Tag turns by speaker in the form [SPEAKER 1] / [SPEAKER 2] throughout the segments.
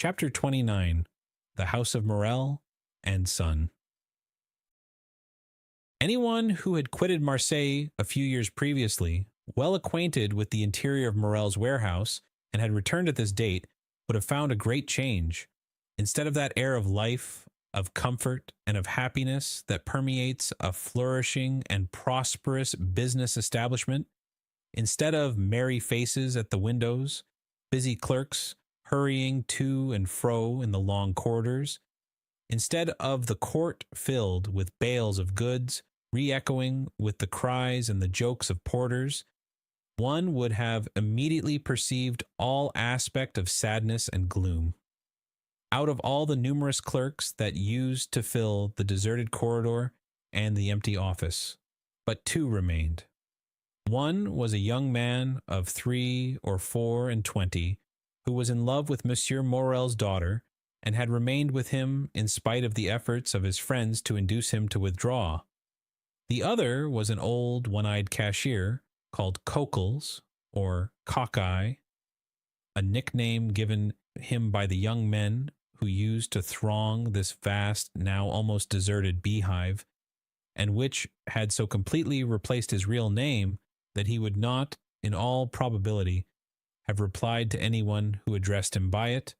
[SPEAKER 1] Chapter 29. The House of Morel and Son. Anyone who had quitted Marseille a few years previously, well acquainted with the interior of Morel's warehouse, and had returned at this date, would have found a great change. Instead of that air of life, of comfort, and of happiness that permeates a flourishing and prosperous business establishment, instead of merry faces at the windows, busy clerks hurrying to and fro in the long corridors, instead of the court filled with bales of goods, re-echoing with the cries and the jokes of porters, one would have immediately perceived all aspect of sadness and gloom. Out of all the numerous clerks that used to fill the deserted corridor and the empty office, but two remained. One was a young man of 3 or 4 and 20, who was in love with Monsieur Morel's daughter, and had remained with him in spite of the efforts of his friends to induce him to withdraw. The other was an old one-eyed cashier called Cockles, or Cockeye, a nickname given him by the young men who used to throng this vast, now almost deserted beehive, and which had so completely replaced his real name that he would not, in all probability, have replied to anyone who addressed him by it.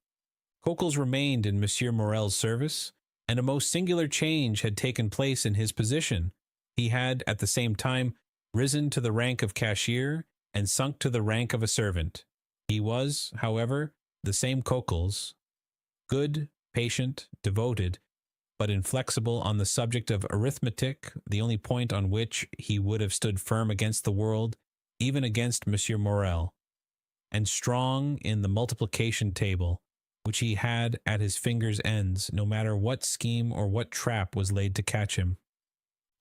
[SPEAKER 1] Cockles remained in Monsieur Morel's service, and a most singular change had taken place in his position. He had, at the same time, risen to the rank of cashier and sunk to the rank of a servant. He was, however, the same Cockles, good, patient, devoted, but inflexible on the subject of arithmetic, the only point on which he would have stood firm against the world, even against Monsieur Morel, and strong in the multiplication table, which he had at his fingers' ends, no matter what scheme or what trap was laid to catch him.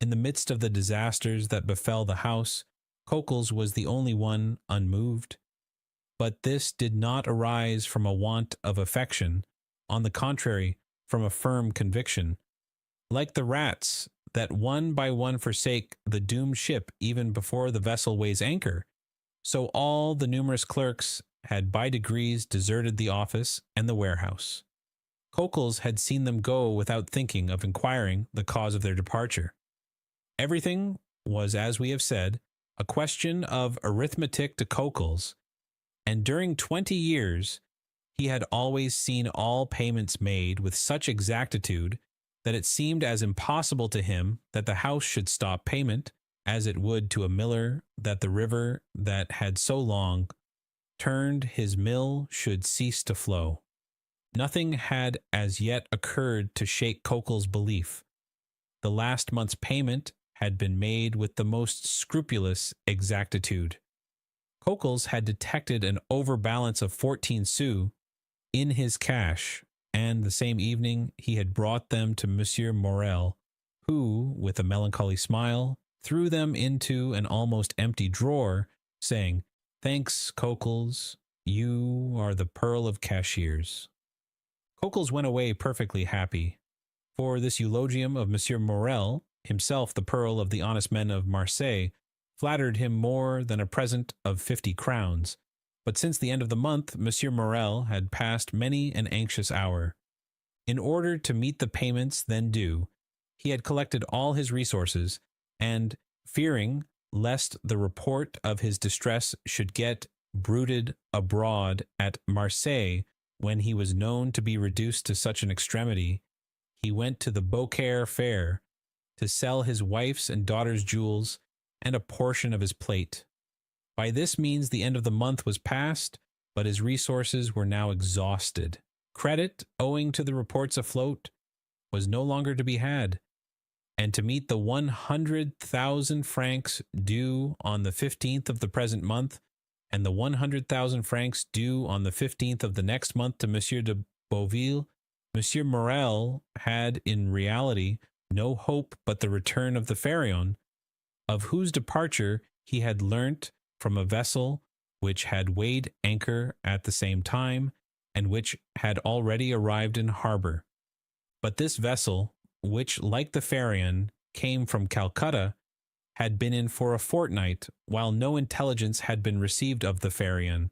[SPEAKER 1] In the midst of the disasters that befell the house, Cockles was the only one unmoved. But this did not arise from a want of affection, on the contrary, from a firm conviction. Like the rats that one by one forsake the doomed ship even before the vessel weighs anchor, so all the numerous clerks had by degrees deserted the office and the warehouse. Cockles had seen them go without thinking of inquiring the cause of their departure. Everything was, as we have said, a question of arithmetic to Cockles, and during 20 years he had always seen all payments made with such exactitude that it seemed as impossible to him that the house should stop payment as it would to a miller that the river that had so long turned his mill should cease to flow. Nothing had as yet occurred to shake Cockles' belief. The last month's payment had been made with the most scrupulous exactitude. Cockles had detected an overbalance of 14 sous in his cash, and the same evening he had brought them to Monsieur Morel, who, with a melancholy smile, threw them into an almost empty drawer, saying, "Thanks, Cockles, you are the pearl of cashiers." Cockles went away perfectly happy, for this eulogium of Monsieur Morel, himself the pearl of the honest men of Marseille, flattered him more than a present of 50 crowns. But since the end of the month, Monsieur Morel had passed many an anxious hour. In order to meet the payments then due, he had collected all his resources, and, fearing lest the report of his distress should get bruited abroad at Marseille when he was known to be reduced to such an extremity, he went to the Beaucaire fair to sell his wife's and daughter's jewels and a portion of his plate. By this means the end of the month was past, but his resources were now exhausted. Credit, owing to the reports afloat, was no longer to be had, and to meet the 100,000 francs due on the 15th of the present month, and the 100,000 francs due on the 15th of the next month to Monsieur de Beauville, Monsieur Morel had in reality no hope but the return of the Pharaon, of whose departure he had learnt from a vessel which had weighed anchor at the same time, and which had already arrived in harbor. But this vessel, which, like the Pharaon, came from Calcutta, had been in for a fortnight, while no intelligence had been received of the Pharaon.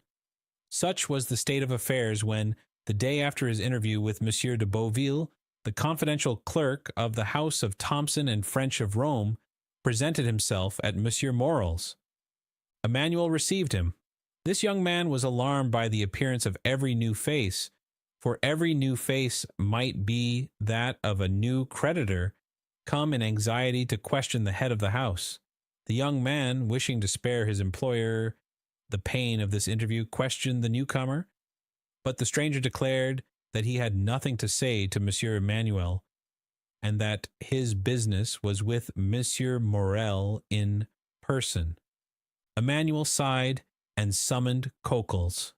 [SPEAKER 1] Such was the state of affairs when, The day after his interview with Monsieur de Beauville, the confidential clerk of the house of Thomson and French of Rome presented himself at Monsieur Morel's. Emmanuel received him. This young man was alarmed by the appearance of every new face, for every new face might be that of a new creditor come in anxiety to question the head of the house. The young man, wishing to spare his employer the pain of this interview, questioned the newcomer, but the stranger declared that he had nothing to say to Monsieur Emmanuel, and that his business was with Monsieur Morel in person. Emmanuel sighed and summoned Coquels.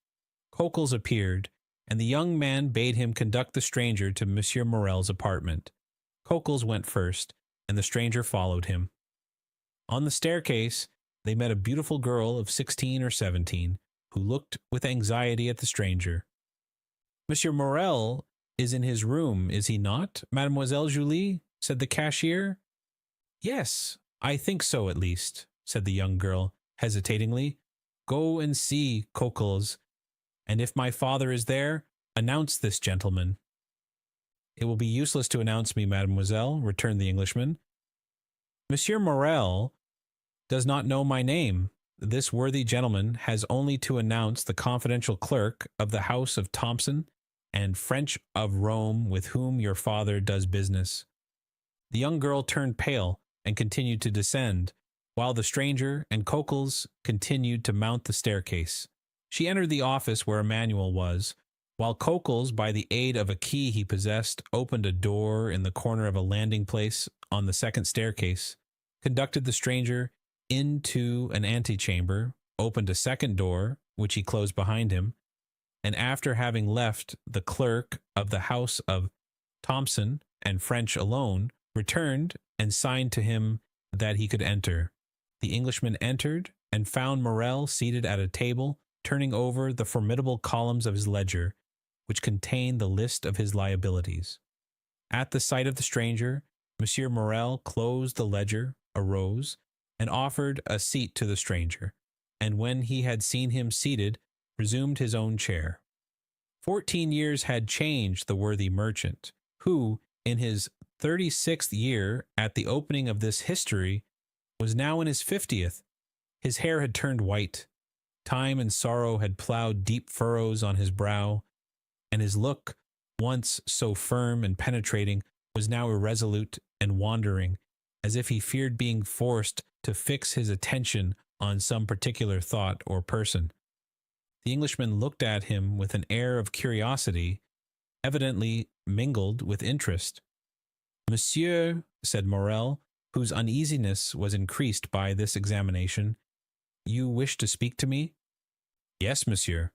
[SPEAKER 1] Coquels appeared, and the young man bade him conduct the stranger to Monsieur Morel's apartment. Coquels went first, and the stranger followed him. On the staircase, they met a beautiful girl of 16 or 17, who looked with anxiety at the stranger. Monsieur Morel is in his room, is he not, Mademoiselle Julie? Said the cashier. Yes, I think so at least, said the young girl, hesitatingly. Go and see, Coquels, and if my father is there, announce this gentleman. It will be useless to announce me, mademoiselle, returned the Englishman. Monsieur Morel does not know my name. This worthy gentleman has only to announce the confidential clerk of the house of Thomson and French of Rome with whom your father does business. The young girl turned pale and continued to descend, while the stranger and Coquels continued to mount the staircase. She entered the office where Emmanuel was, while Coquels, by the aid of a key he possessed, opened a door in the corner of a landing place on the second staircase, conducted the stranger into an antechamber, opened a second door, which he closed behind him, and after having left the clerk of the house of Thomson and French alone, returned and signed to him that he could enter. The Englishman entered and found Morel seated at a table, turning over the formidable columns of his ledger, which contained the list of his liabilities. At the sight of the stranger, Monsieur Morel closed the ledger, arose, and offered a seat to the stranger, and when he had seen him seated, resumed his own chair. 14 years had changed the worthy merchant, who, in his 36th year at the opening of this history, was now in his 50th. His hair had turned white. Time and sorrow had plowed deep furrows on his brow, and his look, once so firm and penetrating, was now irresolute and wandering, as if he feared being forced to fix his attention on some particular thought or person. The Englishman looked at him with an air of curiosity, evidently mingled with interest. Monsieur, said Morel, whose uneasiness was increased by this examination, you wish to speak to me? Yes, monsieur.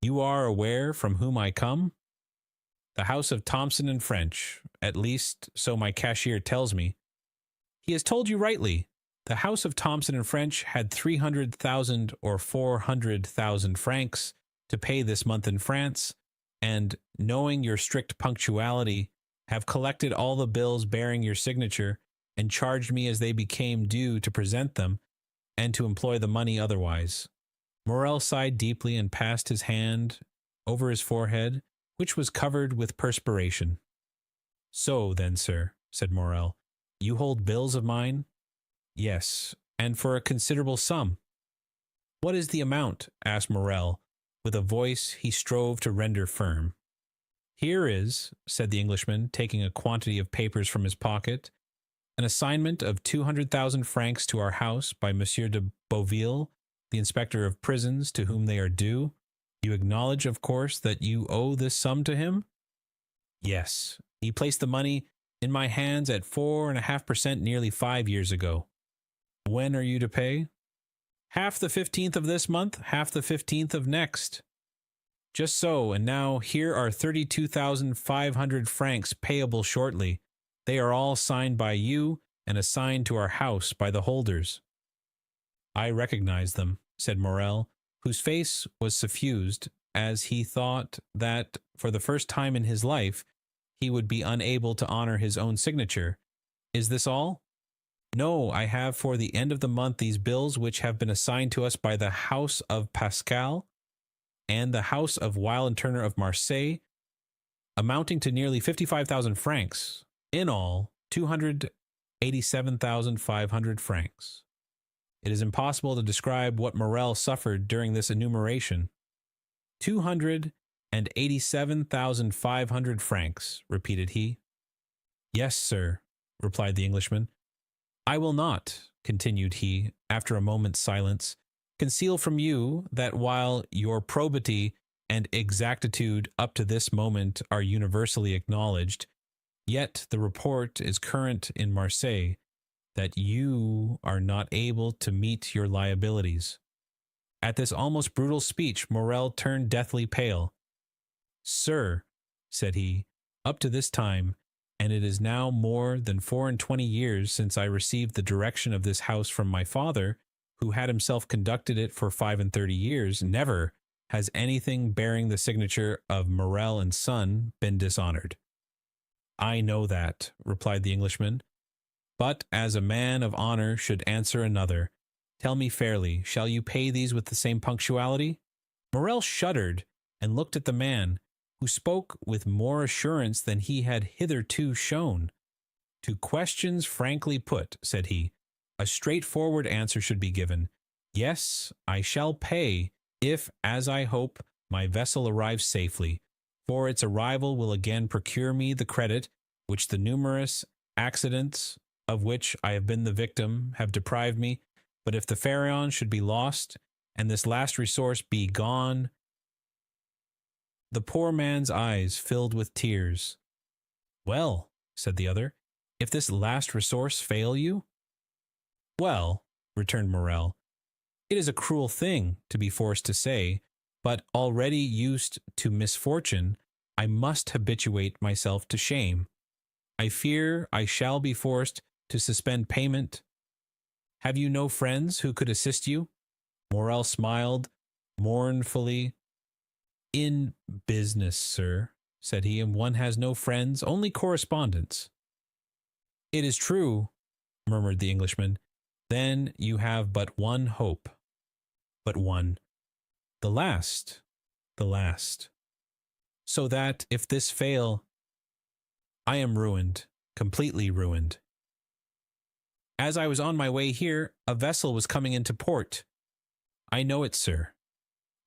[SPEAKER 1] You are aware from whom I come? The house of Thomson and French, at least so my cashier tells me. He has told you rightly. The house of Thomson and French had 300,000 or 400,000 francs to pay this month in France, and, knowing your strict punctuality, have collected all the bills bearing your signature, and charged me as they became due to present them, and to employ the money otherwise. Morel sighed deeply and passed his hand over his forehead, which was covered with perspiration. So then, sir, said Morel, you hold bills of mine? Yes, and for a considerable sum. What is the amount? Asked Morel, with a voice he strove to render firm. Here is, said the Englishman, taking a quantity of papers from his pocket, an assignment of 200,000 francs to our house by Monsieur de Beauville, the inspector of prisons, to whom they are due. You acknowledge, of course, that you owe this sum to him? Yes. He placed the money in my hands at 4.5% nearly 5 years ago. When are you to pay? Half the 15th of this month, half the 15th of next. Just so, and now here are 32,500 francs payable shortly. They are all signed by you and assigned to our house by the holders. I recognize them, said Morel, whose face was suffused, as he thought that, for the first time in his life, he would be unable to honor his own signature. Is this all? No, I have for the end of the month these bills which have been assigned to us by the house of Pascal. and the house of Weil and Turner of Marseille, amounting to nearly 55,000 francs. In all, 287,500 francs. It is impossible to describe what Morel suffered during this enumeration. 287,500 francs, repeated he. Yes, sir, replied the Englishman. I will not, continued he, after a moment's silence, conceal from you that while your probity and exactitude up to this moment are universally acknowledged, yet the report is current in Marseille that you are not able to meet your liabilities. At this almost brutal speech, Morel turned deathly pale. Sir, said he, up to this time, and it is now more than 24 years since I received the direction of this house from my father, who had himself conducted it for 35 years, never has anything bearing the signature of Morel and Son been dishonored. I know that, replied the Englishman, but as a man of honor should answer another, tell me fairly, shall you pay these with the same punctuality? Morel shuddered and looked at the man, who spoke with more assurance than he had hitherto shown. To questions frankly put, said he, a straightforward answer should be given. Yes, I shall pay, if, as I hope, my vessel arrives safely, for its arrival will again procure me the credit which the numerous accidents of which I have been the victim have deprived me. But if the Pharaon should be lost, and this last resource be gone. The poor man's eyes filled with tears. Well, said the other, if this last resource fail you? Well, returned Morel, it is a cruel thing to be forced to say, but already used to misfortune, I must habituate myself to shame. I fear I shall be forced to suspend payment. Have you no friends who could assist you? Morel smiled mournfully. In business, sir, said he, and one has no friends, only correspondents. It is true, murmured the Englishman. Then you have but one hope. But one. The last. The last. So that, if this fail, I am ruined, completely ruined. As I was on my way here, a vessel was coming into port. I know it, sir.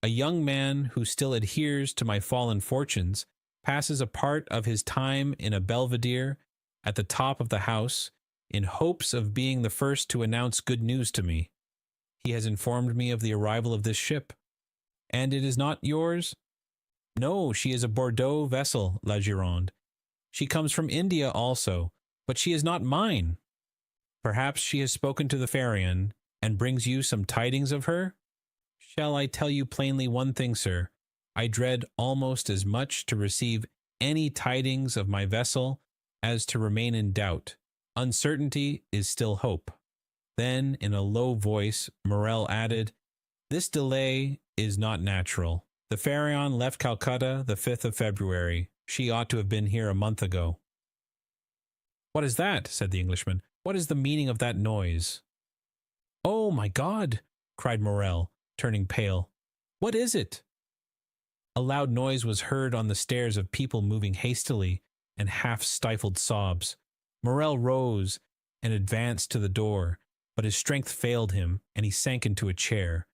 [SPEAKER 1] A young man who still adheres to my fallen fortunes passes a part of his time in a belvedere at the top of the house in hopes of being the first to announce good news to me. He has informed me of the arrival of this ship. And it is not yours? No, she is a Bordeaux vessel, La Gironde. She comes from India also, but she is not mine. Perhaps she has spoken to the Pharaon and brings you some tidings of her? Shall I tell you plainly one thing, sir? I dread almost as much to receive any tidings of my vessel as to remain in doubt. Uncertainty is still hope. Then, in a low voice, Morel added, this delay is not natural. The Pharaon left Calcutta the 5th of February. She ought to have been here a month ago. What is that? Said the Englishman. What is the meaning of that noise? Oh, my God! Cried Morel, turning pale. What is it? A loud noise was heard on the stairs of people moving hastily and half-stifled sobs. Morel rose and advanced to the door, but his strength failed him, and he sank into a chair.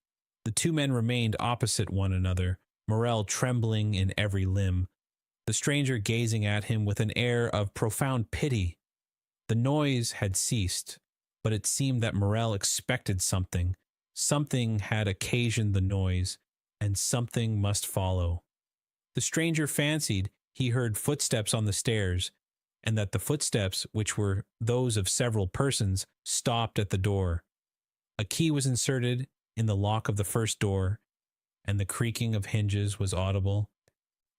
[SPEAKER 1] The two men remained opposite one another, Morel trembling in every limb, the stranger gazing at him with an air of profound pity. The noise had ceased, but it seemed that Morel expected something. Something had occasioned the noise, and something must follow. The stranger fancied he heard footsteps on the stairs, and that the footsteps, which were those of several persons, stopped at the door. A key was inserted in the lock of the first door, and the creaking of hinges was audible.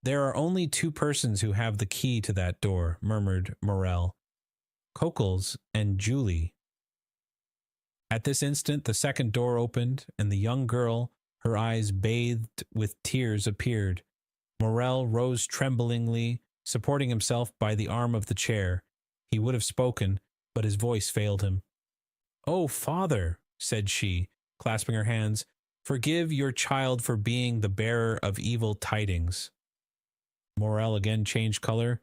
[SPEAKER 1] There are only two persons who have the key to that door, murmured Morel. Cockles and Julie. At this instant the second door opened, and the young girl, her eyes bathed with tears, appeared. Morel rose tremblingly, supporting himself by the arm of the chair. He would have spoken, but his voice failed him. "Oh, father," said she, clasping her hands, Forgive your child for being the bearer of evil tidings. Morel again changed color.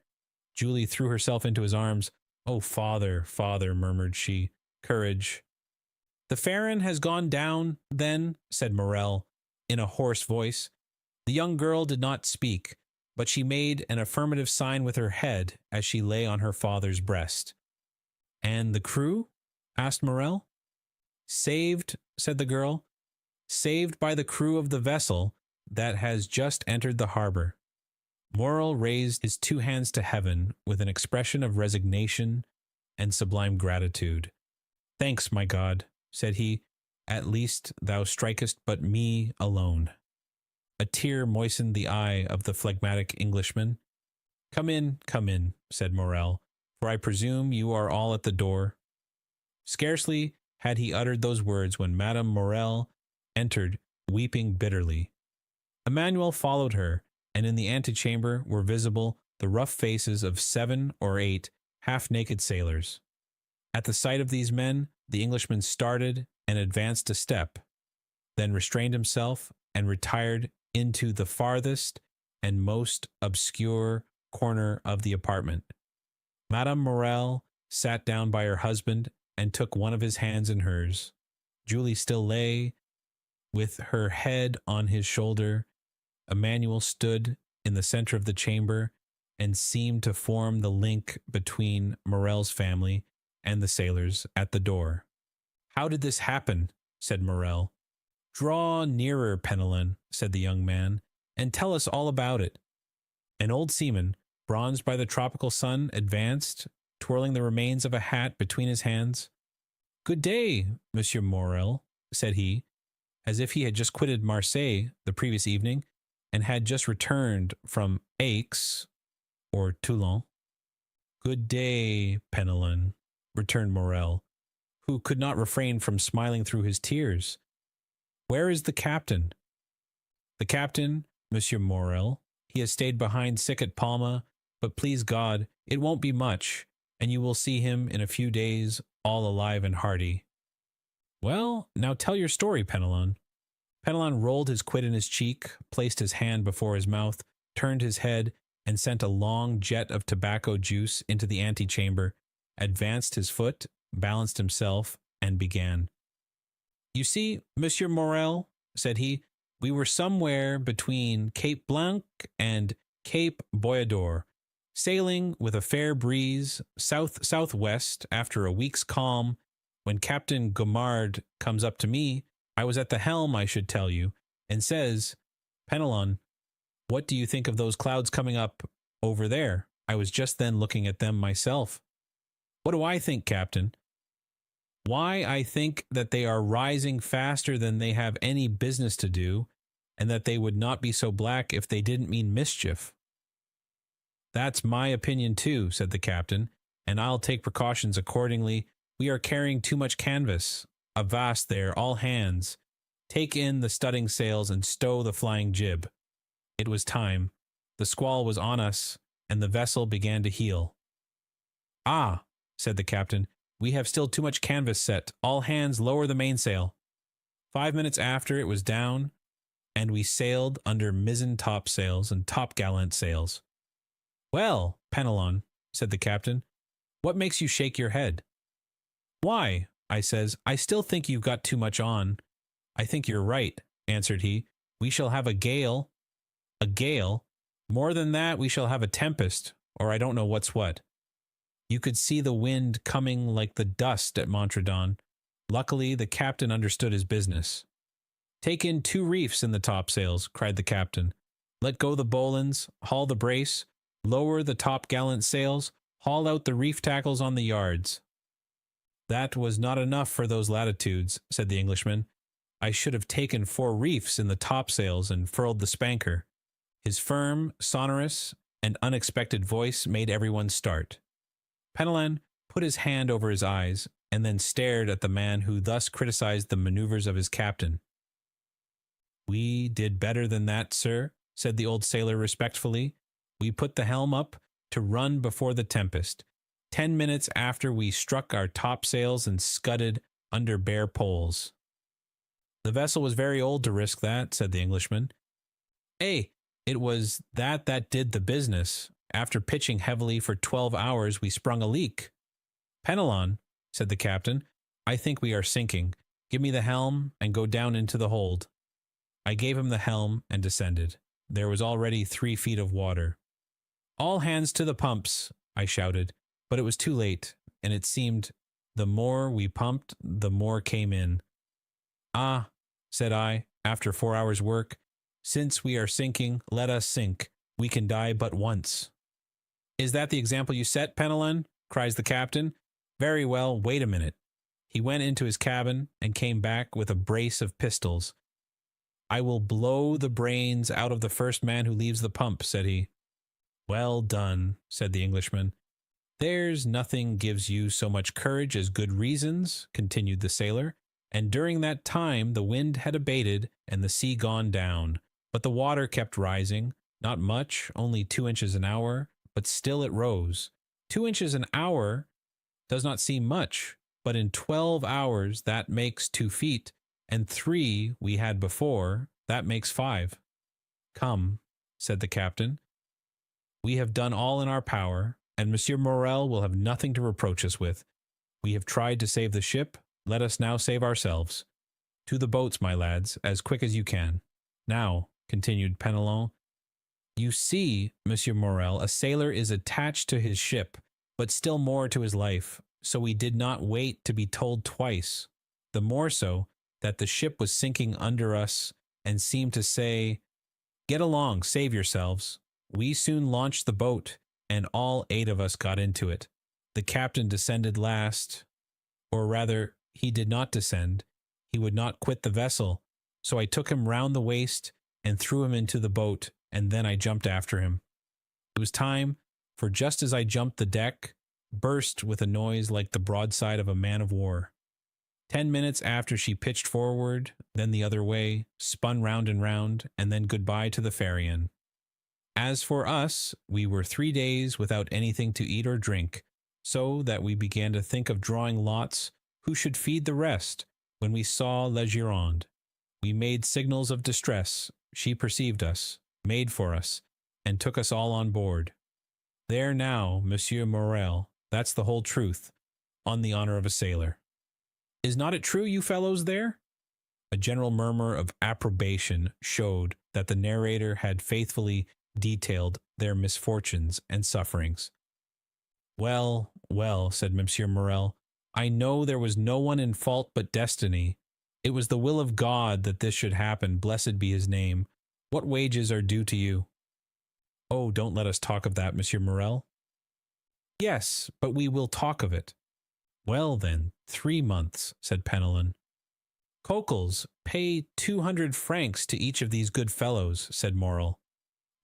[SPEAKER 1] Julie threw herself into his arms. Oh, father, father, murmured she. Courage. The Farron has gone down, then, said Morel, in a hoarse voice. The young girl did not speak, but she made an affirmative sign with her head as she lay on her father's breast. And the crew? Asked Morel. Saved, said the girl. Saved by the crew of the vessel that has just entered the harbor. Morel raised his two hands to heaven with an expression of resignation and sublime gratitude. Thanks, my God, said he. At least thou strikest but me alone. A tear moistened the eye of the phlegmatic Englishman. Come in, said Morel, for I presume you are all at the door. Scarcely had he uttered those words when Madame Morel entered, weeping bitterly. Emmanuel followed her, and in the antechamber were visible the rough faces of 7 or 8 half-naked sailors. At the sight of these men, the Englishman started and advanced a step, then restrained himself and retired into the farthest and most obscure corner of the apartment. Madame Morel sat down by her husband and took one of his hands in hers. Julie still lay with her head on his shoulder. Emmanuel stood in the center of the chamber and seemed to form the link between Morel's family and the sailors at the door. How did this happen? Said Morel. Draw nearer, Penelon, said the young man, and tell us all about it. An old seaman, bronzed by the tropical sun, advanced, twirling the remains of a hat between his hands. Good day, Monsieur Morel, said he, as if he had just quitted Marseille the previous evening and had just returned from Aix or Toulon. Good day, Penelon, returned Morel, who could not refrain from smiling through his tears. Where is the captain? The captain, Monsieur Morel. He has stayed behind sick at Palma, but please God, it won't be much, and you will see him in a few days, all alive and hearty. Well, now tell your story, Penelon. Penelon rolled his quid in his cheek, placed his hand before his mouth, turned his head, and sent a long jet of tobacco juice into the antechamber, advanced his foot, balanced himself, and began. You see, Monsieur Morel, said he, we were somewhere between Cape Blanc and Cape Boyador, sailing with a fair breeze south-southwest after a week's calm. When Captain Gomard comes up to me, I was at the helm, I should tell you, and says, Penelon, what do you think of those clouds coming up over there? I was just then looking at them myself. What do I think, Captain? Why, I think that they are rising faster than they have any business to do, and that they would not be so black if they didn't mean mischief. That's my opinion too, said the captain, and I'll take precautions accordingly. We are carrying too much canvas. Avast there, all hands. Take in the studding sails and stow the flying jib. It was time. The squall was on us, and the vessel began to heel. Ah, said the captain, we have still too much canvas set. All hands lower the mainsail. 5 minutes after it was down, and we sailed under mizzen topsails and topgallant sails. Well, Penelon, said the captain, what makes you shake your head? Why, I says, I still think you've got too much on. I think you're right, answered he. We shall have a gale. A gale? More than that, we shall have a tempest, or I don't know what's what. You could see the wind coming like the dust at Montredon. Luckily, the captain understood his business. Take in 2 reefs in the topsails, cried the captain. Let go the bowlines, haul the brace, lower the topgallant sails, haul out the reef tackles on the yards. That was not enough for those latitudes, said the Englishman. I should have taken 4 reefs in the topsails and furled the spanker. His firm, sonorous, and unexpected voice made everyone start. Penelon put his hand over his eyes and then stared at the man who thus criticized the maneuvers of his captain. We did better than that, sir, said the old sailor respectfully. We put the helm up to run before the tempest. 10 minutes after we struck our topsails and scudded under bare poles. The vessel was very old to risk that, said the Englishman. Eh, it was that did the business. After pitching heavily for 12 hours, we sprung a leak. Penelon, said the captain, I think we are sinking. Give me the helm and go down into the hold. I gave him the helm and descended. There was already 3 feet of water. All hands to the pumps, I shouted, but it was too late, and it seemed the more we pumped, the more came in. Ah, said I, after 4 hours' work, since we are sinking, let us sink. We can die but once. Is that the example you set, Penelon? Cries the captain. Very well, wait a minute. He went into his cabin and came back with a brace of pistols. I will blow the brains out of the first man who leaves the pump, said he. Well done, said the Englishman. There's nothing gives you so much courage as good reasons, continued the sailor, and during that time the wind had abated and the sea gone down, but the water kept rising, not much, only 2 inches an hour, but still it rose. 2 inches an hour does not seem much, but in 12 hours that makes 2 feet, and 3 we had before, that makes 5. Come, said the captain. We have done all in our power, and Monsieur Morel will have nothing to reproach us with. We have tried to save the ship, let us now save ourselves. To the boats, my lads, as quick as you can. Now, continued Penelon, you see, Monsieur Morel, a sailor is attached to his ship, but still more to his life, so we did not wait to be told twice. The more so, that the ship was sinking under us, and seemed to say, Get along, save yourselves. We soon launched the boat, and all 8 of us got into it. The captain descended last, or rather, he did not descend. He would not quit the vessel, so I took him round the waist and threw him into the boat, and then I jumped after him. It was time, for just as I jumped the deck, burst with a noise like the broadside of a man of war. 10 minutes after she pitched forward, then the other way, spun round and then goodbye to the Pharian. As for us, we were 3 days without anything to eat or drink, so that we began to think of drawing lots who should feed the rest. When we saw La Gironde, we made signals of distress. She perceived us, made for us, and took us all on board. There now, Monsieur Morel, that's the whole truth, on the honor of a sailor. Is not it true, you fellows there? A general murmur of approbation showed that the narrator had faithfully detailed their misfortunes and sufferings. Well, well, said Monsieur Morel, I know there was no one in fault but destiny. It was the will of God that this should happen, blessed be his name. What wages are due to you? Oh, don't let us talk of that, Monsieur Morel. Yes, but we will talk of it. Well then, 3 months, said Penelon. Cockles, pay 200 francs to each of these good fellows, said Morel.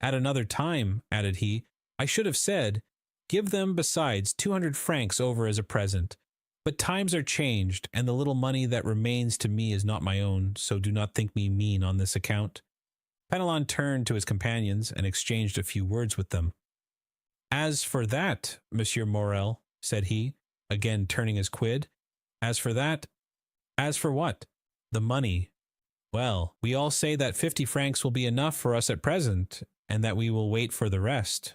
[SPEAKER 1] At another time, added he, I should have said, give them besides 200 francs over as a present. But times are changed, and the little money that remains to me is not my own, so do not think me mean on this account. Penelon turned to his companions and exchanged a few words with them. As for that, Monsieur Morel, said he, again turning his quid, as for that, as for what? The money. Well, we all say that 50 francs will be enough for us at present, and that we will wait for the rest.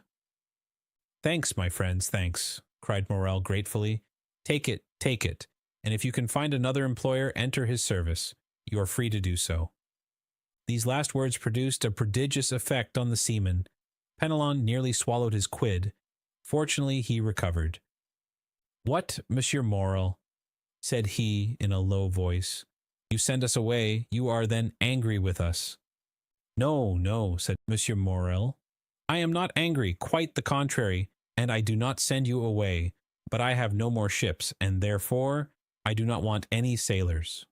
[SPEAKER 1] Thanks, my friends, thanks, cried Morel gratefully. Take it, and if you can find another employer, enter his service. You are free to do so. These last words produced a prodigious effect on the seaman. Penelon nearly swallowed his quid. Fortunately, he recovered. What, Monsieur Morel, said he in a low voice. You send us away, you are then angry with us. No, no, said Monsieur Morel. I am not angry, quite the contrary, and I do not send you away. But I have no more ships, and therefore I do not want any sailors.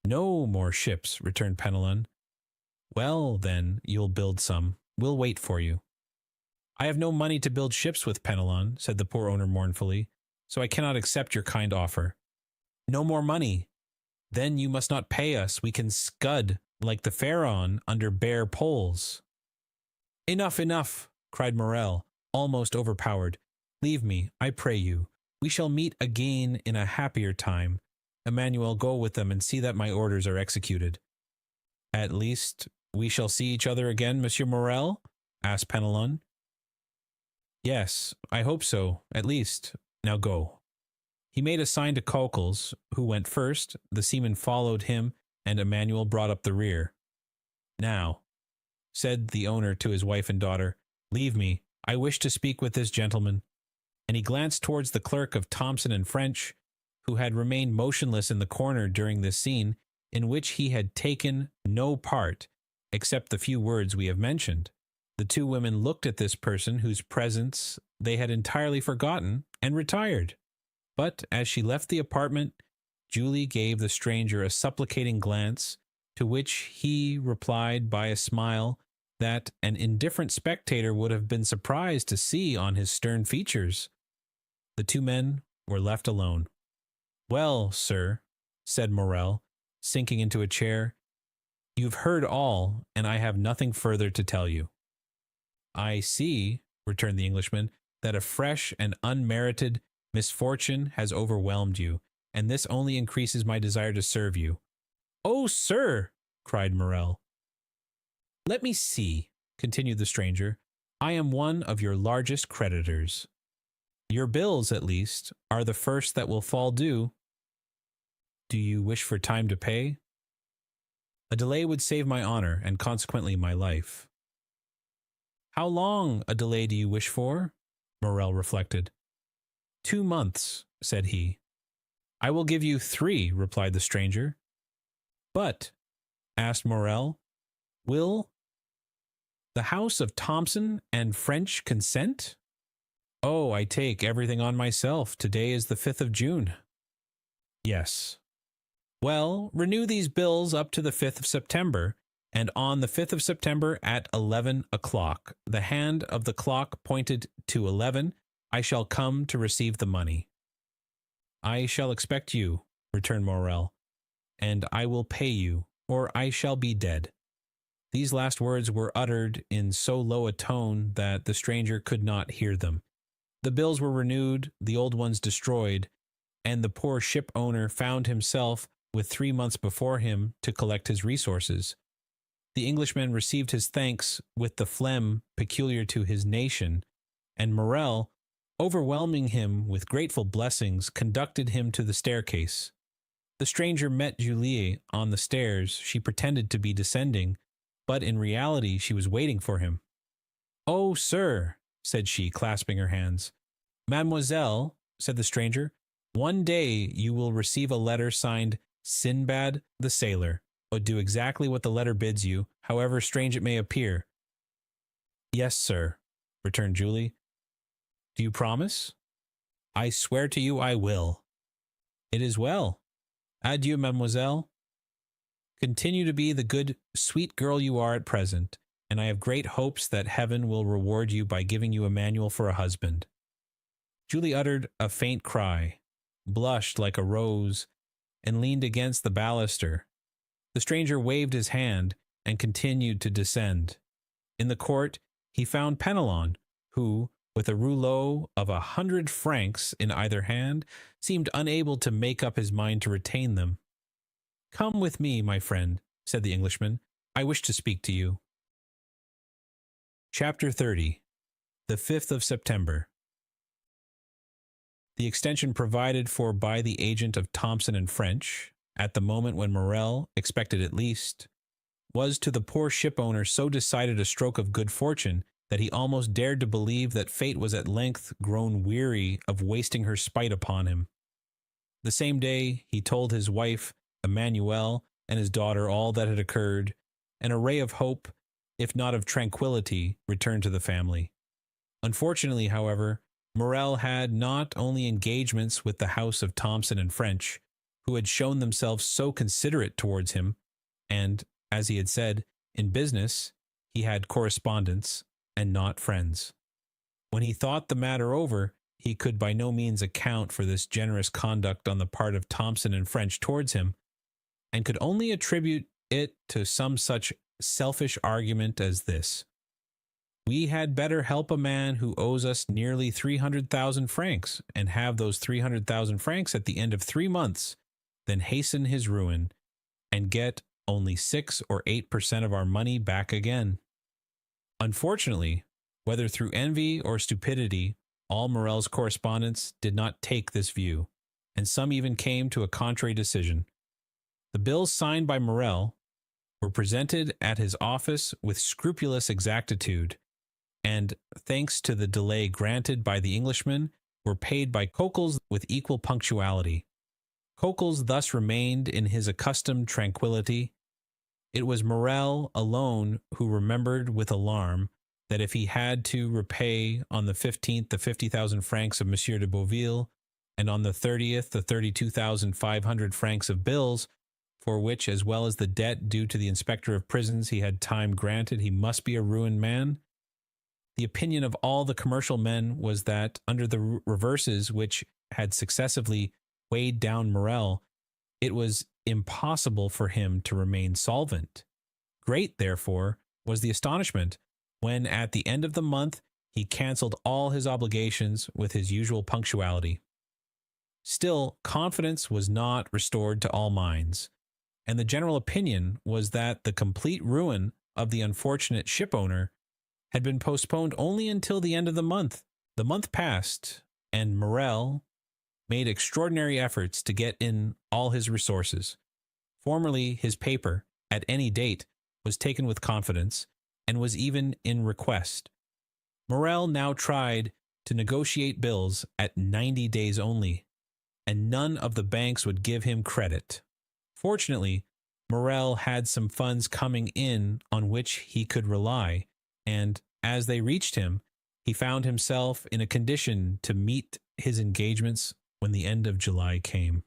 [SPEAKER 1] No more ships, returned Penelon. Well, then, you'll build some. We'll wait for you. I have no money to build ships with, Penelon, said the poor owner mournfully, so I cannot accept your kind offer. No more money. Then you must not pay us. We can scud like the Pharaon under bare poles. Enough, enough, cried Morel, almost overpowered. Leave me, I pray you. We shall meet again in a happier time. Emmanuel, go with them and see that my orders are executed. At least we shall see each other again, Monsieur Morel? Asked Penelon. Yes, I hope so, at least. Now go. He made a sign to Chronicles, who went first, the seaman followed him, and Emmanuel brought up the rear. Now, said the owner to his wife and daughter, leave me. I wish to speak with this gentleman. And he glanced towards the clerk of Thompson and French, who had remained motionless in the corner during this scene, in which he had taken no part, except the few words we have mentioned. The two women looked at this person whose presence they had entirely forgotten, and retired. But as she left the apartment, Julie gave the stranger a supplicating glance, to which he replied by a smile that an indifferent spectator would have been surprised to see on his stern features. The two men were left alone. Well, sir, said Morel, sinking into a chair, you've heard all, and I have nothing further to tell you. I see, returned the Englishman, that a fresh and unmerited misfortune has overwhelmed you, and this only increases my desire to serve you. Oh, sir, cried Morel. Let me see, continued the stranger. I am one of your largest creditors. Your bills, at least, are the first that will fall due. Do you wish for time to pay? A delay would save my honor, and consequently my life. How long a delay do you wish for? Morel reflected. 2 months, said he. I will give you 3, replied the stranger. But, asked Morel, will the house of Thompson and French consent? Oh, I take everything on myself. Today is the 5th of June. Yes. Well, renew these bills up to the 5th of September, and on the 5th of September at 11 o'clock, the hand of the clock pointed to 11, I shall come to receive the money. I shall expect you, returned Morel, and I will pay you, or I shall be dead. These last words were uttered in so low a tone that the stranger could not hear them. The bills were renewed, the old ones destroyed, and the poor ship owner found himself with 3 months before him to collect his resources. The Englishman received his thanks with the phlegm peculiar to his nation, and Morel, overwhelming him with grateful blessings, conducted him to the staircase. The stranger met Julie on the stairs. She pretended to be descending, but in reality she was waiting for him. Oh, sir, said she, clasping her hands. Mademoiselle, said the stranger, one day you will receive a letter signed Sinbad the Sailor, but do exactly what the letter bids you, however strange it may appear. Yes, sir, returned Julie. Do you promise? I swear to you I will. It is well. Adieu, mademoiselle. Continue to be the good, sweet girl you are at present, and I have great hopes that heaven will reward you by giving you Emmanuel for a husband. Julie uttered a faint cry, blushed like a rose, and leaned against the baluster. The stranger waved his hand and continued to descend. In the court he found Penelon, who, with a rouleau of 100 francs in either hand, seemed unable to make up his mind to retain them. Come with me, my friend, said the Englishman. I wish to speak to you. Chapter 30. The 5th of September. The extension provided for by the agent of Thompson and French, at the moment when Morel expected it least, was to the poor shipowner so decided a stroke of good fortune that he almost dared to believe that fate was at length grown weary of wasting her spite upon him. The same day he told his wife, Emmanuel, and his daughter all that had occurred, and a ray of hope, if not of tranquillity, returned to the family. Unfortunately, however, Morel had not only engagements with the house of Thompson and French, who had shown themselves so considerate towards him, and, as he had said, in business, he had correspondents, and not friends. When he thought the matter over, he could by no means account for this generous conduct on the part of Thompson and French towards him, and could only attribute it to some such selfish argument as this: we had better help a man who owes us nearly 300,000 francs, and have those 300,000 francs at the end of 3 months, than hasten his ruin and get only 6 or 8% of our money back again. Unfortunately, whether through envy or stupidity, all Morel's correspondents did not take this view, and some even came to a contrary decision. The bills signed by Morel were presented at his office with scrupulous exactitude, and, thanks to the delay granted by the Englishman, were paid by Chronicles with equal punctuality. Chronicles thus remained in his accustomed tranquillity. It was Morel alone who remembered with alarm that if he had to repay on the 15th the 50,000 francs of Monsieur de Beauville, and on the 30th the 32,500 francs of bills, for which, as well as the debt due to the inspector of prisons, he had time granted, he must be a ruined man. The opinion of all the commercial men was that, under the reverses which had successively weighed down Morel, it was impossible for him to remain solvent. Great, therefore, was the astonishment when, at the end of the month, he cancelled all his obligations with his usual punctuality. Still, confidence was not restored to all minds, and the general opinion was that the complete ruin of the unfortunate shipowner had been postponed only until the end of the month. The month passed, and Morel made extraordinary efforts to get in all his resources. Formerly, his paper, at any date, was taken with confidence, and was even in request. Morel now tried to negotiate bills at 90 days only, and none of the banks would give him credit. Fortunately, Morel had some funds coming in on which he could rely, and as they reached him, he found himself in a condition to meet his engagements when the end of July came.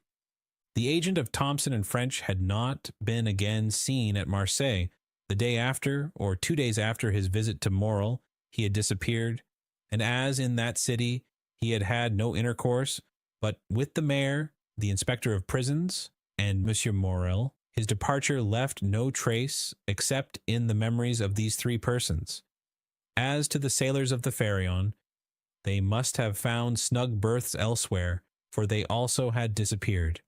[SPEAKER 1] The agent of Thompson and French had not been again seen at Marseille. The day after, or 2 days after his visit to Morel, he had disappeared, and as in that city he had had no intercourse but with the mayor, the inspector of prisons, and Monsieur Morel, his departure left no trace except in the memories of these three persons. As to the sailors of the Pharaon, they must have found snug berths elsewhere, for they also had disappeared.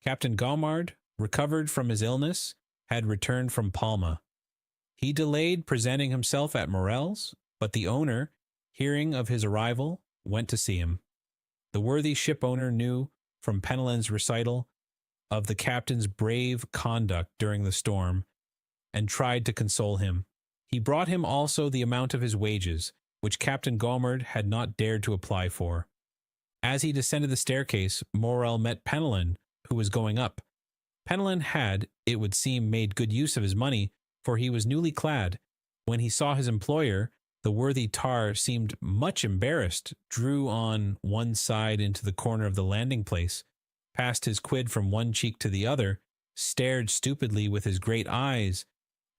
[SPEAKER 1] Captain Gaumard, recovered from his illness, had returned from Palma. He delayed presenting himself at Morel's, but the owner, hearing of his arrival, went to see him. The worthy shipowner knew, from Penelon's recital, of the captain's brave conduct during the storm, and tried to console him. He brought him also the amount of his wages, which Captain Gaumard had not dared to apply for. As he descended the staircase, Morel met Penelon, who was going up. Penelon had, it would seem, made good use of his money, for he was newly clad. When he saw his employer, the worthy tar seemed much embarrassed, drew on one side into the corner of the landing place, passed his quid from one cheek to the other, stared stupidly with his great eyes,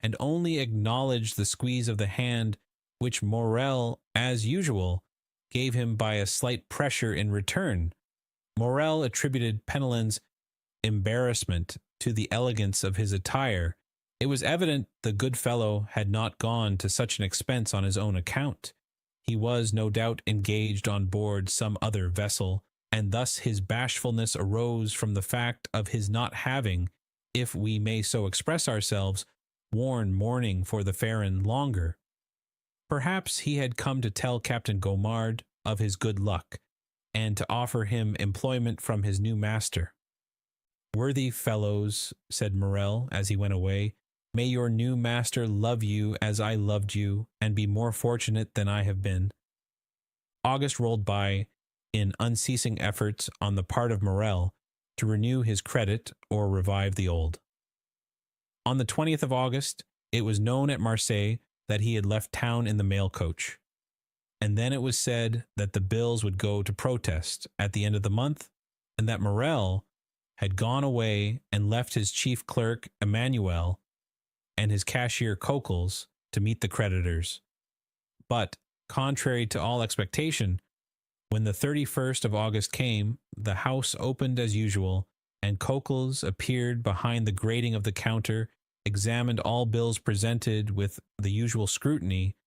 [SPEAKER 1] and only acknowledged the squeeze of the hand which Morel, as usual, gave him by a slight pressure in return. Morel attributed Penelon's embarrassment to the elegance of his attire. It was evident the good fellow had not gone to such an expense on his own account. He was, no doubt, engaged on board some other vessel, and thus his bashfulness arose from the fact of his not having, if we may so express ourselves, worn mourning for the Pharaon longer. Perhaps he had come to tell Captain Gaumard of his good luck, and to offer him employment from his new master. "Worthy fellows," said Morel as he went away, "may your new master love you as I loved you, and be more fortunate than I have been." August rolled by in unceasing efforts on the part of Morel to renew his credit or revive the old. On the 20th of August, it was known at Marseille that he had left town in the mail coach, and then it was said that the bills would go to protest at the end of the month, and that Morel had gone away and left his chief clerk Emmanuel and his cashier Chronicles to meet the creditors. But, contrary to all expectation, when the 31st of August came, the house opened as usual, and Chronicles appeared behind the grating of the counter, examined all bills presented with the usual scrutiny,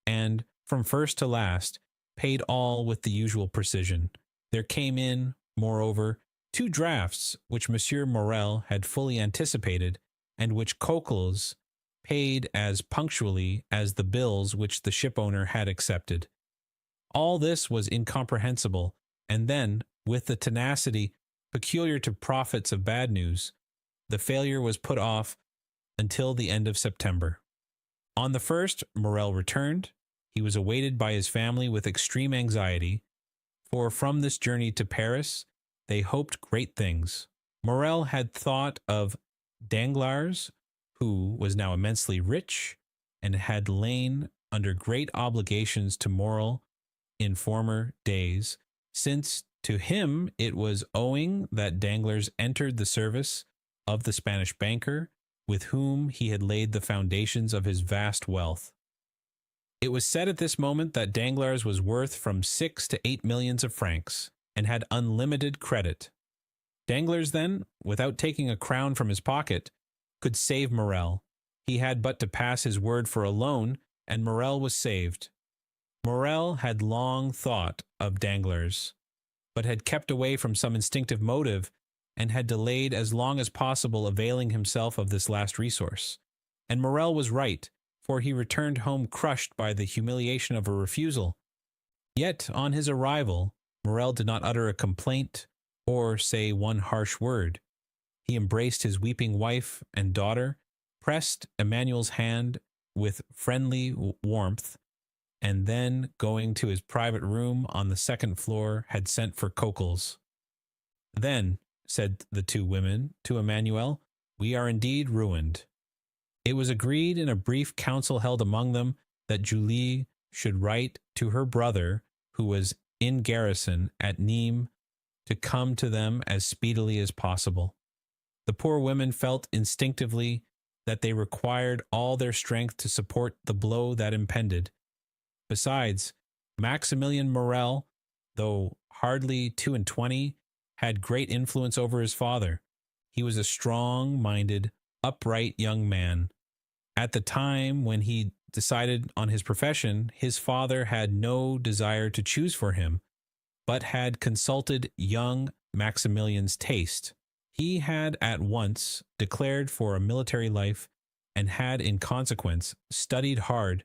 [SPEAKER 1] and, from first to last, paid all with the usual precision. There came in, moreover, Two drafts which Monsieur Morel had fully anticipated, and which Coquels paid as punctually as the bills which the shipowner had accepted. All this was incomprehensible, and then, with the tenacity peculiar to prophets of bad news, the failure was put off until the end of September. On the 1st, Morel returned. He was awaited by his family with extreme anxiety, for from this journey to Paris they hoped great things. Morel had thought of Danglars, who was now immensely rich, and had lain under great obligations to Morel in former days, since to him it was owing that Danglars entered the service of the Spanish banker, with whom he had laid the foundations of his vast wealth. It was said at this moment that Danglars was worth from 6 to 8 millions of francs, and had unlimited credit. Danglars then, without taking a crown from his pocket, could save Morel. He had but to pass his word for a loan, and Morel was saved. Morel had long thought of Danglars, but had kept away from some instinctive motive, and had delayed as long as possible availing himself of this last resource. And Morel was right, for he returned home crushed by the humiliation of a refusal. Yet on his arrival, Morel did not utter a complaint or say one harsh word. He embraced his weeping wife and daughter, pressed Emmanuel's hand with friendly warmth, and then, going to his private room on the 2nd floor, had sent for Coquels. "Then," said the two women to Emmanuel, "we are indeed ruined." It was agreed in a brief council held among them that Julie should write to her brother, who was in garrison at Nîmes, to come to them as speedily as possible. The poor women felt instinctively that they required all their strength to support the blow that impended. Besides, Maximilian Morel, though hardly 22, had great influence over his father. He was a strong-minded, upright young man. At the time when he decided on his profession, his father had no desire to choose for him, but had consulted young Maximilian's taste. He had at once declared for a military life, and had in consequence studied hard,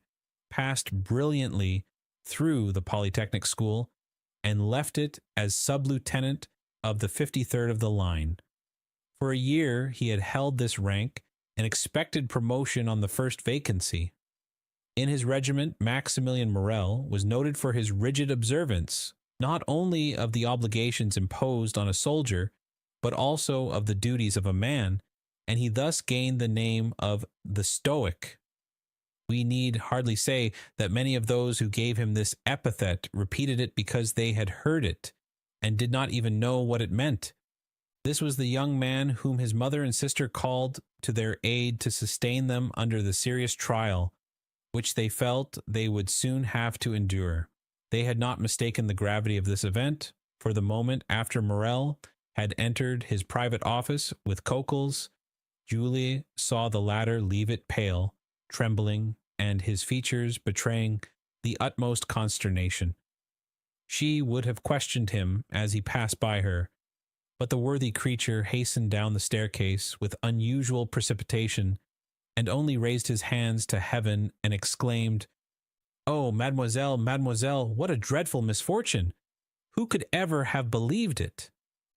[SPEAKER 1] passed brilliantly through the Polytechnic School, and left it as sub-lieutenant of the 53rd of the line. For a year he had held this rank, and expected promotion on the first vacancy. In his regiment, Maximilian Morel was noted for his rigid observance, not only of the obligations imposed on a soldier, but also of the duties of a man, and he thus gained the name of the Stoic. We need hardly say that many of those who gave him this epithet repeated it because they had heard it, and did not even know what it meant. This was the young man whom his mother and sister called to their aid to sustain them under the serious trial, which they felt they would soon have to endure. They had not mistaken the gravity of this event, for the moment after Morel had entered his private office with Coquels, Julie saw the latter leave it pale, trembling, and his features betraying the utmost consternation. She would have questioned him as he passed by her, but the worthy creature hastened down the staircase with unusual precipitation, and only raised his hands to heaven and exclaimed, "Oh, mademoiselle, mademoiselle, what a dreadful misfortune! Who could ever have believed it?"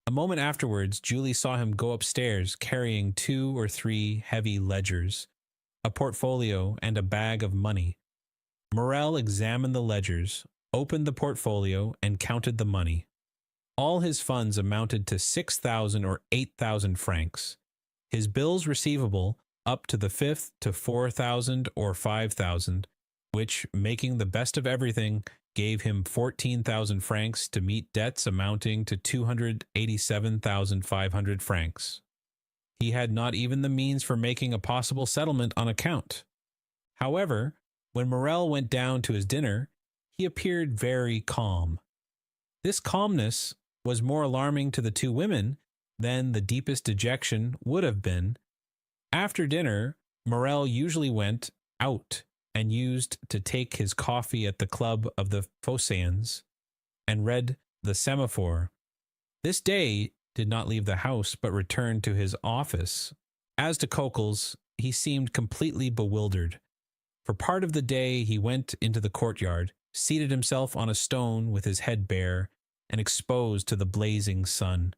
[SPEAKER 1] A moment afterwards, Julie saw him go upstairs carrying 2 or 3 heavy ledgers, a portfolio, and a bag of money. Morel examined the ledgers, opened the portfolio, and counted the money. All his funds amounted to 6,000 or 8,000 francs. His bills receivable up to the 5th to 4,000 or 5,000, which, making the best of everything, gave him 14,000 francs to meet debts amounting to 287,500 francs. He had not even the means for making a possible settlement on account. However, when Morel went down to his dinner, he appeared very calm. This calmness was more alarming to the two women than the deepest dejection would have been. After dinner, Morel usually went out and used to take his coffee at the club of the Phocéens, and read the Semaphore. This day did not leave the house, but returned to his office. As to Cockles, he seemed completely bewildered. For part of the day he went into the courtyard, seated himself on a stone with his head bare and exposed to the blazing sun.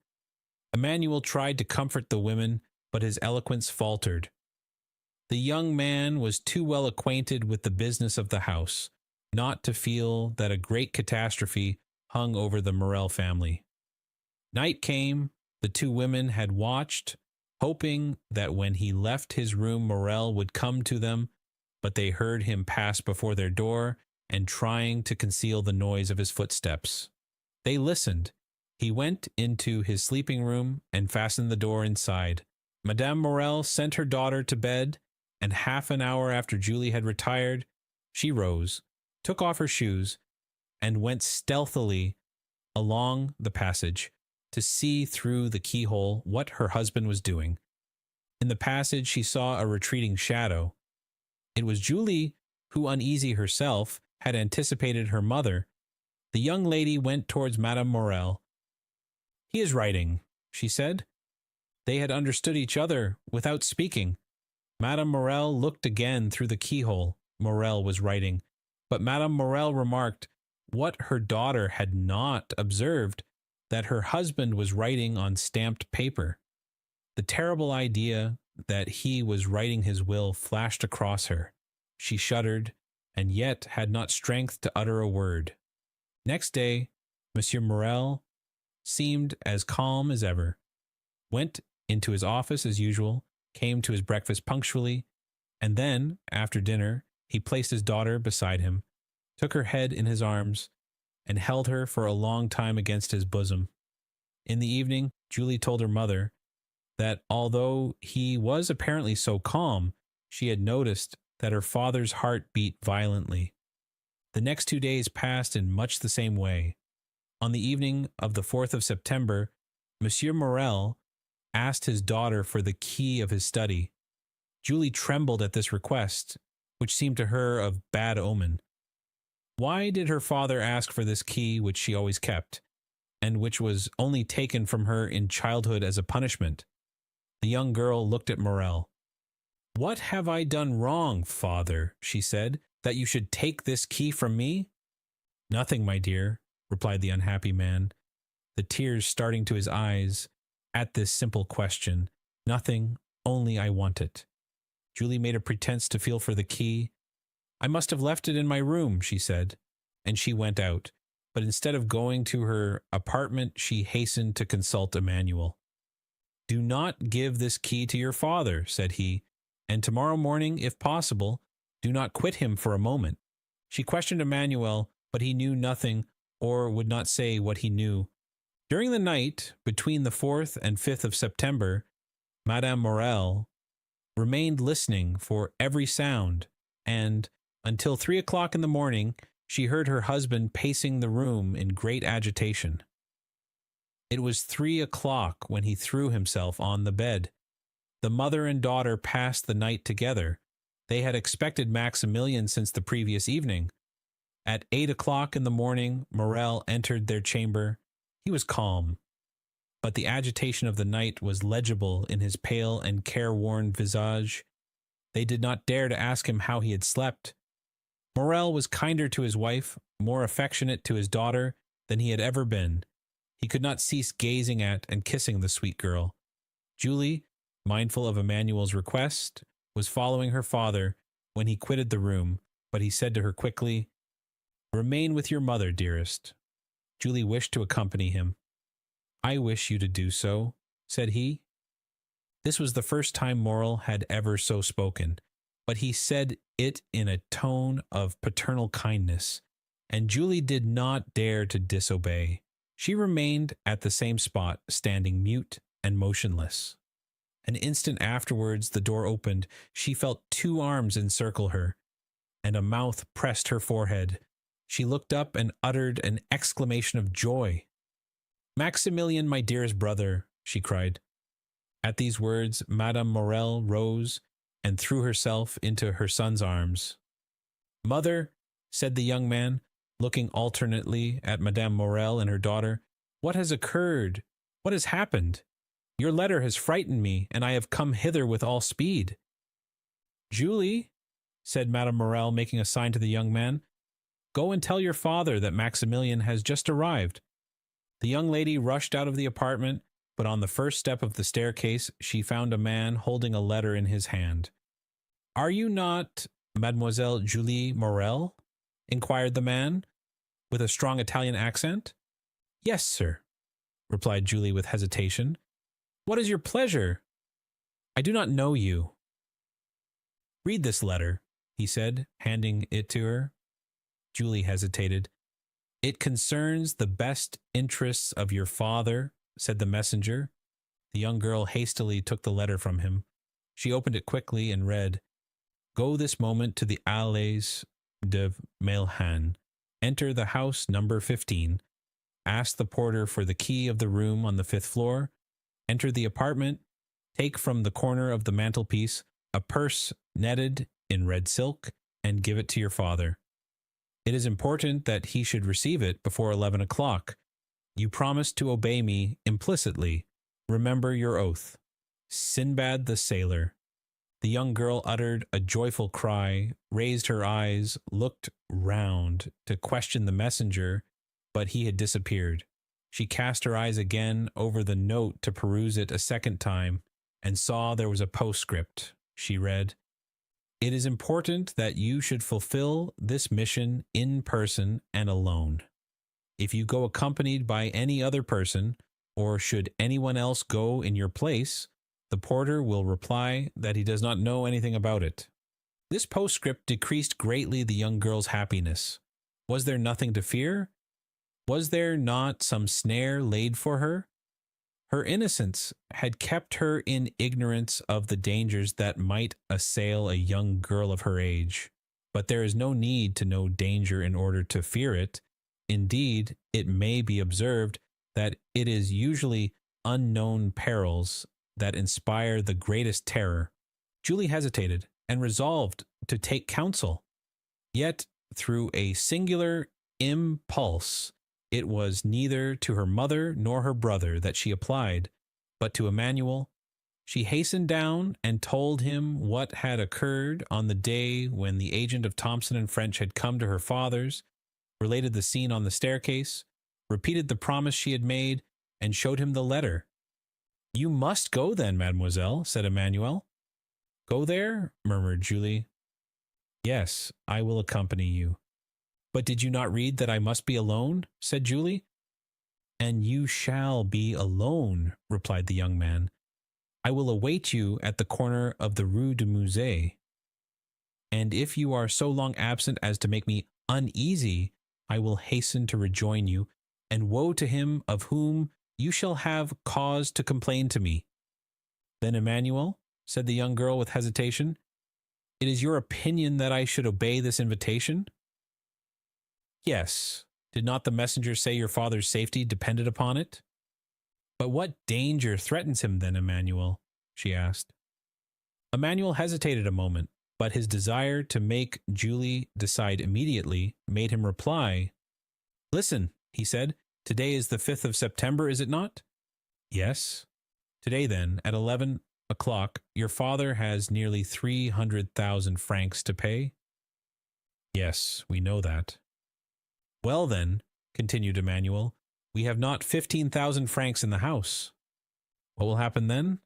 [SPEAKER 1] Emmanuel tried to comfort the women, but his eloquence faltered. The young man was too well acquainted with the business of the house not to feel that a great catastrophe hung over the Morel family. Night came. The two women had watched, hoping that when he left his room Morel would come to them, but they heard him pass before their door and trying to conceal the noise of his footsteps. They listened. He went into his sleeping room and fastened the door inside. Madame Morel sent her daughter to bed, and half an hour after Julie had retired, she rose, took off her shoes, and went stealthily along the passage to see through the keyhole what her husband was doing. In the passage she saw a retreating shadow. It was Julie who, uneasy herself, had anticipated her mother. The young lady went towards Madame Morel. "He is writing," she said. They had understood each other without speaking. Madame Morel looked again through the keyhole. Morel was writing, but Madame Morel remarked what her daughter had not observed, that her husband was writing on stamped paper. The terrible idea that he was writing his will flashed across her. She shuddered, and yet had not strength to utter a word. Next day, Monsieur Morel seemed as calm as ever, went into his office as usual, came to his breakfast punctually, and then, after dinner, he placed his daughter beside him, took her head in his arms, and held her for a long time against his bosom. In the evening, Julie told her mother that although he was apparently so calm, she had noticed that her father's heart beat violently. The next 2 days passed in much the same way. On the evening of the 4th of September, Monsieur Morel asked his daughter for the key of his study. Julie trembled at this request, which seemed to her of bad omen. Why did her father ask for this key which she always kept, and which was only taken from her in childhood as a punishment? The young girl looked at Morel. "What have I done wrong, father," she said, "that you should take this key from me?" "Nothing, my dear," replied the unhappy man, the tears starting to his eyes at this simple question. "Nothing, only I want it." Julie made a pretense to feel for the key. "I must have left it in my room," she said, and she went out. But instead of going to her apartment, she hastened to consult Emmanuel. "Do not give this key to your father," said he, "and tomorrow morning, if possible, do not quit him for a moment." She questioned Emmanuel, but he knew nothing, or would not say what he knew. During the night, between the 4th and 5th of September, Madame Morel remained listening for every sound, and until 3 o'clock in the morning, she heard her husband pacing the room in great agitation. It was 3 o'clock when he threw himself on the bed. The mother and daughter passed the night together. They had expected Maximilian since the previous evening. At 8 o'clock in the morning, Morel entered their chamber. He was calm, but the agitation of the night was legible in his pale and careworn visage. They did not dare to ask him how he had slept. Morel was kinder to his wife, more affectionate to his daughter than he had ever been. He could not cease gazing at and kissing the sweet girl. Julie, mindful of Emmanuel's request, was following her father when he quitted the room, but he said to her quickly, "Remain with your mother, dearest." Julie wished to accompany him. "I wish you to do so," said he. This was the first time Morel had ever so spoken, but he said it in a tone of paternal kindness, and Julie did not dare to disobey. She remained at the same spot, standing mute and motionless. An instant afterwards the door opened. She felt 2 arms encircle her, and a mouth pressed her forehead. She looked up and uttered an exclamation of joy. "Maximilian, my dearest brother," she cried. At these words, Madame Morel rose and threw herself into her son's arms. "Mother," said the young man, looking alternately at Madame Morel and her daughter, "what has occurred? What has happened? Your letter has frightened me, and I have come hither with all speed." "Julie," said Madame Morrel, making a sign to the young man, "go and tell your father that Maximilian has just arrived." The young lady rushed out of the apartment, but on the first step of the staircase she found a man holding a letter in his hand. "Are you not Mademoiselle Julie Morrel?" inquired the man, with a strong Italian accent. "Yes, sir," replied Julie with hesitation. "What is your pleasure?" "I do not know you." "Read this letter," he said, handing it to her. Julie hesitated. "It concerns the best interests of your father," said the messenger. The young girl hastily took the letter from him. She opened it quickly and read, "Go this moment to the Allées de Mailhan. Enter the house number 15. Ask the porter for the key of the room on the 5th floor. Enter the apartment. Take from the corner of the mantelpiece a purse netted in red silk and give it to your father. It is important that he should receive it before 11 o'clock. You promised to obey me implicitly. Remember your oath. Sinbad the Sailor." The young girl uttered a joyful cry, raised her eyes, looked round to question the messenger, but he had disappeared. She cast her eyes again over the note to peruse it a second time, and saw there was a postscript. She read, "It is important that you should fulfill this mission in person and alone. If you go accompanied by any other person, or should anyone else go in your place, the porter will reply that he does not know anything about it." This postscript decreased greatly the young girl's happiness. Was there nothing to fear? Was there not some snare laid for her? Her innocence had kept her in ignorance of the dangers that might assail a young girl of her age. But there is no need to know danger in order to fear it. Indeed, it may be observed that it is usually unknown perils that inspire the greatest terror. Julie hesitated and resolved to take counsel. Yet, through a singular impulse, it was neither to her mother nor her brother that she applied, but to Emmanuel. She hastened down and told him what had occurred on the day when the agent of Thompson and French had come to her father's, related the scene on the staircase, repeated the promise she had made, and showed him the letter. "You must go then, mademoiselle," said Emmanuel. "Go there?" murmured Julie. "Yes, I will accompany you." "But did you not read that I must be alone?" said Julie. "And you shall be alone," replied the young man. "I will await you at the corner of the Rue du Musée. And if you are so long absent as to make me uneasy, I will hasten to rejoin you, and woe to him of whom you shall have cause to complain to me." "Then, Emmanuel," said the young girl with hesitation, "it is your opinion that I should obey this invitation?" "Yes. Did not the messenger say your father's safety depended upon it?" "But what danger threatens him then, Emmanuel?" she asked. Emmanuel hesitated a moment, but his desire to make Julie decide immediately made him reply. "Listen," he said, "today is the 5th of September, is it not?" "Yes." "Today, then, at 11 o'clock, your father has nearly 300,000 francs to pay?" "Yes, we know that." "Well, then," continued Emmanuel, "we have not 15,000 francs in the house. What will happen then?"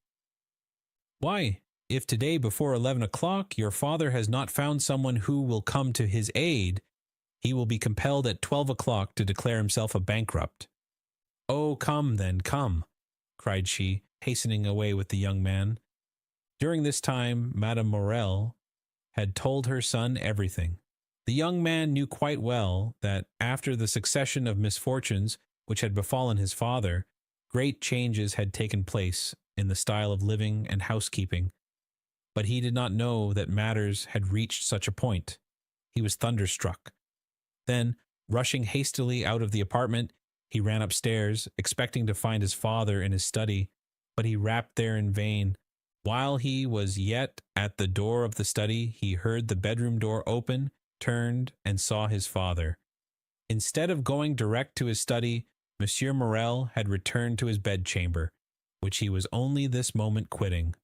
[SPEAKER 1] "Why, if today before 11 o'clock your father has not found someone who will come to his aid, he will be compelled at 12 o'clock to declare himself a bankrupt." "Oh, come then, come," cried she, hastening away with the young man. During this time Madame Morrel had told her son everything. The young man knew quite well that after the succession of misfortunes which had befallen his father, great changes had taken place in the style of living and housekeeping, but he did not know that matters had reached such a point. He was thunderstruck. Then, rushing hastily out of the apartment, he ran upstairs, expecting to find his father in his study, but he rapped there in vain. While he was yet at the door of the study, he heard the bedroom door open, turned, and saw his father. Instead of going direct to his study, Monsieur Morel had returned to his bedchamber, which he was only this moment quitting.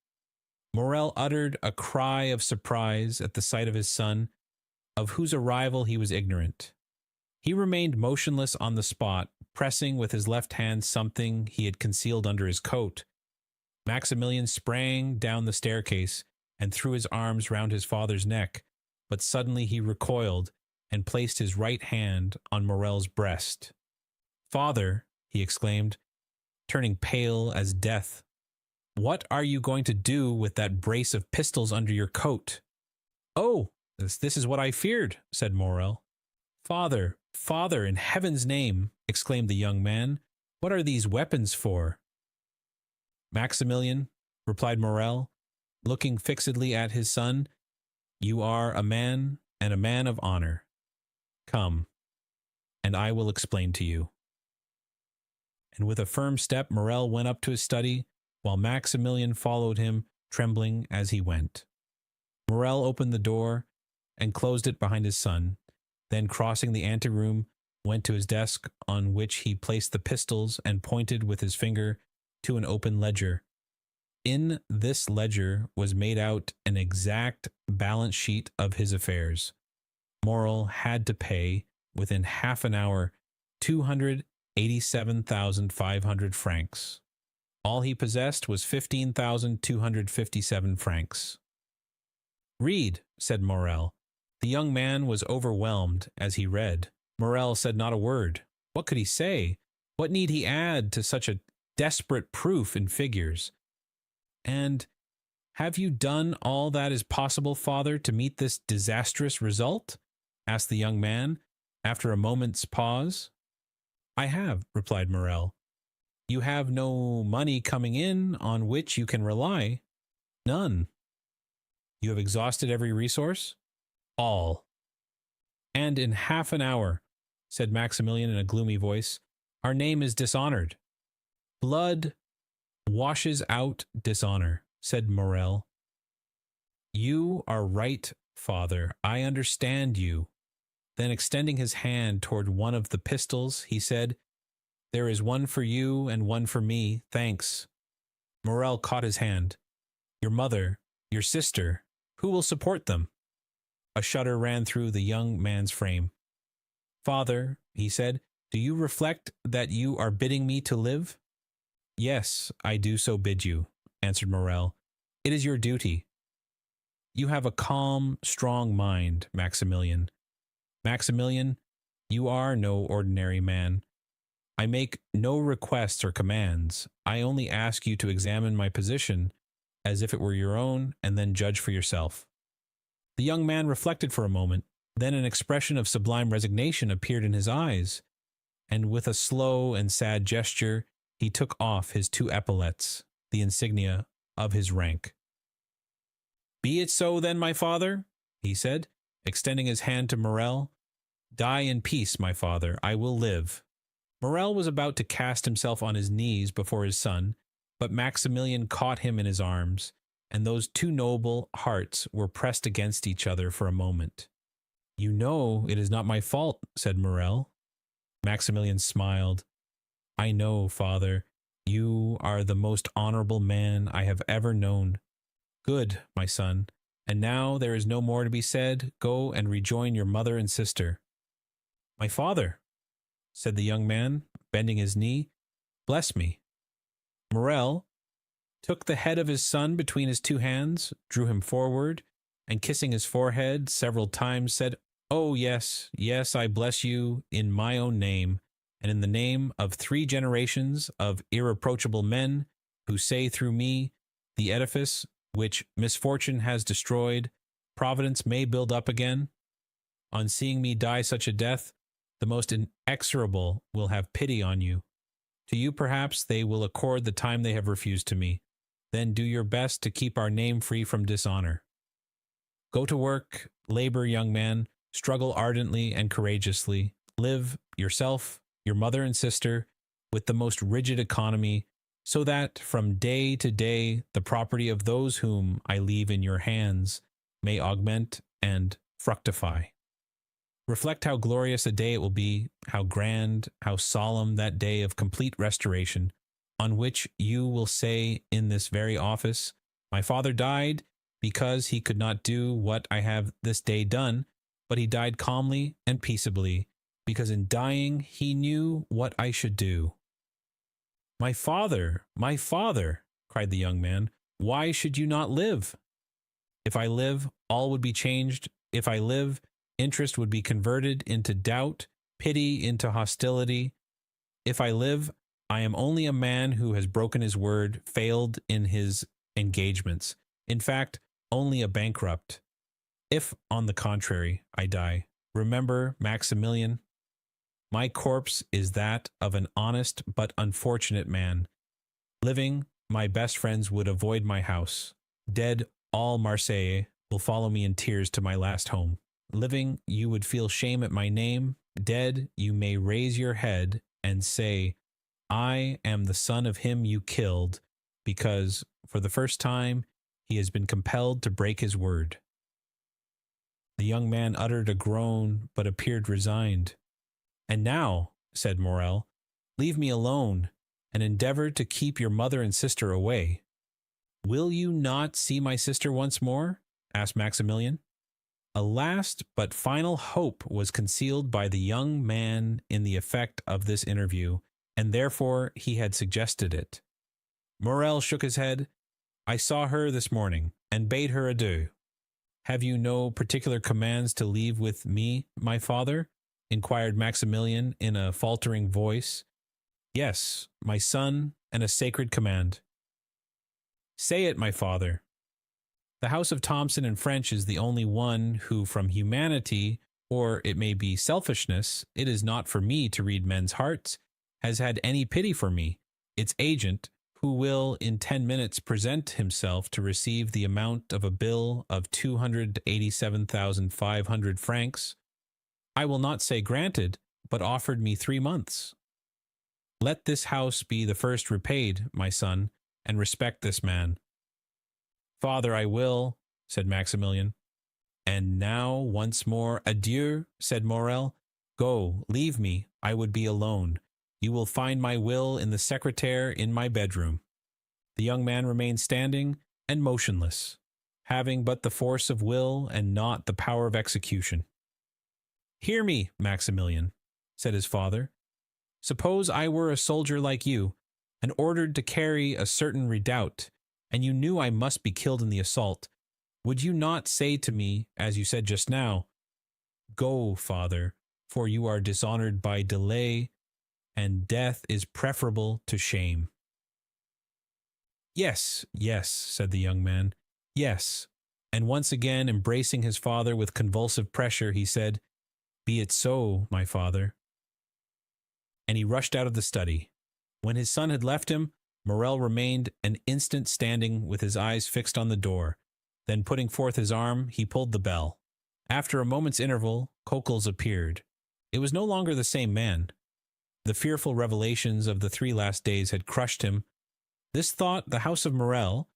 [SPEAKER 1] Morel uttered a cry of surprise at the sight of his son, of whose arrival he was ignorant. He remained motionless on the spot, pressing with his left hand something he had concealed under his coat. Maximilian sprang down the staircase and threw his arms round his father's neck, but suddenly he recoiled and placed his right hand on Morel's breast. "Father," he exclaimed, turning pale as death, "what are you going to do with that brace of pistols under your coat?" "Oh, this is what I feared," said Morel. "Father, father, in heaven's name," exclaimed the young man, "what are these weapons for?" "Maximilian," replied Morel, looking fixedly at his son, "you are a man, and a man of honor. Come, and I will explain to you." And with a firm step Morel went up to his study, while Maximilian followed him, trembling as he went. Morel opened the door and closed it behind his son, then crossing the anteroom, went to his desk, on which he placed the pistols and pointed with his finger to an open ledger. In this ledger was made out an exact balance sheet of his affairs. Morel had to pay, within half an hour, 287,500 francs. All he possessed was 15,257 francs. "Read," said Morel. The young man was overwhelmed as he read. Morel said not a word. What could he say? What need he add to such a desperate proof in figures? "And have you done all that is possible, father, to meet this disastrous result?" asked the young man, after a moment's pause. "I have," replied Morel. "You have no money coming in on which you can rely?" "None." "You have exhausted every resource?" "All." "And in half an hour," said Maximilian in a gloomy voice, "our name is dishonored." "Blood washes out dishonor," said Morel. "You are right, father. I understand you." Then, extending his hand toward one of the pistols, he said, "There is one for you and one for me, thanks." Morel caught his hand. "Your mother, your sister, who will support them?" A shudder ran through the young man's frame. "Father," he said, "do you reflect that you are bidding me to live?" "Yes, I do so bid you," answered Morel. "It is your duty." "You have a calm, strong mind, Maximilian. Maximilian, you are no ordinary man. I make no requests or commands. I only ask you to examine my position as if it were your own, and then judge for yourself." The young man reflected for a moment. Then an expression of sublime resignation appeared in his eyes, and with a slow and sad gesture he took off his two epaulets, the insignia of his rank. "Be it so then, my father," he said, extending his hand to Morel. "Die in peace, my father. I will live." Morel was about to cast himself on his knees before his son, but Maximilian caught him in his arms, and those two noble hearts were pressed against each other for a moment. "You know it is not my fault," said Morel. Maximilian smiled. "I know, father. You are the most honorable man I have ever known." "Good, my son. And now there is no more to be said. Go and rejoin your mother and sister." "My father," said the young man, bending his knee, "bless me." Morel took the head of his son between his two hands, drew him forward, and kissing his forehead several times, said, "Oh, yes, yes, I bless you in my own name, and in the name of 3 generations of irreproachable men who say through me, the edifice which misfortune has destroyed, Providence may build up again. On seeing me die such a death, the most inexorable will have pity on you. To you, perhaps, they will accord the time they have refused to me. Then do your best to keep our name free from dishonor. Go to work, labor, young man, struggle ardently and courageously, live, yourself, your mother and sister, with the most rigid economy, so that from day to day the property of those whom I leave in your hands may augment and fructify." Reflect how glorious a day it will be, how grand, how solemn that day of complete restoration, on which you will say in this very office, my father died because he could not do what I have this day done, but he died calmly and peaceably, because in dying he knew what I should do. My father, cried the young man, why should you not live? If I live, all would be changed. If I live, interest would be converted into doubt, pity into hostility. If I live, I am only a man who has broken his word, failed in his engagements. In fact, only a bankrupt. If, on the contrary, I die, remember, Maximilian, my corpse is that of an honest but unfortunate man. Living, my best friends would avoid my house. Dead, all Marseille will follow me in tears to my last home. Living, you would feel shame at my name. Dead, you may raise your head and say, I am the son of him you killed, because, for the first time, he has been compelled to break his word. The young man uttered a groan, but appeared resigned. And now, said Morrel, leave me alone, and endeavor to keep your mother and sister away. Will you not see my sister once more? Asked Maximilian. A last but final hope was concealed by the young man in the effect of this interview, and therefore he had suggested it. Morrel shook his head. I saw her this morning, and bade her adieu. Have you no particular commands to leave with me, my father? Inquired Maximilian in a faltering voice. Yes, my son, and a sacred command. Say it, my father. The house of Thomson and French is the only one who, from humanity, or it may be selfishness, it is not for me to read men's hearts, has had any pity for me, its agent, who will in 10 minutes present himself to receive the amount of a bill of 287,500 francs. I will not say granted, but offered me 3 months. Let this house be the first repaid, my son, and respect this man. Father, I will, said Maximilian. And now, once more, adieu, said Morrel. Go, leave me, I would be alone. You will find my will in the secretaire in my bedroom. The young man remained standing and motionless, having but the force of will and not the power of execution. Hear me, Maximilian, said his father. Suppose I were a soldier like you, and ordered to carry a certain redoubt, and you knew I must be killed in the assault, would you not say to me, as you said just now, Go, father, for you are dishonored by delay, and death is preferable to shame? Yes, yes, said the young man, yes. And once again embracing his father with convulsive pressure, he said, Be it so, my father. And he rushed out of the study. When his son had left him, Morrel remained an instant standing with his eyes fixed on the door. Then putting forth his arm, he pulled the bell. After a moment's interval, Chronicles appeared. It was no longer the same man. The fearful revelations of the 3 last days had crushed him. This thought, the house of Morrel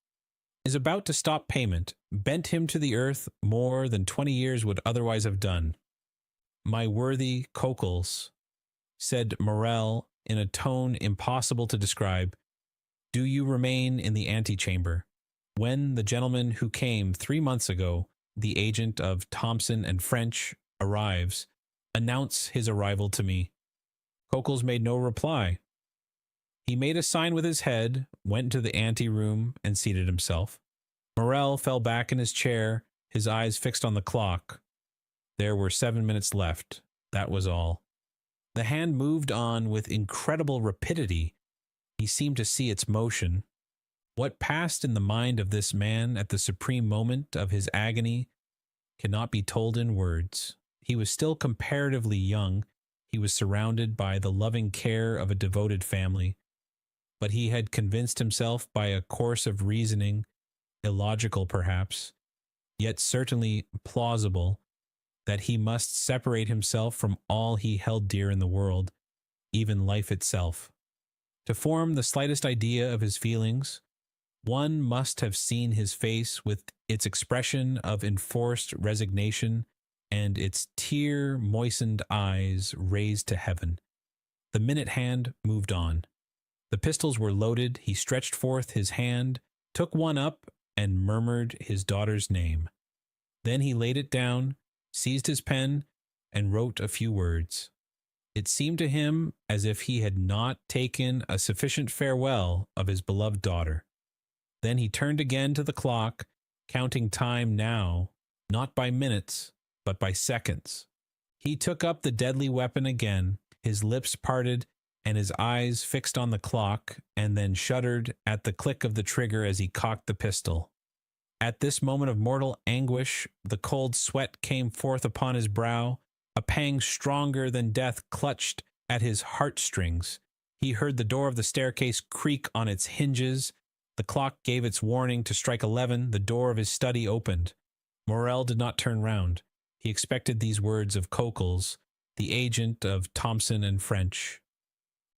[SPEAKER 1] is about to stop payment, bent him to the earth more than 20 years would otherwise have done. My worthy Chronicles, said Morrel in a tone impossible to describe, do you remain in the antechamber. When the gentleman who came 3 months ago, the agent of Thomson and French, arrives, announce his arrival to me. Chronicles made no reply. He made a sign with his head, went to the ante-room, and seated himself. Morrel fell back in his chair, his eyes fixed on the clock. There were 7 minutes left. That was all. The hand moved on with incredible rapidity. He seemed to see its motion. What passed in the mind of this man at the supreme moment of his agony cannot be told in words. He was still comparatively young. He was surrounded by the loving care of a devoted family. But he had convinced himself by a course of reasoning, illogical perhaps, yet certainly plausible, that he must separate himself from all he held dear in the world, even life itself. To form the slightest idea of his feelings, one must have seen his face with its expression of enforced resignation and its tear-moistened eyes raised to heaven. The minute hand moved on. The pistols were loaded. He stretched forth his hand, took one up, and murmured his daughter's name. Then he laid it down, seized his pen, and wrote a few words. It seemed to him as if he had not taken a sufficient farewell of his beloved daughter. Then he turned again to the clock, counting time now, not by minutes, but by seconds. He took up the deadly weapon again, his lips parted and his eyes fixed on the clock, and then shuddered at the click of the trigger as he cocked the pistol. At this moment of mortal anguish, the cold sweat came forth upon his brow. A pang stronger than death clutched at his heartstrings. He heard the door of the staircase creak on its hinges. The clock gave its warning to strike 11. The door of his study opened. Morrel did not turn round. He expected these words of Coquel's, the agent of Thomson and French.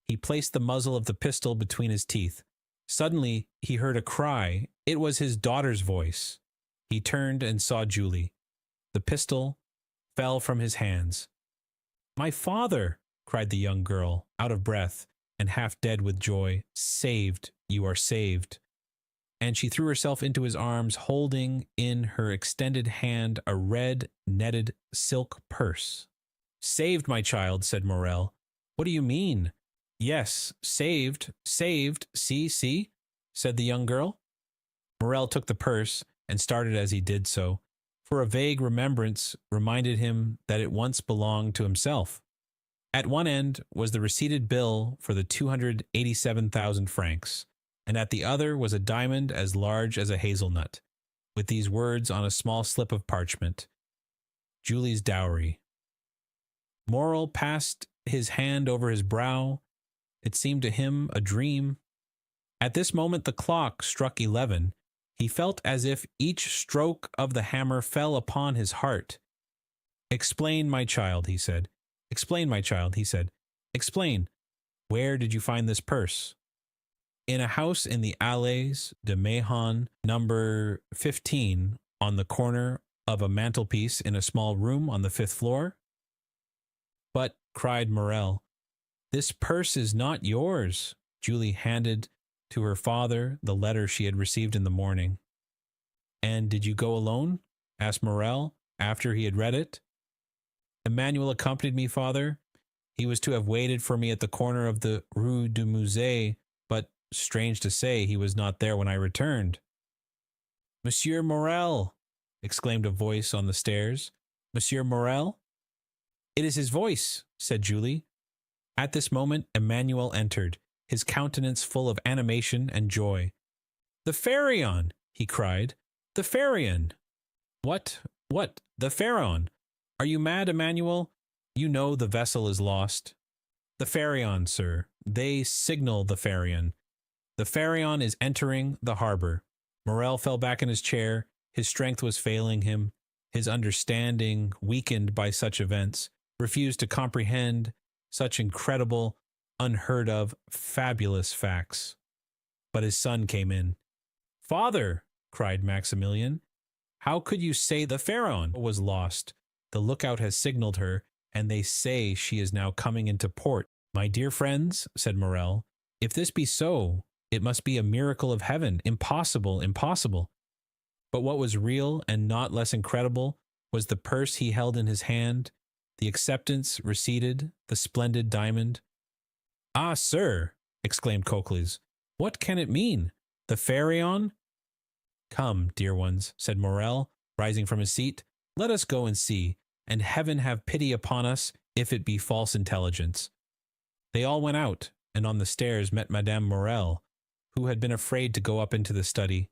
[SPEAKER 1] He placed the muzzle of the pistol between his teeth. Suddenly he heard a cry. It was his daughter's voice. He turned and saw Julie. The pistol fell from his hands. "My father!" cried the young girl, out of breath and half dead with joy. "Saved! You are saved!" And she threw herself into his arms, holding in her extended hand a red, netted silk purse. "Saved, my child," said Morrel. "What do you mean?" "Yes, saved, saved, see, said the young girl. Morrel took the purse and started as he did so, for a vague remembrance reminded him that it once belonged to himself. At one end was the receipted bill for the 287,000 francs, and at the other was a diamond as large as a hazelnut, with these words on a small slip of parchment: Julie's dowry. Morrel passed his hand over his brow. It seemed to him a dream. At this moment the clock struck 11. He felt as if each stroke of the hammer fell upon his heart. "Explain, my child," he said. "Explain, my child," he said. "Explain. Where did you find this purse?" "In a house in the Allées de Mahon, number 15, on the corner of a mantelpiece in a small room on the 5th floor." "But," cried Morrel, "this purse is not yours." Julie handed to her father the letter she had received in the morning. "And did you go alone?" asked Morrel, after he had read it. "Emmanuel accompanied me, father. He was to have waited for me at the corner of the Rue du Musée, but, strange to say, he was not there when I returned." "Monsieur Morrel!" exclaimed a voice on the stairs. "Monsieur Morrel?" "It is his voice," said Julie. At this moment Emmanuel entered, his countenance full of animation and joy. "The Pharaon!" he cried. "The Pharaon!" What? The Pharaon! Are you mad, Emmanuel? You know the vessel is lost." "The Pharaon, sir. They signal the Pharaon. The Pharaon is entering the harbor." Morrel fell back in his chair. His strength was failing him. His understanding, weakened by such events, refused to comprehend such incredible, unheard of, fabulous facts. But his son came in. "Father!" cried Maximilian. "How could you say the Pharaon was lost? The lookout has signaled her, and they say she is now coming into port." "My dear friends," said Morrel, "if this be so, it must be a miracle of heaven. Impossible, impossible." But what was real and not less incredible was the purse he held in his hand, the acceptance receipted, the splendid diamond. "Ah, sir!" exclaimed Coquel's, "what can it mean? The Pharaon?" "Come, dear ones," said Morrel, rising from his seat, "let us go and see, and heaven have pity upon us if it be false intelligence." They all went out, and on the stairs met Madame Morrel, who had been afraid to go up into the study.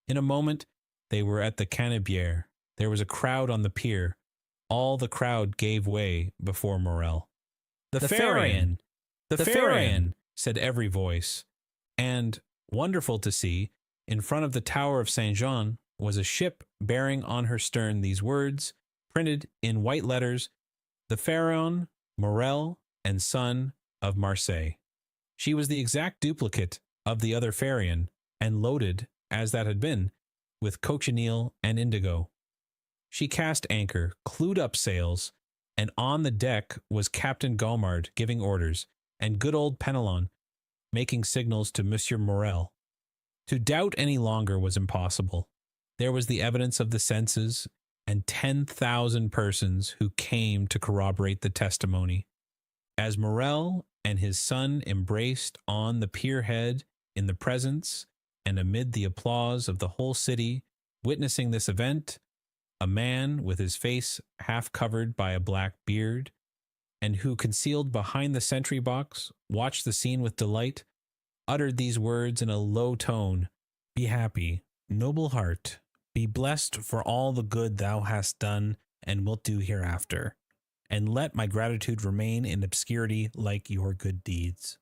[SPEAKER 1] In a moment they were at the Canebière. There was a crowd on the pier. All the crowd gave way before Morrel. "The Pharaon! The Pharaon!" said every voice. And, wonderful to see, in front of the tower of Saint-Jean was a ship bearing on her stern these words, printed in white letters: "The Pharaon, Morrel, and son of Marseille." She was the exact duplicate of the other Pharaon, and loaded, as that had been, with cochineal and indigo. She cast anchor, clewed up sails, and on the deck was Captain Gaumard giving orders, and good old Penelon making signals to Monsieur Morel. To doubt any longer was impossible. There was the evidence of the senses, and 10,000 persons who came to corroborate the testimony. As Morel and his son embraced on the pierhead in the presence and amid the applause of the whole city, witnessing this event, a man with his face half covered by a black beard, and who, concealed behind the sentry box, watched the scene with delight, uttered these words in a low tone: "Be happy, noble heart, be blessed for all the good thou hast done and wilt do hereafter, and let my gratitude remain in obscurity like your good deeds."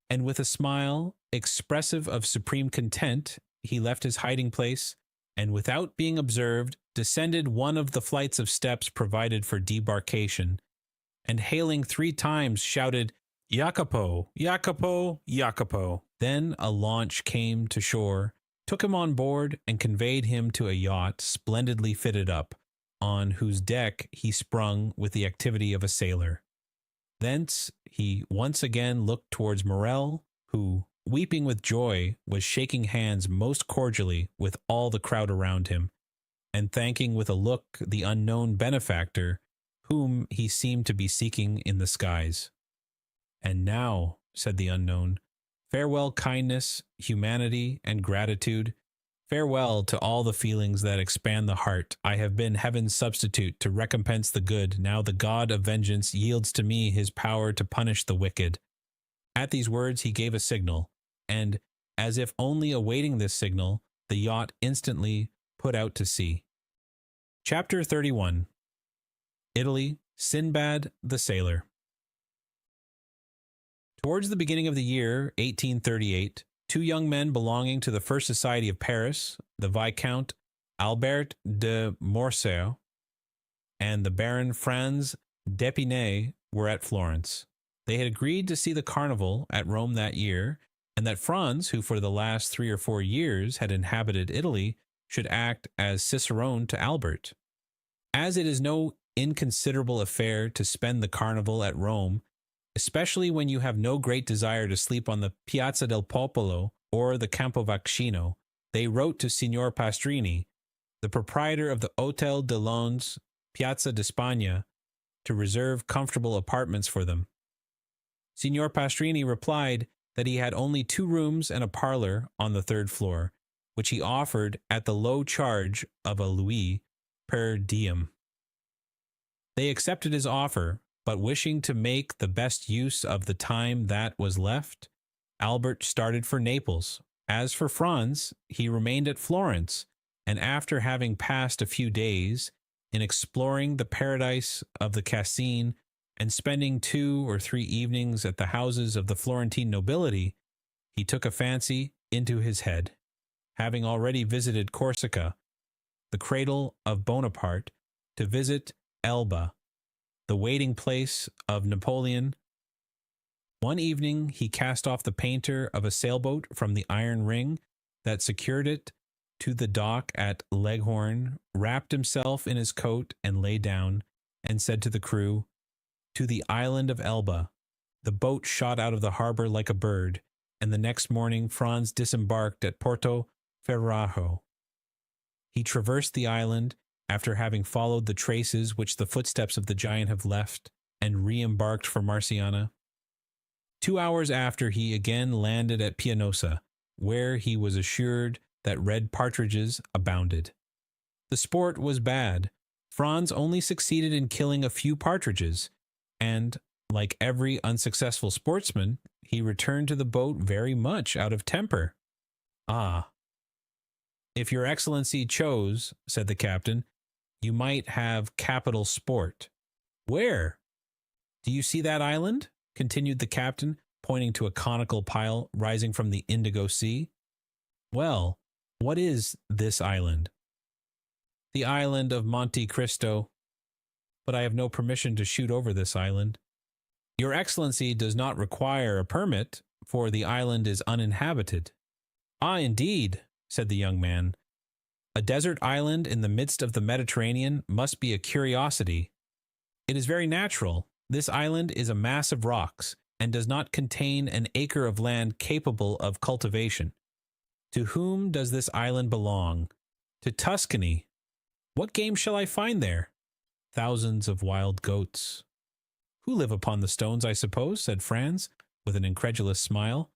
[SPEAKER 1] And with a smile expressive of supreme content, he left his hiding place, and without being observed, descended one of the flights of steps provided for debarkation, and hailing 3 times shouted, "Jacopo, Jacopo, Jacopo." Then a launch came to shore, took him on board, and conveyed him to a yacht splendidly fitted up, on whose deck he sprung with the activity of a sailor. Thence he once again looked towards Morel, who, weeping with joy, was shaking hands most cordially with all the crowd around him, and thanking with a look the unknown benefactor whom he seemed to be seeking in the skies. "And now," said the unknown, "farewell kindness, humanity, and gratitude. Farewell to all the feelings that expand the heart. I have been heaven's substitute to recompense the good. Now the God of vengeance yields to me his power to punish the wicked." At these words he gave a signal, and, as if only awaiting this signal, the yacht instantly put out to sea. Chapter 31. Italy, Sinbad the Sailor. Towards the beginning of the year 1838, 2 young men belonging to the First Society of Paris, the Viscount Albert de Morcerf and the Baron Franz d'Épinay, were at Florence. They had agreed to see the carnival at Rome that year, and that Franz, who for the last 3 or 4 years had inhabited Italy, should act as cicerone to Albert. As it is no inconsiderable affair to spend the carnival at Rome, especially when you have no great desire to sleep on the Piazza del Popolo or the Campo Vaccino, they wrote to Signor Pastrini, the proprietor of the Hôtel de Lons, Piazza di Spagna, to reserve comfortable apartments for them. Signor Pastrini replied that he had only 2 rooms and a parlor on the 3rd floor, which he offered at the low charge of a louis per diem. They accepted his offer, but wishing to make the best use of the time that was left, Albert started for Naples. As for Franz, he remained at Florence, and after having passed a few days in exploring the paradise of the Cascine and spending 2 or 3 evenings at the houses of the Florentine nobility, he took a fancy into his head, having already visited Corsica, the cradle of Bonaparte, to visit Elba, the waiting place of Napoleon. One evening he cast off the painter of a sailboat from the iron ring that secured it to the dock at Leghorn, wrapped himself in his coat and lay down, and said to the crew, "To the island of Elba." The boat shot out of the harbor like a bird, and the next morning Franz disembarked at Porto Ferrajo. He traversed the island, after having followed the traces which the footsteps of the giant have left, and re-embarked for Marciana. 2 hours after, he again landed at Pianosa, where he was assured that red partridges abounded. The sport was bad. Franz only succeeded in killing a few partridges, and, like every unsuccessful sportsman, he returned to the boat very much out of temper. "Ah, if your excellency chose," said the captain, "you might have capital sport." "Where? Do you see that island?" continued the captain, pointing to a conical pile rising from the Indigo Sea. "Well, what is this island?" "The island of Monte Cristo. But I have no permission to shoot over this island." "Your excellency does not require a permit, for the island is uninhabited." "Ah, indeed," said the young man. A desert island in the midst of the Mediterranean must be a curiosity. It is very natural. This island is a mass of rocks and does not contain an acre of land capable of cultivation. To whom does this island belong? To Tuscany. What game shall I find there? Thousands of wild goats. Who live upon the stones, I suppose, said Franz, with an incredulous smile.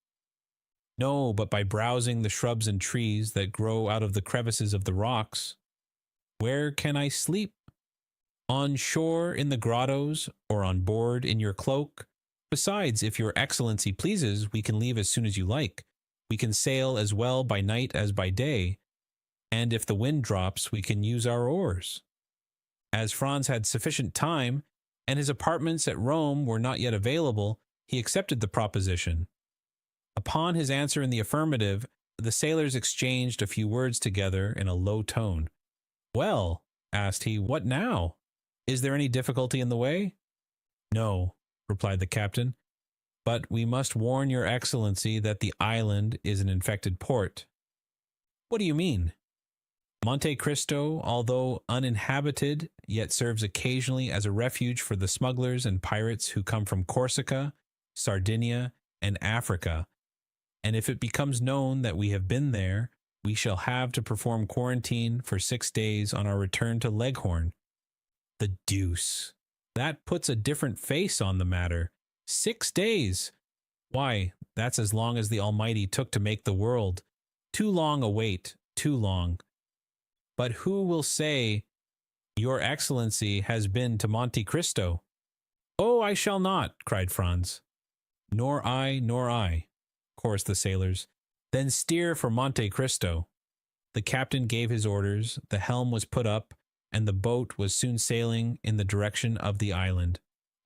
[SPEAKER 1] No, but by browsing the shrubs and trees that grow out of the crevices of the rocks. Where can I sleep? On shore in the grottos, or on board in your cloak? Besides, if your excellency pleases, we can leave as soon as you like. We can sail as well by night as by day, and if the wind drops, we can use our oars. As Franz had sufficient time, and his apartments at Rome were not yet available, he accepted the proposition. Upon his answer in the affirmative, the sailors exchanged a few words together in a low tone. "Well," asked he, "what now? Is there any difficulty in the way?" "No," replied the captain, "but we must warn your excellency that the island is an infected port." "What do you mean?" "Monte Cristo, although uninhabited, yet serves occasionally as a refuge for the smugglers and pirates who come from Corsica, Sardinia, and Africa, and if it becomes known that we have been there, we shall have to perform quarantine for 6 days on our return to Leghorn." "The deuce! That puts a different face on the matter. 6 days! Why, that's as long as the Almighty took to make the world. Too long a wait, too long. But who will say, 'Your Excellency has been to Monte Cristo'?" "Oh, I shall not," cried Franz. "Nor I," chorused the sailors. "Then steer for Monte Cristo." The captain gave his orders, the helm was put up, and the boat was soon sailing in the direction of the island.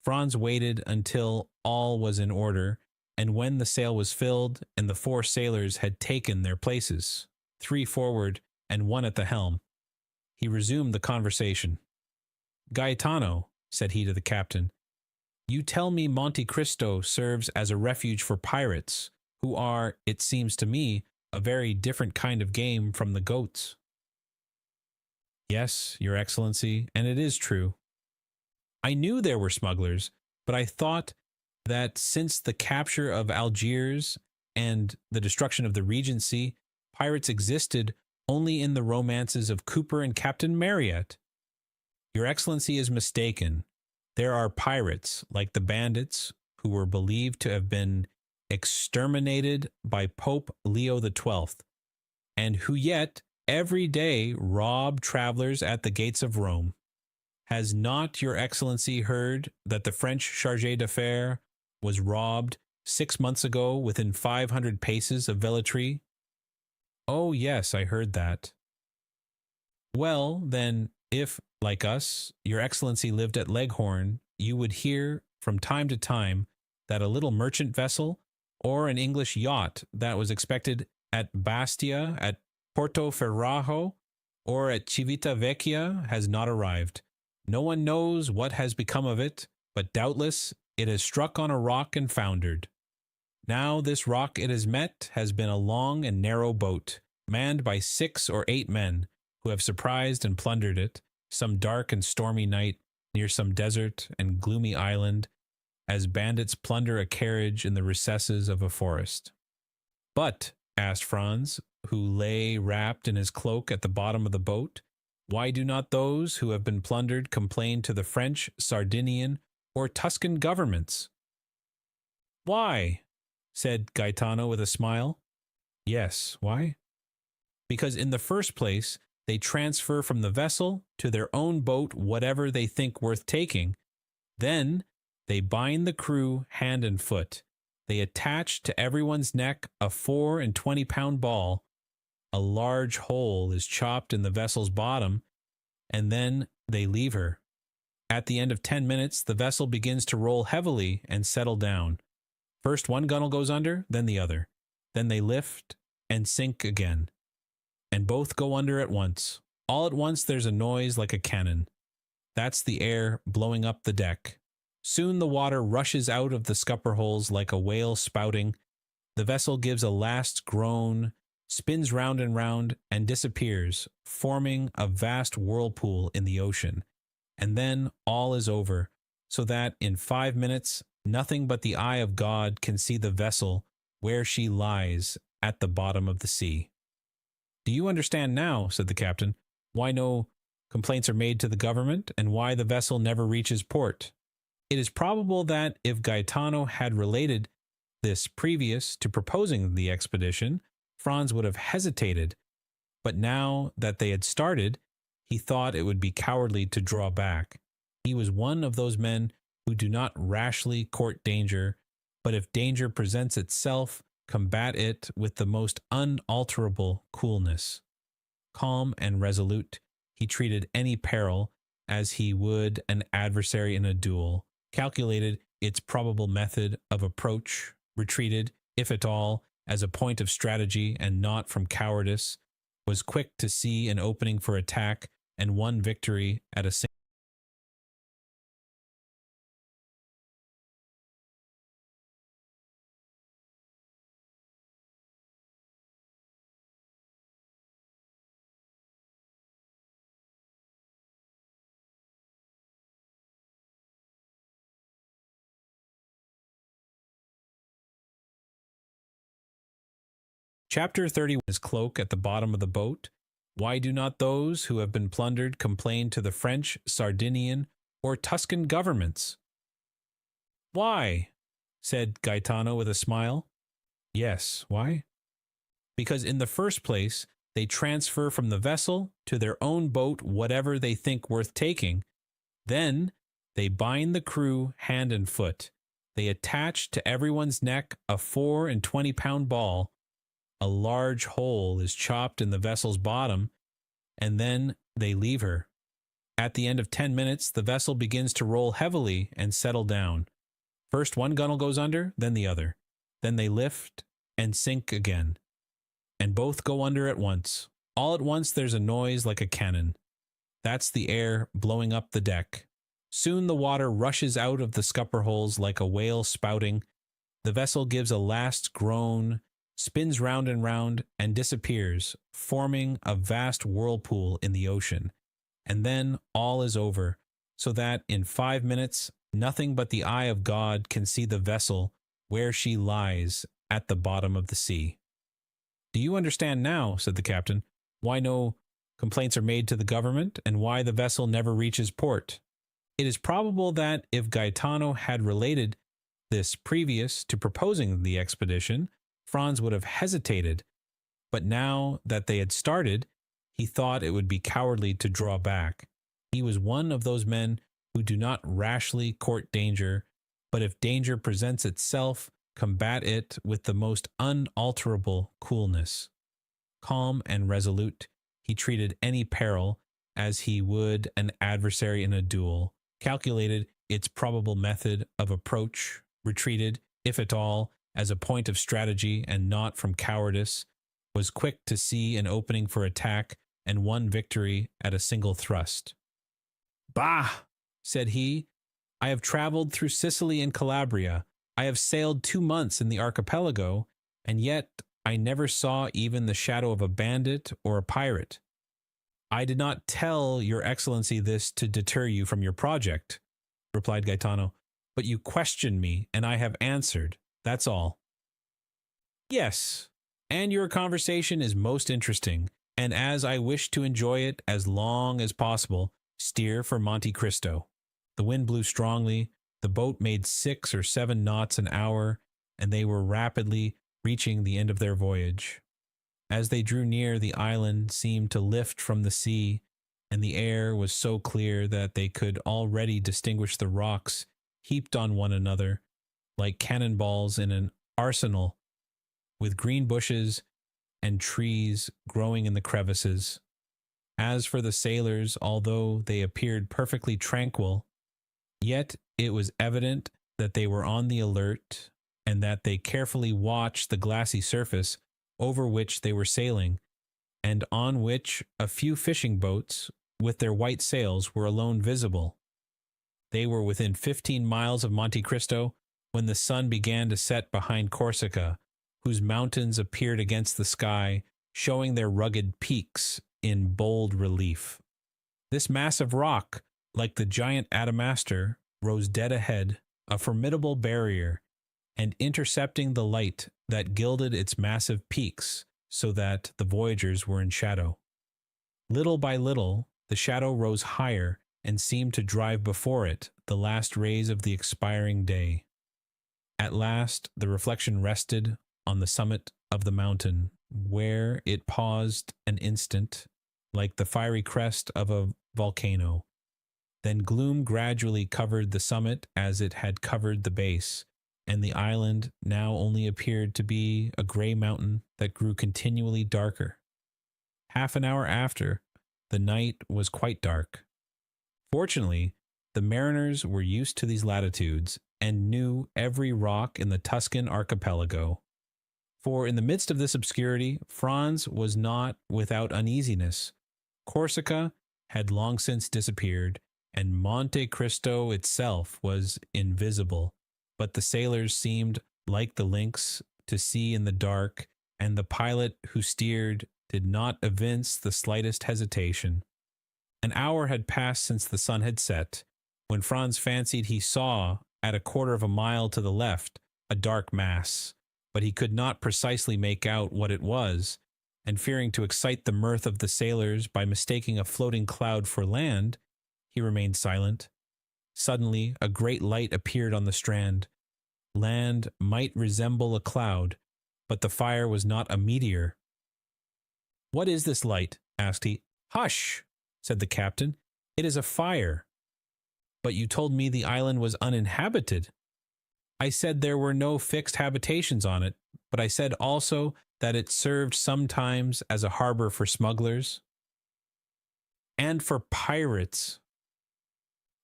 [SPEAKER 1] Franz waited until all was in order, and when the sail was filled and the 4 sailors had taken their places, 3 forward and 1 at the helm, he resumed the conversation. "Gaetano," said he to the captain, "you tell me Monte Cristo serves as a refuge for pirates, who are, it seems to me, a very different kind of game from the goats." "Yes, your excellency, and it is true." "I knew there were smugglers, but I thought that since the capture of Algiers and the destruction of the Regency, pirates existed only in the romances of Cooper and Captain Marryat." "Your excellency is mistaken. There are pirates, like the bandits, who were believed to have been exterminated by Pope Leo XII, and who yet every day rob travelers at the gates of Rome. Has not your excellency heard that the French chargé d'affaires was robbed 6 months ago within 500 paces of Velletri?" "Oh, yes, I heard that." "Well, then, if, like us, your excellency lived at Leghorn, you would hear from time to time that a little merchant vessel or an English yacht that was expected at Bastia, at Porto Ferrajo, or at Civita Vecchia has not arrived. No one knows what has become of it, but doubtless it has struck on a rock and foundered. Now this rock it has met has been a long and narrow boat, manned by 6 or 8 men, who have surprised and plundered it, some dark and stormy night, near some desert and gloomy island, as bandits plunder a carriage in the recesses of a forest." "But," asked Franz, who lay wrapped in his cloak at the bottom of the boat, "why do not those who have been plundered complain to the French, Sardinian, or Tuscan governments?" "Why?" said Gaetano with a smile. "Yes, why?" "Because in the first place, they transfer from the vessel to their own boat whatever they think worth taking. Then they bind the crew hand and foot. They attach to everyone's neck a 24-pound ball. A large hole is chopped in the vessel's bottom, and then they leave her. At the end of 10 minutes, the vessel begins to roll heavily and settle down. First one gunwale goes under, then the other. Then they lift and sink again, and both go under at once. All at once there's a noise like a cannon. That's the air blowing up the deck. Soon the water rushes out of the scupper holes like a whale spouting. The vessel gives a last groan, spins round and round, and disappears, forming a vast whirlpool in the ocean. And then all is over, so that in 5 minutes nothing but the eye of God can see the vessel where she lies at the bottom of the sea. "Do you understand now," said the captain, "why no complaints are made to the government, and why the vessel never reaches port? It is probable that if Gaetano had related this previous to proposing the expedition, Franz would have hesitated, but now that they had started, he thought it would be cowardly to draw back. He was one of those men who do not rashly court danger, but if danger presents itself, combat it with the most unalterable coolness. Calm and resolute, he treated any peril as he would an adversary in a duel, calculated its probable method of approach, retreated, if at all, as a point of strategy and not from cowardice, was quick to see an opening for attack, and won victory at a single. Chapter 31. His cloak at the bottom of the boat. Why do not those who have been plundered complain to the French, Sardinian, or Tuscan governments? "Why?" said Gaetano with a smile. "Yes, why?" "Because in the first place, they transfer from the vessel to their own boat whatever they think worth taking. Then they bind the crew hand and foot. They attach to everyone's neck a 24-pound ball. A large hole is chopped in the vessel's bottom, and then they leave her. At the end of 10 minutes, the vessel begins to roll heavily and settle down. First one gunwale goes under, then the other. Then they lift and sink again, and both go under at once. All at once there's a noise like a cannon. That's the air blowing up the deck. Soon the water rushes out of the scupper holes like a whale spouting. The vessel gives a last groan, spins round and disappears, forming a vast whirlpool in the ocean. And then all is over, so that in 5 minutes nothing but the eye of God can see the vessel where she lies at the bottom of the sea. "Do you understand now," said the captain, "why no complaints are made to the government, and why the vessel never reaches port? It is probable that if Gaetano had related this previous to proposing the expedition, Franz would have hesitated, but now that they had started, he thought it would be cowardly to draw back. He was one of those men who do not rashly court danger, but if danger presents itself, combat it with the most unalterable coolness. Calm and resolute, he treated any peril as he would an adversary in a duel, calculated its probable method of approach, retreated, if at all, as a point of strategy and not from cowardice, was quick to see an opening for attack, and won victory at a single thrust. "Bah!" said he. "I have traveled through Sicily and Calabria. I have sailed 2 months in the archipelago, and yet I never saw even the shadow of a bandit or a pirate. I did not tell your excellency this to deter you from your project," replied Gaetano, "but you questioned me, and I have answered. That's all." "Yes, and your conversation is most interesting, and as I wish to enjoy it as long as possible, steer for Monte Cristo." The wind blew strongly, the boat made 6 or 7 knots an hour, and they were rapidly reaching the end of their voyage. As they drew near, the island seemed to lift from the sea, and the air was so clear that they could already distinguish the rocks heaped on one another, like cannonballs in an arsenal, with green bushes and trees growing in the crevices. As for the sailors, although they appeared perfectly tranquil, yet it was evident that they were on the alert, and that they carefully watched the glassy surface over which they were sailing, and on which a few fishing boats, with their white sails, were alone visible. They were within 15 miles of Monte Cristo when the sun began to set behind Corsica, whose mountains appeared against the sky showing their rugged peaks in bold relief. This mass of rock, like the giant Adamastor, rose dead ahead, a formidable barrier, and intercepting the light that gilded its massive peaks so that the voyagers were in shadow. Little by little, the shadow rose higher and seemed to drive before it the last rays of the expiring day. At last, the reflection rested on the summit of the mountain, where it paused an instant, like the fiery crest of a volcano. Then gloom gradually covered the summit as it had covered the base, and the island now only appeared to be a gray mountain that grew continually darker. Half an hour after, the night was quite dark. Fortunately, the mariners were used to these latitudes and knew every rock in the Tuscan archipelago. For in the midst of this obscurity, Franz was not without uneasiness. Corsica had long since disappeared, and Monte Cristo itself was invisible, but the sailors seemed, like the lynx, to see in the dark, and the pilot who steered did not evince the slightest hesitation. An hour had passed since the sun had set, when Franz fancied he saw, at a quarter of a mile to the left, a dark mass, but he could not precisely make out what it was, and fearing to excite the mirth of the sailors by mistaking a floating cloud for land, he remained silent. Suddenly, a great light appeared on the strand. Land might resemble a cloud, but the fire was not a meteor. "What is this light?" asked he. "Hush!" said the captain. "It is a fire." "But you told me the island was uninhabited." "I said there were no fixed habitations on it, but I said also that it served sometimes as a harbor for smugglers." "And for pirates."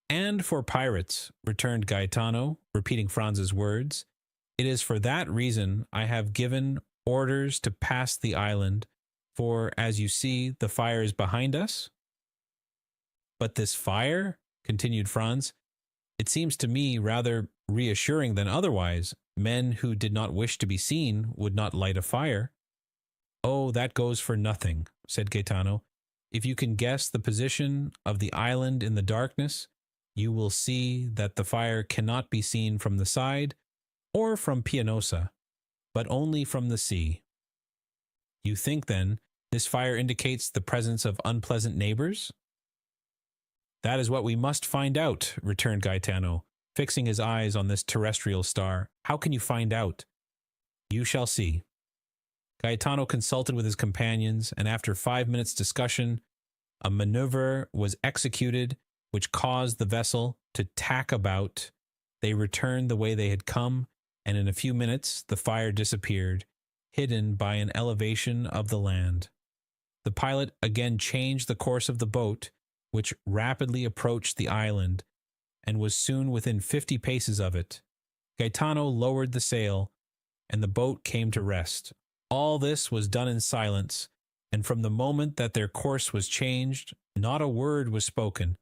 [SPEAKER 1] "And for pirates," returned Gaetano, repeating Franz's words. "It is for that reason I have given orders to pass the island, for, as you see, the fire is behind us." "But this fire," continued Franz, "it seems to me rather reassuring than otherwise. Men who did not wish to be seen would not light a fire." "Oh, that goes for nothing," said Gaetano. "If you can guess the position of the island in the darkness, you will see that the fire cannot be seen from the side or from Pianosa, but only from the sea." "You think, then, this fire indicates the presence of unpleasant neighbors?" "That is what we must find out," returned Gaetano, fixing his eyes on this terrestrial star. "How can you find out?" "You shall see." Gaetano consulted with his companions, and after 5 minutes' discussion, a maneuver was executed which caused the vessel to tack about. They returned the way they had come, and in a few minutes the fire disappeared, hidden by an elevation of the land. The pilot again changed the course of the boat, which rapidly approached the island, and was soon within 50 paces of it. Gaetano lowered the sail, and the boat came to rest. All this was done in silence, and from the moment that their course was changed, not a word was spoken.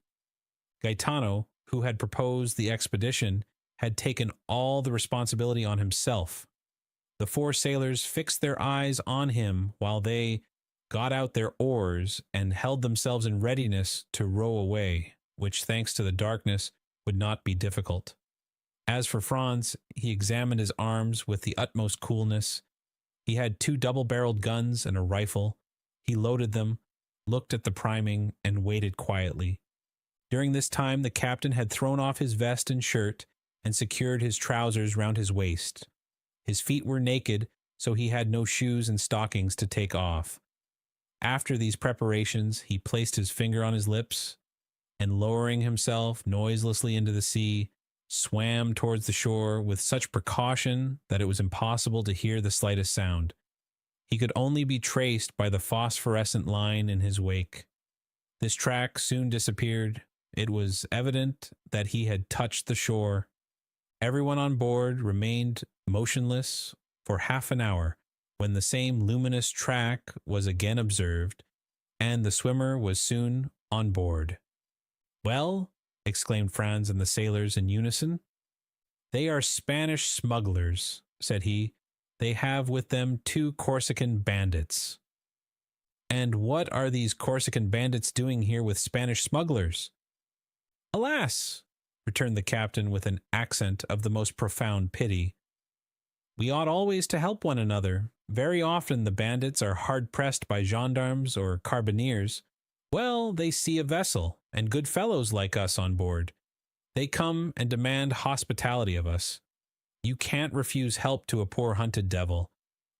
[SPEAKER 1] Gaetano, who had proposed the expedition, had taken all the responsibility on himself. The 4 sailors fixed their eyes on him while they got out their oars and held themselves in readiness to row away, which, thanks to the darkness, would not be difficult. As for Franz, he examined his arms with the utmost coolness. He had 2 double-barreled guns and a rifle. He loaded them, looked at the priming, and waited quietly. During this time the captain had thrown off his vest and shirt and secured his trousers round his waist. His feet were naked, so he had no shoes and stockings to take off. After these preparations, he placed his finger on his lips, and lowering himself noiselessly into the sea, swam towards the shore with such precaution that it was impossible to hear the slightest sound. He could only be traced by the phosphorescent line in his wake. This track soon disappeared. It was evident that he had touched the shore. Everyone on board remained motionless for half an hour, when the same luminous track was again observed, and the swimmer was soon on board. "Well," exclaimed Franz and the sailors in unison. "They are Spanish smugglers," said he. "They have with them 2 Corsican bandits." And what are these Corsican bandits doing here with Spanish smugglers?" "Alas," returned the captain with an accent of the most profound pity, "we ought always to help one another. Very often the bandits are hard-pressed by gendarmes or carbineers. Well, they see a vessel, and good fellows like us on board. They come and demand hospitality of us. You can't refuse help to a poor hunted devil.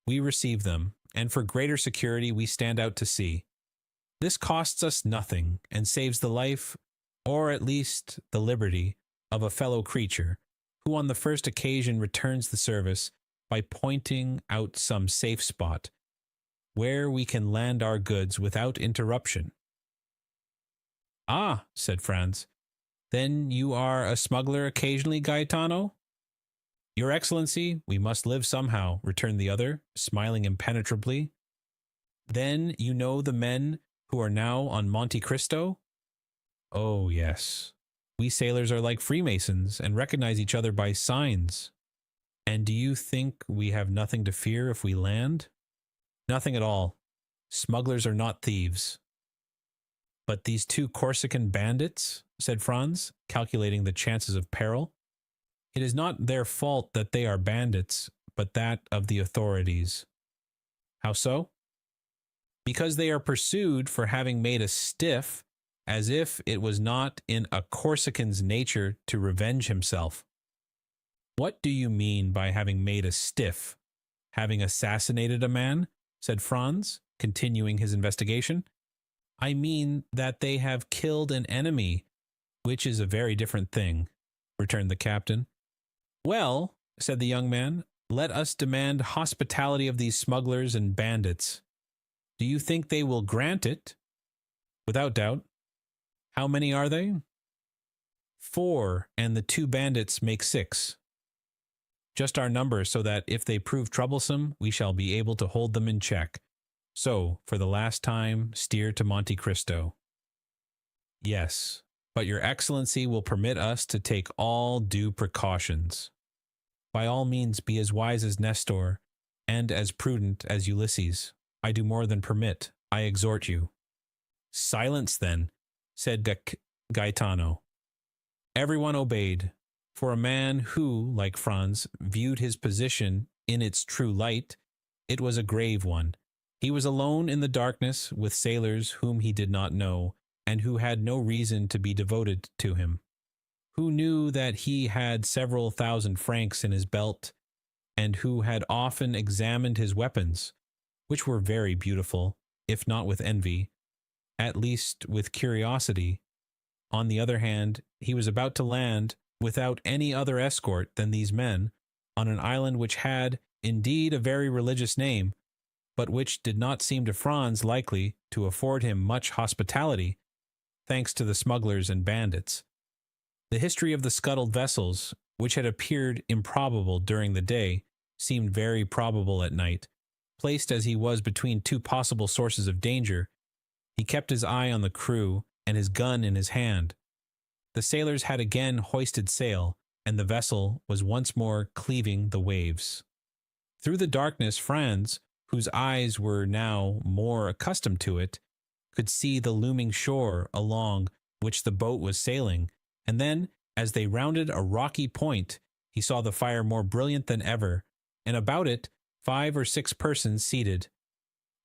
[SPEAKER 1] We receive them, and for greater security we stand out to sea. This costs us nothing, and saves the life, or at least the liberty, of a fellow creature, who on the first occasion returns the service by pointing out some safe spot, where we can land our goods without interruption." "Ah," said Franz, "then you are a smuggler occasionally, Gaetano?" "Your Excellency, we must live somehow," returned the other, smiling impenetrably. "Then you know the men who are now on Monte Cristo?" "Oh, yes. We sailors are like Freemasons, and recognize each other by signs." "And do you think we have nothing to fear if we land?" "Nothing at all. Smugglers are not thieves." "But these two Corsican bandits," said Franz, calculating the chances of peril. "It is not their fault that they are bandits, but that of the authorities." "How so?" "Because they are pursued for having made a stiff, as if it was not in a Corsican's nature to revenge himself." "What do you mean by having made a stiff? Having assassinated a man?" said Franz, continuing his investigation. "I mean that they have killed an enemy, which is a very different thing," returned the captain. "Well," said the young man, "let us demand hospitality of these smugglers and bandits. Do you think they will grant it?" "Without doubt." "How many are they?" "4, and the 2 bandits make 6. "Just our number, so that if they prove troublesome, we shall be able to hold them in check. So, for the last time, steer to Monte Cristo." "Yes, but your Excellency will permit us to take all due precautions." "By all means be as wise as Nestor, and as prudent as Ulysses. I do more than permit, I exhort you." "Silence, then," said Gaetano. Everyone obeyed. For a man who, like Franz, viewed his position in its true light, it was a grave one. He was alone in the darkness with sailors whom he did not know, and who had no reason to be devoted to him, who knew that he had several thousand francs in his belt, and who had often examined his weapons, which were very beautiful, if not with envy, at least with curiosity. On the other hand, he was about to land, without any other escort than these men, on an island which had, indeed, a very religious name, but which did not seem to Franz likely to afford him much hospitality, thanks to the smugglers and bandits. The history of the scuttled vessels, which had appeared improbable during the day, seemed very probable at night. Placed as he was between 2 possible sources of danger, he kept his eye on the crew and his gun in his hand. The sailors had again hoisted sail, and the vessel was once more cleaving the waves. Through the darkness, Franz, whose eyes were now more accustomed to it, could see the looming shore along which the boat was sailing, and then, as they rounded a rocky point, he saw the fire more brilliant than ever, and about it 5 or 6 persons seated.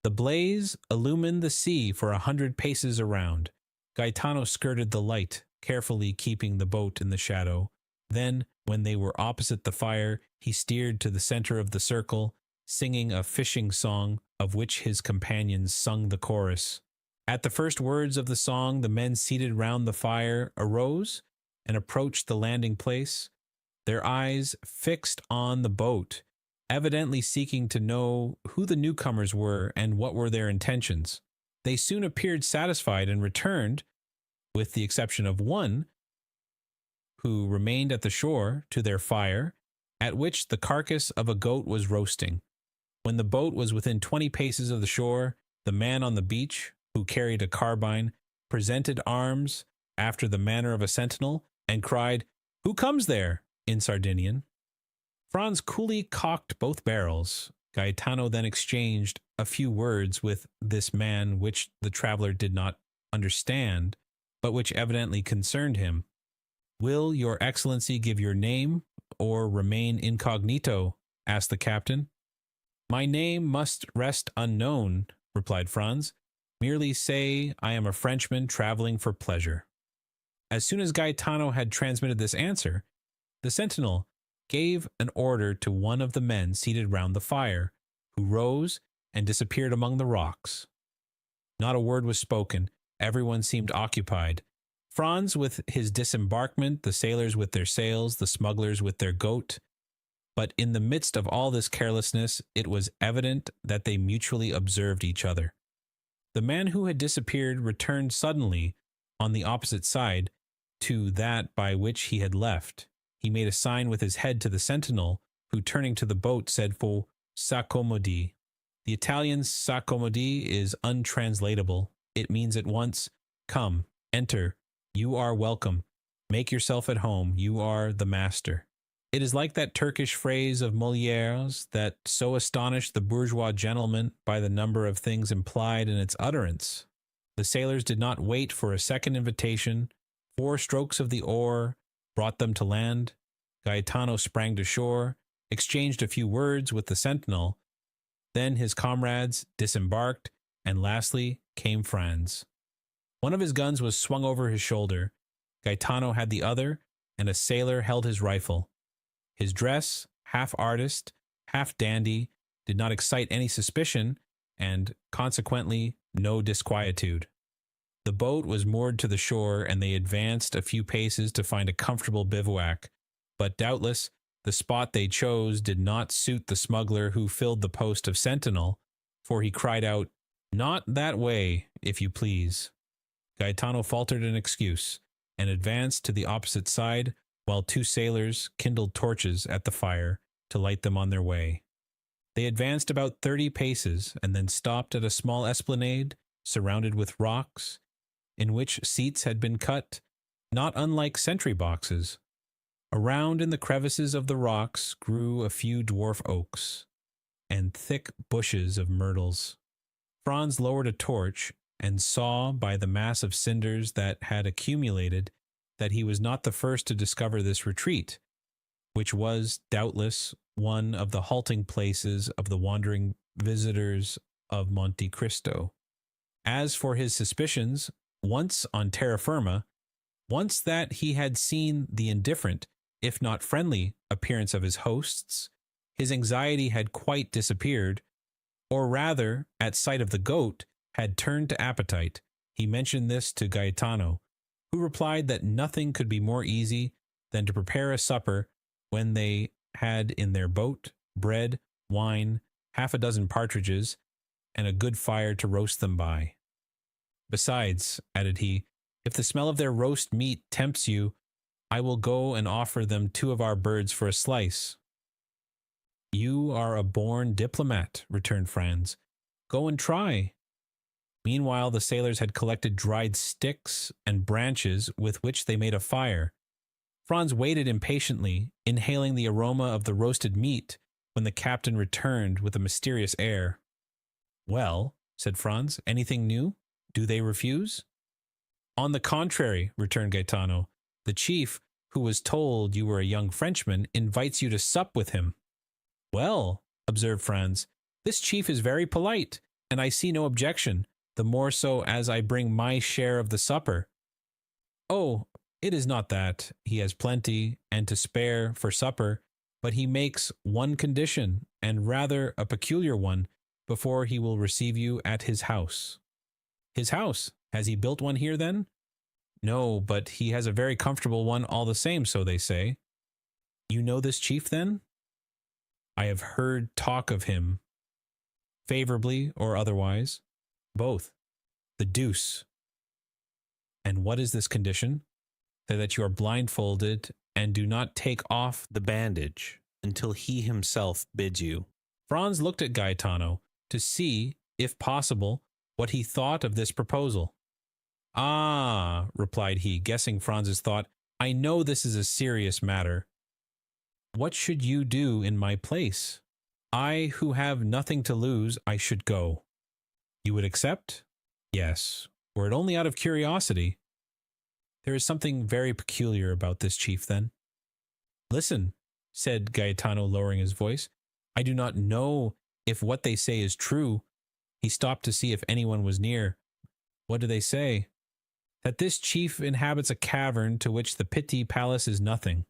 [SPEAKER 1] The blaze illumined the sea for 100 paces around. Gaetano skirted the light, carefully keeping the boat in the shadow. Then, when they were opposite the fire, he steered to the center of the circle, singing a fishing song of which his companions sung the chorus. At the first words of the song, the men seated round the fire arose and approached the landing place, their eyes fixed on the boat, evidently seeking to know who the newcomers were and what were their intentions. They soon appeared satisfied and returned, with the exception of one, who remained at the shore, to their fire, at which the carcass of a goat was roasting. When the boat was within 20 paces of the shore, the man on the beach, who carried a carbine, presented arms after the manner of a sentinel, and cried, "Who comes there?" in Sardinian. Franz coolly cocked both barrels. Gaetano then exchanged a few words with this man which the traveler did not understand, but which evidently concerned him. "Will your excellency give your name or remain incognito?" asked the captain. "My name must rest unknown," replied Franz. "Merely say I am a Frenchman traveling for pleasure." As soon as Gaetano had transmitted this answer, the sentinel gave an order to one of the men seated round the fire, who rose and disappeared among the rocks. Not a word was spoken. Everyone seemed occupied. Franz with his disembarkment, the sailors with their sails, the smugglers with their goat. But in the midst of all this carelessness, it was evident that they mutually observed each other. The man who had disappeared returned suddenly on the opposite side to that by which he had left. He made a sign with his head to the sentinel, who, turning to the boat, said, "Faut s'accommoder." The Italian s'accomodi is untranslatable. It means at once, "Come, enter, you are welcome, make yourself at home, you are the master." It is like that Turkish phrase of Molière's that so astonished the bourgeois gentleman by the number of things implied in its utterance. The sailors did not wait for a second invitation. 4 strokes of the oar brought them to land. Gaetano sprang to shore, exchanged a few words with the sentinel. Then his comrades disembarked, and lastly came Franz. One of his guns was swung over his shoulder. Gaetano had the other, and a sailor held his rifle. His dress, half artist, half dandy, did not excite any suspicion, and consequently no disquietude. The boat was moored to the shore, and they advanced a few paces to find a comfortable bivouac, but doubtless the spot they chose did not suit the smuggler who filled the post of sentinel, for he cried out, "Not that way, if you please." Gaetano faltered an excuse, and advanced to the opposite side, while 2 sailors kindled torches at the fire to light them on their way. They advanced about 30 paces, and then stopped at a small esplanade, surrounded with rocks, in which seats had been cut, not unlike sentry boxes. Around in the crevices of the rocks grew a few dwarf oaks, and thick bushes of myrtles. Franz lowered a torch, and saw by the mass of cinders that had accumulated that he was not the first to discover this retreat, which was, doubtless, one of the halting places of the wandering visitors of Monte Cristo. As for his suspicions, once on terra firma, once that he had seen the indifferent, if not friendly, appearance of his hosts, his anxiety had quite disappeared, or rather, at sight of the goat, had turned to appetite. He mentioned this to Gaetano, who replied that nothing could be more easy than to prepare a supper when they had in their boat bread, wine, 6 partridges, and a good fire to roast them by. "Besides," added he, "if the smell of their roast meat tempts you, I will go and offer them 2 of our birds for a slice." "You are a born diplomat," returned Franz. "Go and try." Meanwhile the sailors had collected dried sticks and branches with which they made a fire. Franz waited impatiently, inhaling the aroma of the roasted meat, when the captain returned with a mysterious air. "Well," said Franz, "anything new? Do they refuse?" "On the contrary," returned Gaetano, "the chief, who was told you were a young Frenchman, invites you to sup with him." "Well," observed Franz, "this chief is very polite, and I see no objection, the more so as I bring my share of the supper." "Oh, it is not that. He has plenty, and to spare, for supper, but he makes one condition, and rather a peculiar one, before he will receive you at his house." "His house? Has he built one here, then?" "No, but he has a very comfortable one all the same, so they say." "You know this chief, then?" "I have heard talk of him." "Favorably or otherwise?" "Both." "The deuce! And what is this condition?" "That you are blindfolded, and do not take off the bandage until he himself bids you." Franz looked at Gaetano to see, if possible, what he thought of this proposal. "Ah," replied he, guessing Franz's thought, "I know this is a serious matter. What should you do in my place?" I, who have nothing to lose, I should go. You would accept? Yes, were it only out of curiosity. There is something very peculiar about this chief, then. Listen, said Gaetano, lowering his voice. I do not know if what they say is true. He stopped to see if anyone was near. What do they say? That this chief inhabits a cavern to which the Pitti Palace is nothing.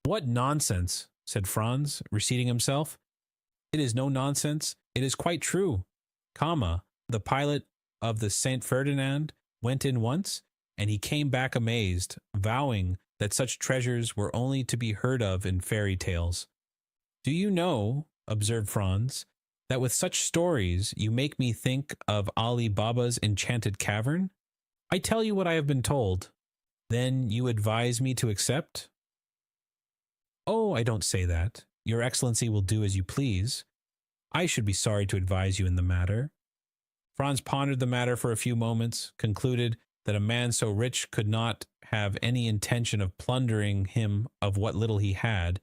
[SPEAKER 1] What nonsense, said Franz, reseating himself. It is no nonsense. It is quite true. The pilot of the Saint Ferdinand went in once, and he came back amazed, vowing that such treasures were only to be heard of in fairy tales. Do you know, observed Franz, that with such stories you make me think of Ali Baba's enchanted cavern? I tell you what I have been told. Then you advise me to accept? Oh, I don't say that. Your Excellency will do as you please. I should be sorry to advise you in the matter. Franz pondered the matter for a few moments, concluded that a man so rich could not have any intention of plundering him of what little he had,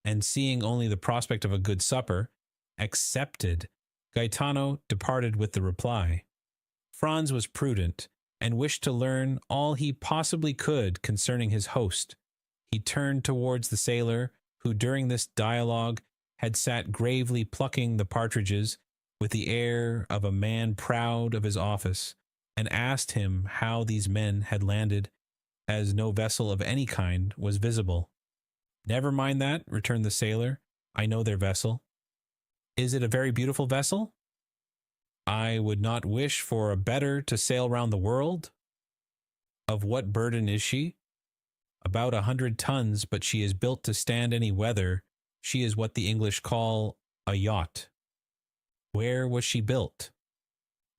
[SPEAKER 1] and seeing only the prospect of a good supper, accepted. Gaetano departed with the reply. Franz was prudent, and wished to learn all he possibly could concerning his host. He turned towards the sailor, who during this dialogue had sat gravely plucking the partridges with the air of a man proud of his office, and asked him how these men had landed, as no vessel of any kind was visible. Never mind that, returned the sailor. I know their vessel. Is it a very beautiful vessel? I would not wish for a better to sail round the world. Of what burden is she? About 100 tons, but she is built to stand any weather. She is what the English call a yacht. Where was she built?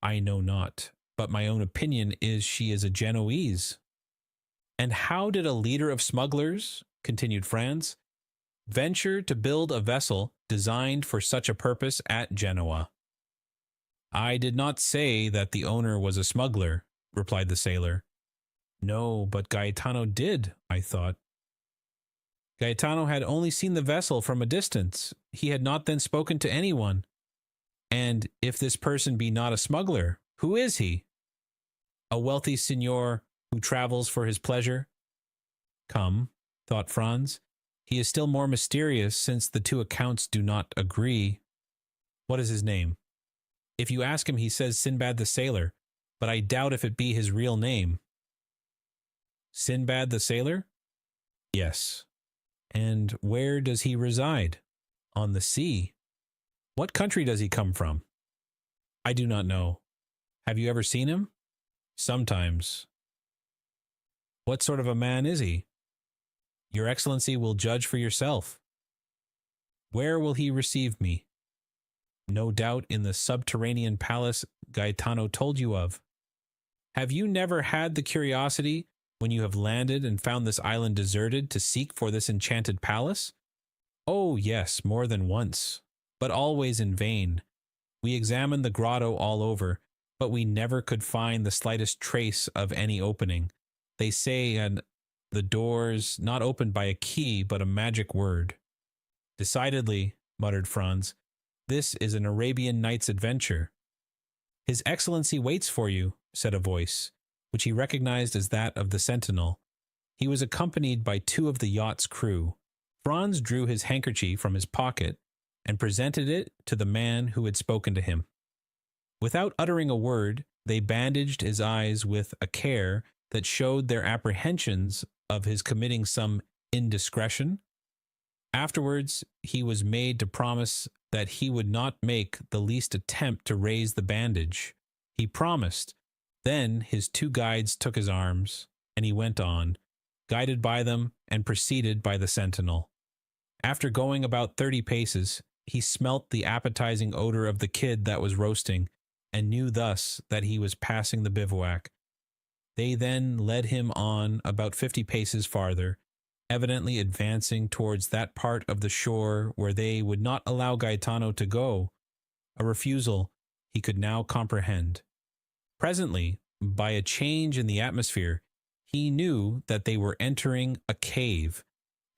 [SPEAKER 1] I know not, but my own opinion is she is a Genoese. And how did a leader of smugglers, continued Franz, venture to build a vessel designed for such a purpose at Genoa? I did not say that the owner was a smuggler, replied the sailor. No, but Gaetano did, I thought. Gaetano had only seen the vessel from a distance. He had not then spoken to anyone. And if this person be not a smuggler, who is he? A wealthy signor who travels for his pleasure? Come, thought Franz, he is still more mysterious since the two accounts do not agree. What is his name? If you ask him, he says Sinbad the Sailor, but I doubt if it be his real name. Sinbad the Sailor? Yes. And where does he reside? On the sea. What country does he come from? I do not know. Have you ever seen him? Sometimes. What sort of a man is he? Your Excellency will judge for yourself. Where will he receive me? No doubt in the subterranean palace Gaetano told you of. Have you never had the curiosity, when you have landed and found this island deserted, to seek for this enchanted palace? Oh, yes, more than once, but always in vain. We examined the grotto all over, but we never could find the slightest trace of any opening. They say, and the doors not opened by a key, but a magic word. Decidedly, muttered Franz, this is an Arabian Nights adventure. His Excellency waits for you, said a voice, which he recognized as that of the sentinel. He was accompanied by 2 of the yacht's crew. Franz drew his handkerchief from his pocket and presented it to the man who had spoken to him. Without uttering a word, they bandaged his eyes with a care that showed their apprehensions of his committing some indiscretion. Afterwards, he was made to promise that he would not make the least attempt to raise the bandage. He promised. Then his 2 guides took his arms, and he went on, guided by them and preceded by the sentinel. After going about 30 paces, he smelt the appetizing odor of the kid that was roasting, and knew thus that he was passing the bivouac. They then led him on about 50 paces farther, evidently advancing towards that part of the shore where they would not allow Gaetano to go, a refusal he could now comprehend. Presently, by a change in the atmosphere, he knew that they were entering a cave.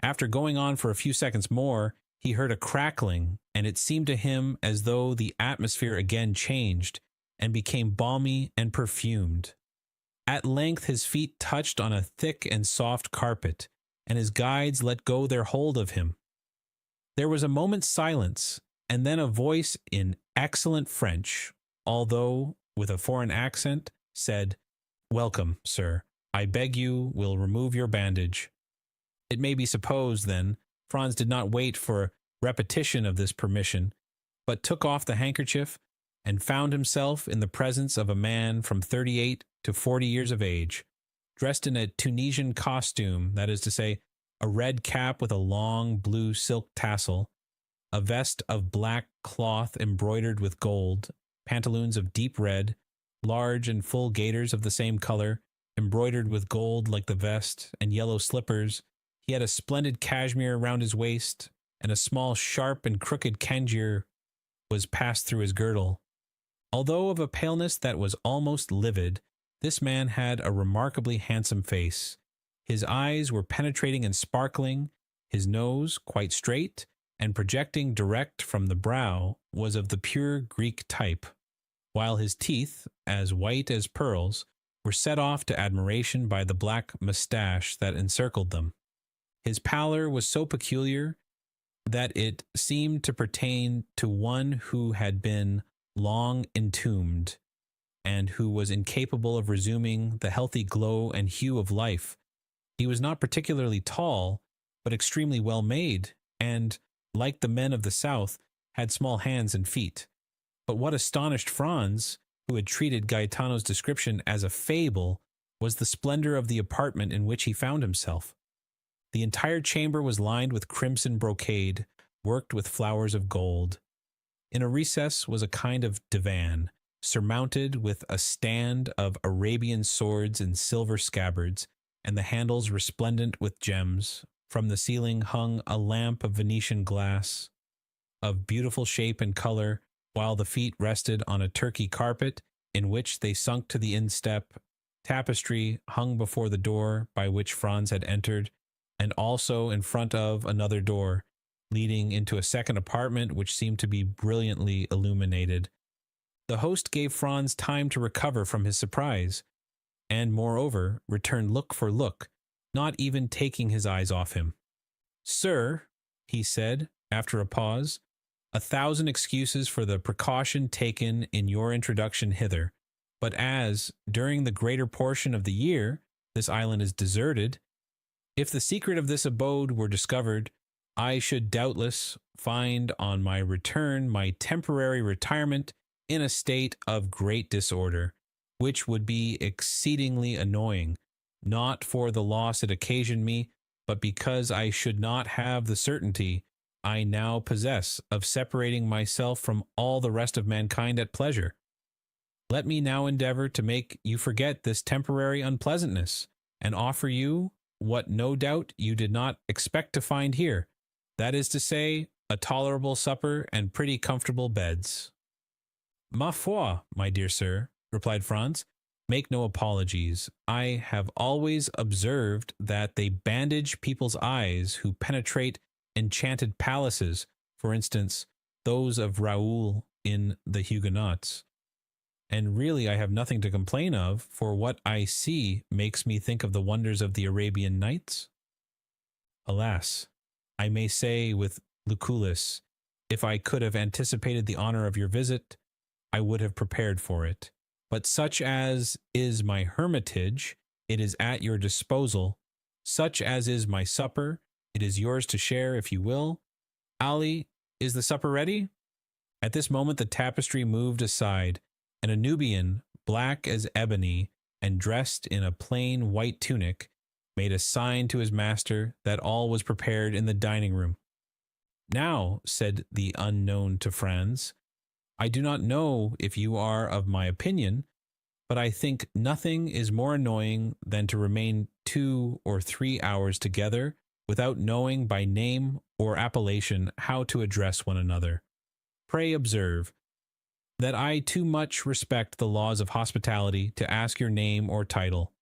[SPEAKER 1] After going on for a few seconds more, he heard a crackling, and it seemed to him as though the atmosphere again changed and became balmy and perfumed. At length his feet touched on a thick and soft carpet, and his guides let go their hold of him. There was a moment's silence, and then a voice in excellent French, although with a foreign accent, said, "Welcome, sir. I beg you will remove your bandage." It may be supposed, then, Franz did not wait for repetition of this permission, but took off the handkerchief and found himself in the presence of a man from 38 to 40 years of age, dressed in a Tunisian costume, that is to say, a red cap with a long blue silk tassel, a vest of black cloth embroidered with gold, pantaloons of deep red, large and full gaiters of the same color, embroidered with gold like the vest, and yellow slippers. He had a splendid cashmere round his waist, and a small sharp and crooked cangier was passed through his girdle. Although of a paleness that was almost livid, this man had a remarkably handsome face. His eyes were penetrating and sparkling, his nose, quite straight, and projecting direct from the brow, was of the pure Greek type, while his teeth, as white as pearls, were set off to admiration by the black moustache that encircled them. His pallor was so peculiar that it seemed to pertain to one who had been long entombed, and who was incapable of resuming the healthy glow and hue of life. He was not particularly tall, but extremely well made, and, like the men of the South, had small hands and feet. But what astonished Franz, who had treated Gaetano's description as a fable, was the splendor of the apartment in which he found himself. The entire chamber was lined with crimson brocade, worked with flowers of gold. In a recess was a kind of divan, surmounted with a stand of Arabian swords in silver scabbards, and the handles resplendent with gems. From the ceiling hung a lamp of Venetian glass, of beautiful shape and color, while the feet rested on a Turkey carpet, in which they sunk to the instep. Tapestry hung before the door by which Franz had entered, and also in front of another door, leading into a second apartment which seemed to be brilliantly illuminated. The host gave Franz time to recover from his surprise, and, moreover, returned look for look, not even taking his eyes off him. "Sir," he said, after a pause, "1,000 excuses for the precaution taken in your introduction hither, but as, during the greater portion of the year, this island is deserted, if the secret of this abode were discovered, I should doubtless find on my return my temporary retirement in a state of great disorder, which would be exceedingly annoying, not for the loss it occasioned me, but because I should not have the certainty I now possess of separating myself from all the rest of mankind at pleasure. Let me now endeavor to make you forget this temporary unpleasantness, and offer you what no doubt you did not expect to find here, that is to say, a tolerable supper and pretty comfortable beds." "Ma foi, my dear sir," replied Franz, "make no apologies. I have always observed that they bandage people's eyes who penetrate enchanted palaces, for instance, those of Raoul in the Huguenots. And really I have nothing to complain of, for what I see makes me think of the wonders of the Arabian Nights. Alas, I may say with Lucullus, if I could have anticipated the honor of your visit, I would have prepared for it. But such as is my hermitage, it is at your disposal. Such as is my supper, it is yours to share if you will. Ali, is the supper ready?" At this moment the tapestry moved aside, and a Nubian, black as ebony, and dressed in a plain white tunic, made a sign to his master that all was prepared in the dining room. "Now," said the unknown to Franz, "I do not know if you are of my opinion, but I think nothing is more annoying than to remain 2 or 3 hours together without knowing by name or appellation how to address one another. Pray observe that I too much respect the laws of hospitality to ask your name or title.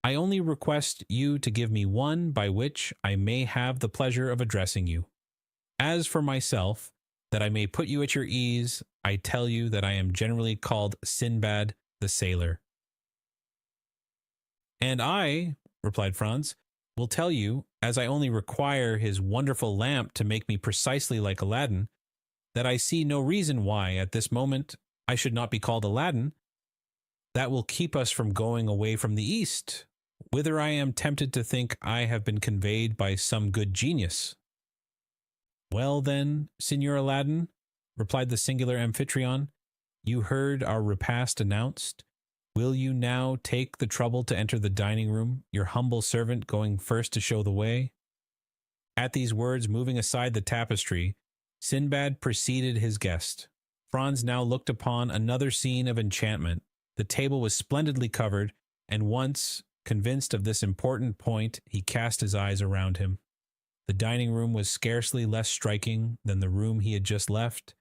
[SPEAKER 1] I only request you to give me one by which I may have the pleasure of addressing you." As for myself, that I may put you at your ease, I tell you that I am generally called Sinbad the Sailor. And I, replied Franz, will tell you, as I only require his wonderful lamp to make me precisely like Aladdin, that I see no reason why, at this moment, I should not be called Aladdin. That will keep us from going away from the East, whither I am tempted to think I have been conveyed by some good genius. Well then, Signor Aladdin, replied the singular Amphitryon, you heard our repast announced. Will you now take the trouble to enter the dining room, your humble servant going first to show the way? At these words, moving aside the tapestry, Sinbad preceded his guest. Franz now looked upon another scene of enchantment. The table was splendidly covered, and once convinced of this important point, he cast his eyes around him. The dining room was scarcely less striking than the room he had just left.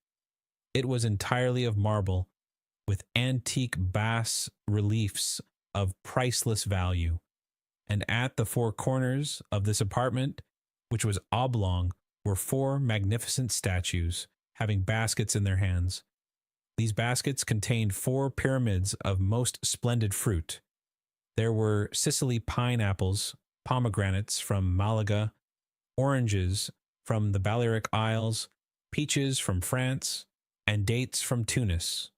[SPEAKER 1] It was entirely of marble, with antique bas reliefs of priceless value, and at the four corners of this apartment, which was oblong, were four magnificent statues, having baskets in their hands. These baskets contained four pyramids of most splendid fruit. There were Sicily pineapples, pomegranates from Malaga, oranges from the Balearic Isles, peaches from France, and dates from Tunis.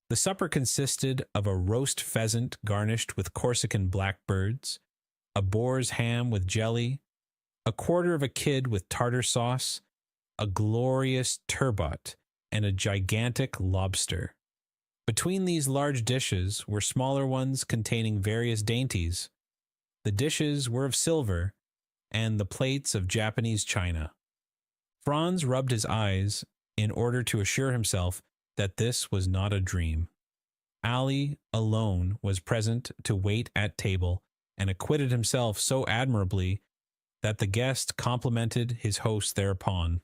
[SPEAKER 1] The supper consisted of a roast pheasant garnished with Corsican blackbirds, a boar's ham with jelly, a quarter of a kid with tartar sauce, a glorious turbot, and a gigantic lobster. Between these large dishes were smaller ones containing various dainties. The dishes were of silver, and the plates of Japanese china. Franz rubbed his eyes in order to assure himself that this was not a dream. Ali alone was present to wait at table, and acquitted himself so admirably that the guest complimented his host thereupon.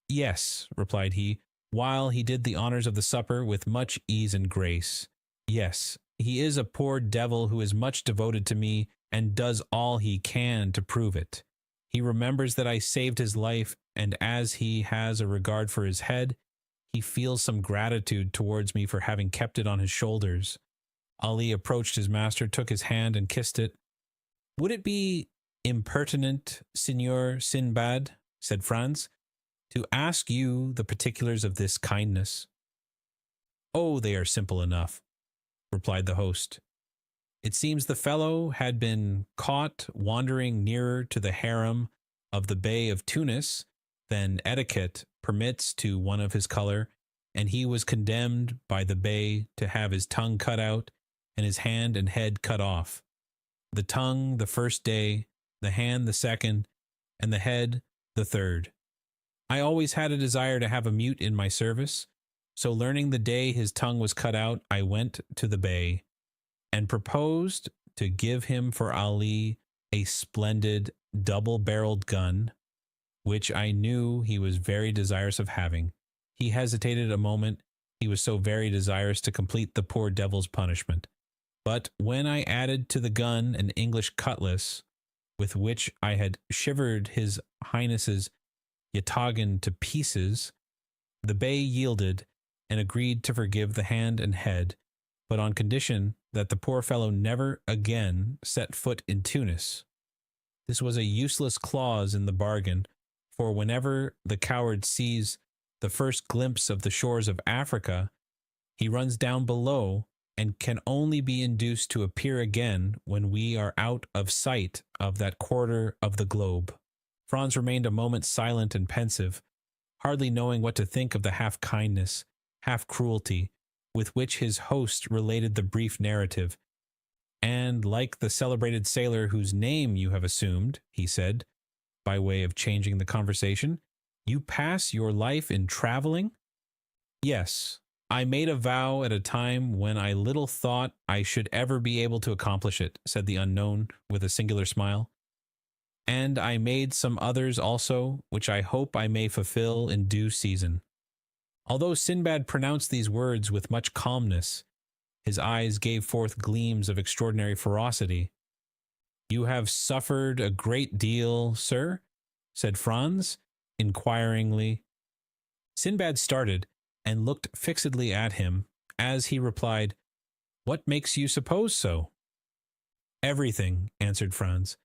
[SPEAKER 1] Yes, replied he, while he did the honors of the supper with much ease and grace. Yes, he is a poor devil who is much devoted to me and does all he can to prove it. He remembers that I saved his life, and as he has a regard for his head, he feels some gratitude towards me for having kept it on his shoulders. Ali approached his master, took his hand, and kissed it. Would it be impertinent, Signor Sinbad, said Franz, to ask you the particulars of this kindness? Oh, they are simple enough, replied the host. It seems the fellow had been caught wandering nearer to the harem of the Bey of Tunis than etiquette permits to one of his color, and he was condemned by the Bey to have his tongue cut out and his hand and head cut off. The tongue the first day, the hand the second, and the head the third. I always had a desire to have a mute in my service, so learning the day his tongue was cut out, I went to the Bey and proposed to give him for Ali a splendid double-barreled gun, which I knew he was very desirous of having. He hesitated a moment, he was so very desirous to complete the poor devil's punishment. But when I added to the gun an English cutlass, with which I had shivered his Highness's yataghan to pieces, the Bey yielded and agreed to forgive the hand and head, but on condition that the poor fellow never again set foot in Tunis. This was a useless clause in the bargain, for whenever the coward sees the first glimpse of the shores of Africa, he runs down below and can only be induced to appear again when we are out of sight of that quarter of the globe. Franz remained a moment silent and pensive, hardly knowing what to think of the half-kindness, half-cruelty, with which his host related the brief narrative. And like the celebrated sailor whose name you have assumed, he said, by way of changing the conversation, you pass your life in traveling? Yes, I made a vow at a time when I little thought I should ever be able to accomplish it, said the unknown with a singular smile. And I made some others also, which I hope I may fulfill in due season. Although Sinbad pronounced these words with much calmness, his eyes gave forth gleams of extraordinary ferocity. You have suffered a great deal, sir, said Franz, inquiringly. Sinbad started and looked fixedly at him as he replied, "What makes you suppose so?" "Everything," answered Franz.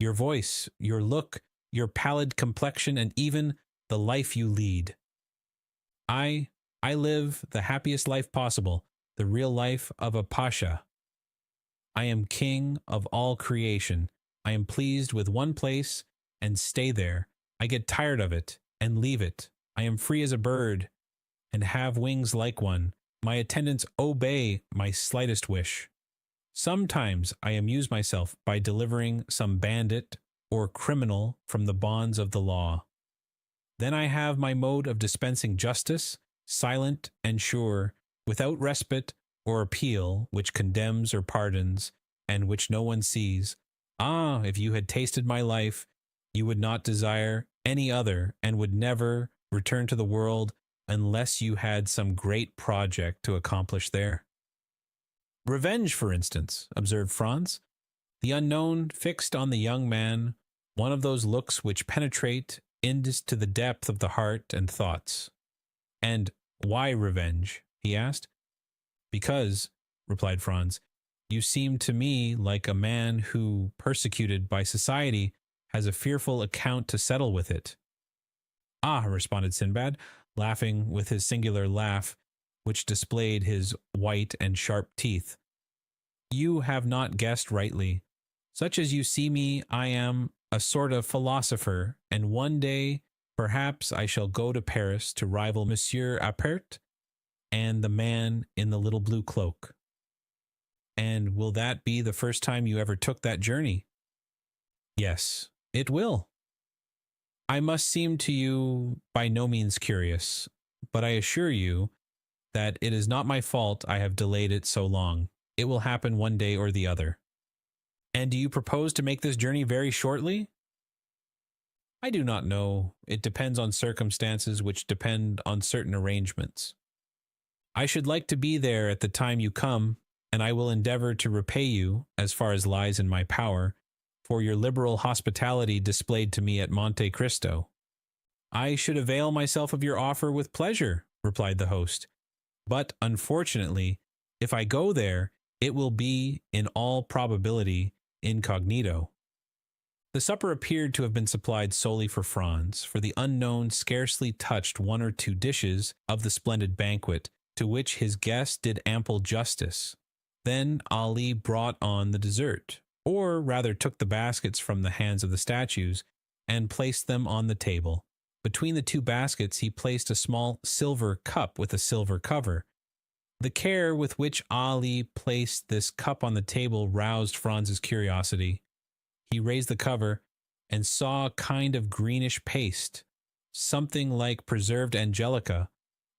[SPEAKER 1] "Your voice, your look, your pallid complexion, and even the life you lead. I live the happiest life possible, the real life of a pasha. I am king of all creation. I am pleased with one place and stay there. I get tired of it and leave it. I am free as a bird and have wings like one. My attendants obey my slightest wish. Sometimes I amuse myself by delivering some bandit or criminal from the bonds of the law. Then I have my mode of dispensing justice, silent and sure, without respite or appeal, which condemns or pardons, and which no one sees. Ah, if you had tasted my life, you would not desire any other, and would never return to the world unless you had some great project to accomplish there." "Revenge, for instance," observed Franz. The unknown fixed on the young man one of those looks which penetrate into the depth of the heart and thoughts. "And why revenge?" he asked. "Because," replied Franz, "you seem to me like a man who, persecuted by society, has a fearful account to settle with it." "Ah," responded Sinbad, laughing with his singular laugh, which displayed his white and sharp teeth, "you have not guessed rightly. Such as you see me, I am a sort of philosopher, and one day perhaps I shall go to Paris to rival Monsieur Apert and the man in the little blue cloak." "And will that be the first time you ever took that journey?" "Yes, it will." "I must seem to you by no means curious, but I assure you that it is not my fault I have delayed it so long. It will happen one day or the other." "And do you propose to make this journey very shortly?" "I do not know. It depends on circumstances which depend on certain arrangements. I should like to be there at the time you come, and I will endeavor to repay you, as far as lies in my power, for your liberal hospitality displayed to me at Monte Cristo." "I should avail myself of your offer with pleasure," replied the host. "But, unfortunately, if I go there, it will be, in all probability, incognito." The supper appeared to have been supplied solely for Franz, for the unknown scarcely touched one or two dishes of the splendid banquet, to which his guest did ample justice. Then Ali brought on the dessert, or rather took the baskets from the hands of the statues, and placed them on the table. Between the two baskets he placed a small silver cup with a silver cover. The care with which Ali placed this cup on the table roused Franz's curiosity. He raised the cover and saw a kind of greenish paste, something like preserved angelica,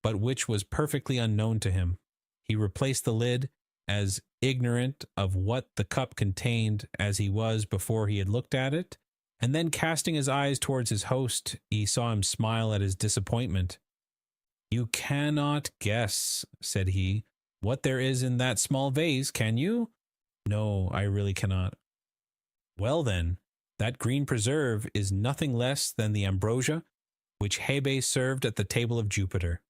[SPEAKER 1] but which was perfectly unknown to him. He replaced the lid, as ignorant of what the cup contained as he was before he had looked at it, and then casting his eyes towards his host, he saw him smile at his disappointment. "You cannot guess," said he, "what there is in that small vase, can you?" "No, I really cannot." "Well then, that green preserve is nothing less than the ambrosia which Hebe served at the table of Jupiter."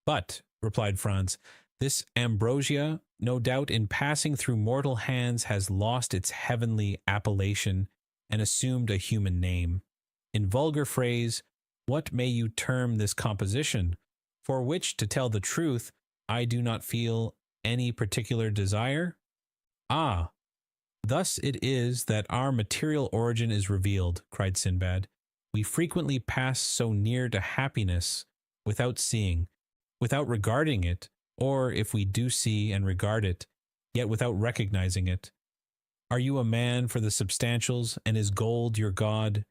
[SPEAKER 1] "But," replied Franz, "this ambrosia, no doubt in passing through mortal hands, has lost its heavenly appellation and assumed a human name. In vulgar phrase, what may you term this composition, for which, to tell the truth, I do not feel any particular desire?" "Ah, thus it is that our material origin is revealed," cried Sinbad. "We frequently pass so near to happiness without seeing, without regarding it, or if we do see and regard it, yet without recognizing it. Are you a man for the substantials, and is gold your god?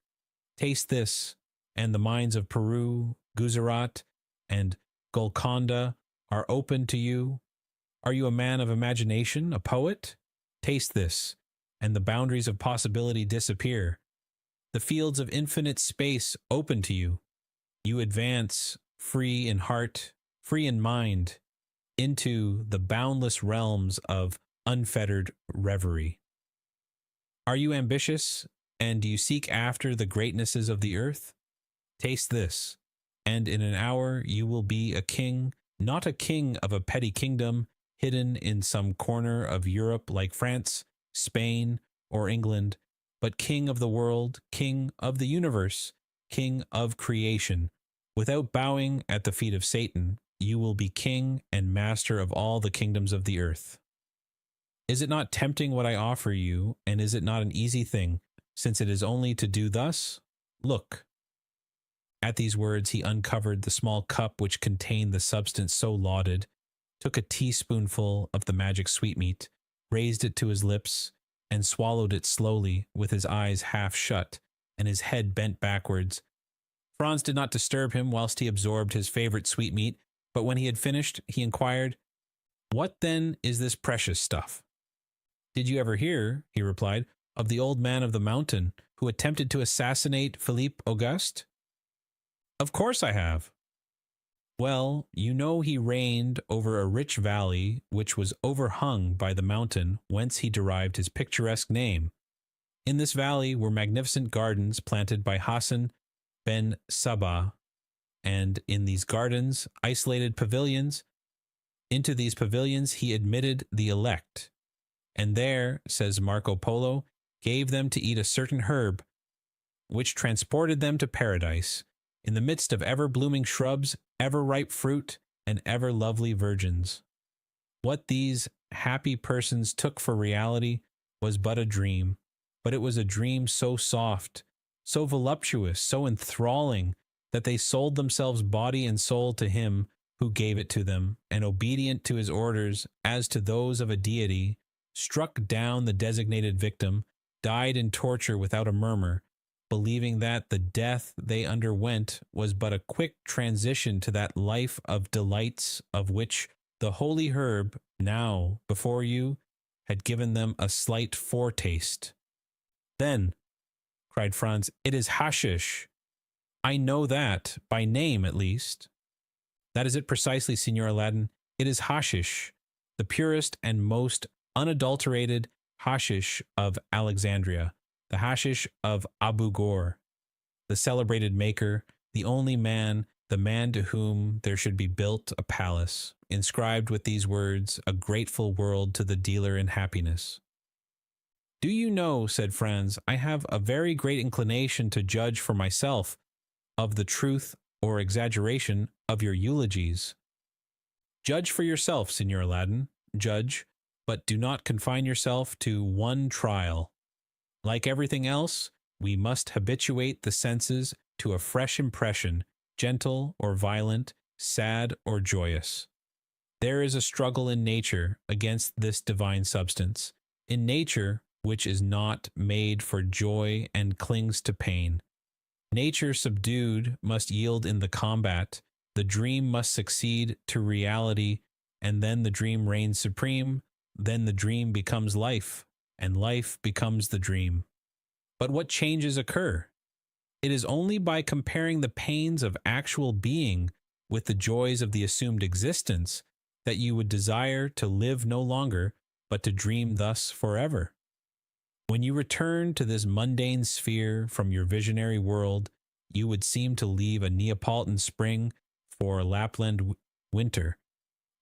[SPEAKER 1] Taste this, and the mines of Peru, Gujarat, and Golconda are open to you. Are you a man of imagination, a poet? Taste this, and the boundaries of possibility disappear. The fields of infinite space open to you. You advance, free in heart, free in mind, into the boundless realms of unfettered reverie. Are you ambitious, and do you seek after the greatnesses of the earth? Taste this, and in an hour you will be a king, not a king of a petty kingdom hidden in some corner of Europe like France, Spain, or England, but king of the world, king of the universe, king of creation. Without bowing at the feet of Satan, you will be king and master of all the kingdoms of the earth. Is it not tempting what I offer you, and is it not an easy thing, since it is only to do thus? Look. At these words he uncovered the small cup which contained the substance so lauded, took a teaspoonful of the magic sweetmeat, raised it to his lips, and swallowed it slowly, with his eyes half shut and his head bent backwards. Franz did not disturb him whilst he absorbed his favorite sweetmeat, but when he had finished, he inquired, "What then is this precious stuff?" "Did you ever hear," he replied, "of the old man of the mountain who attempted to assassinate Philippe Auguste?" "Of course I have." "Well, you know he reigned over a rich valley which was overhung by the mountain whence he derived his picturesque name. In this valley were magnificent gardens planted by Hassan ben Sabah, and in these gardens isolated pavilions. Into these pavilions he admitted the elect, and there, says Marco Polo, gave them to eat a certain herb, which transported them to paradise, in the midst of ever-blooming shrubs, ever-ripe fruit, and ever-lovely virgins. What these happy persons took for reality was but a dream, but it was a dream so soft, so voluptuous, so enthralling, that they sold themselves body and soul to him who gave it to them, and obedient to his orders as to those of a deity, struck down the designated victim, died in torture without a murmur, believing that the death they underwent was but a quick transition to that life of delights of which the holy herb, now before you, had given them a slight foretaste. "Then," cried Franz, "it is hashish. I know that, by name at least." "That is it precisely, Signor Aladdin. It is hashish, the purest and most unadulterated hashish of Alexandria, the hashish of Abu Ghor, the celebrated maker, the only man, the man to whom there should be built a palace, inscribed with these words, a grateful world to the dealer in happiness." "Do you know," said Franz, "I have a very great inclination to judge for myself of the truth or exaggeration of your eulogies." "Judge for yourself, Signor Aladdin, judge, but do not confine yourself to one trial. Like everything else, we must habituate the senses to a fresh impression, gentle or violent, sad or joyous. There is a struggle in nature against this divine substance, in nature which is not made for joy and clings to pain. Nature subdued must yield in the combat, the dream must succeed to reality, and then the dream reigns supreme, then the dream becomes life, and life becomes the dream. But what changes occur? It is only by comparing the pains of actual being with the joys of the assumed existence that you would desire to live no longer, but to dream thus forever. When you return to this mundane sphere from your visionary world, you would seem to leave a Neapolitan spring for a Lapland winter,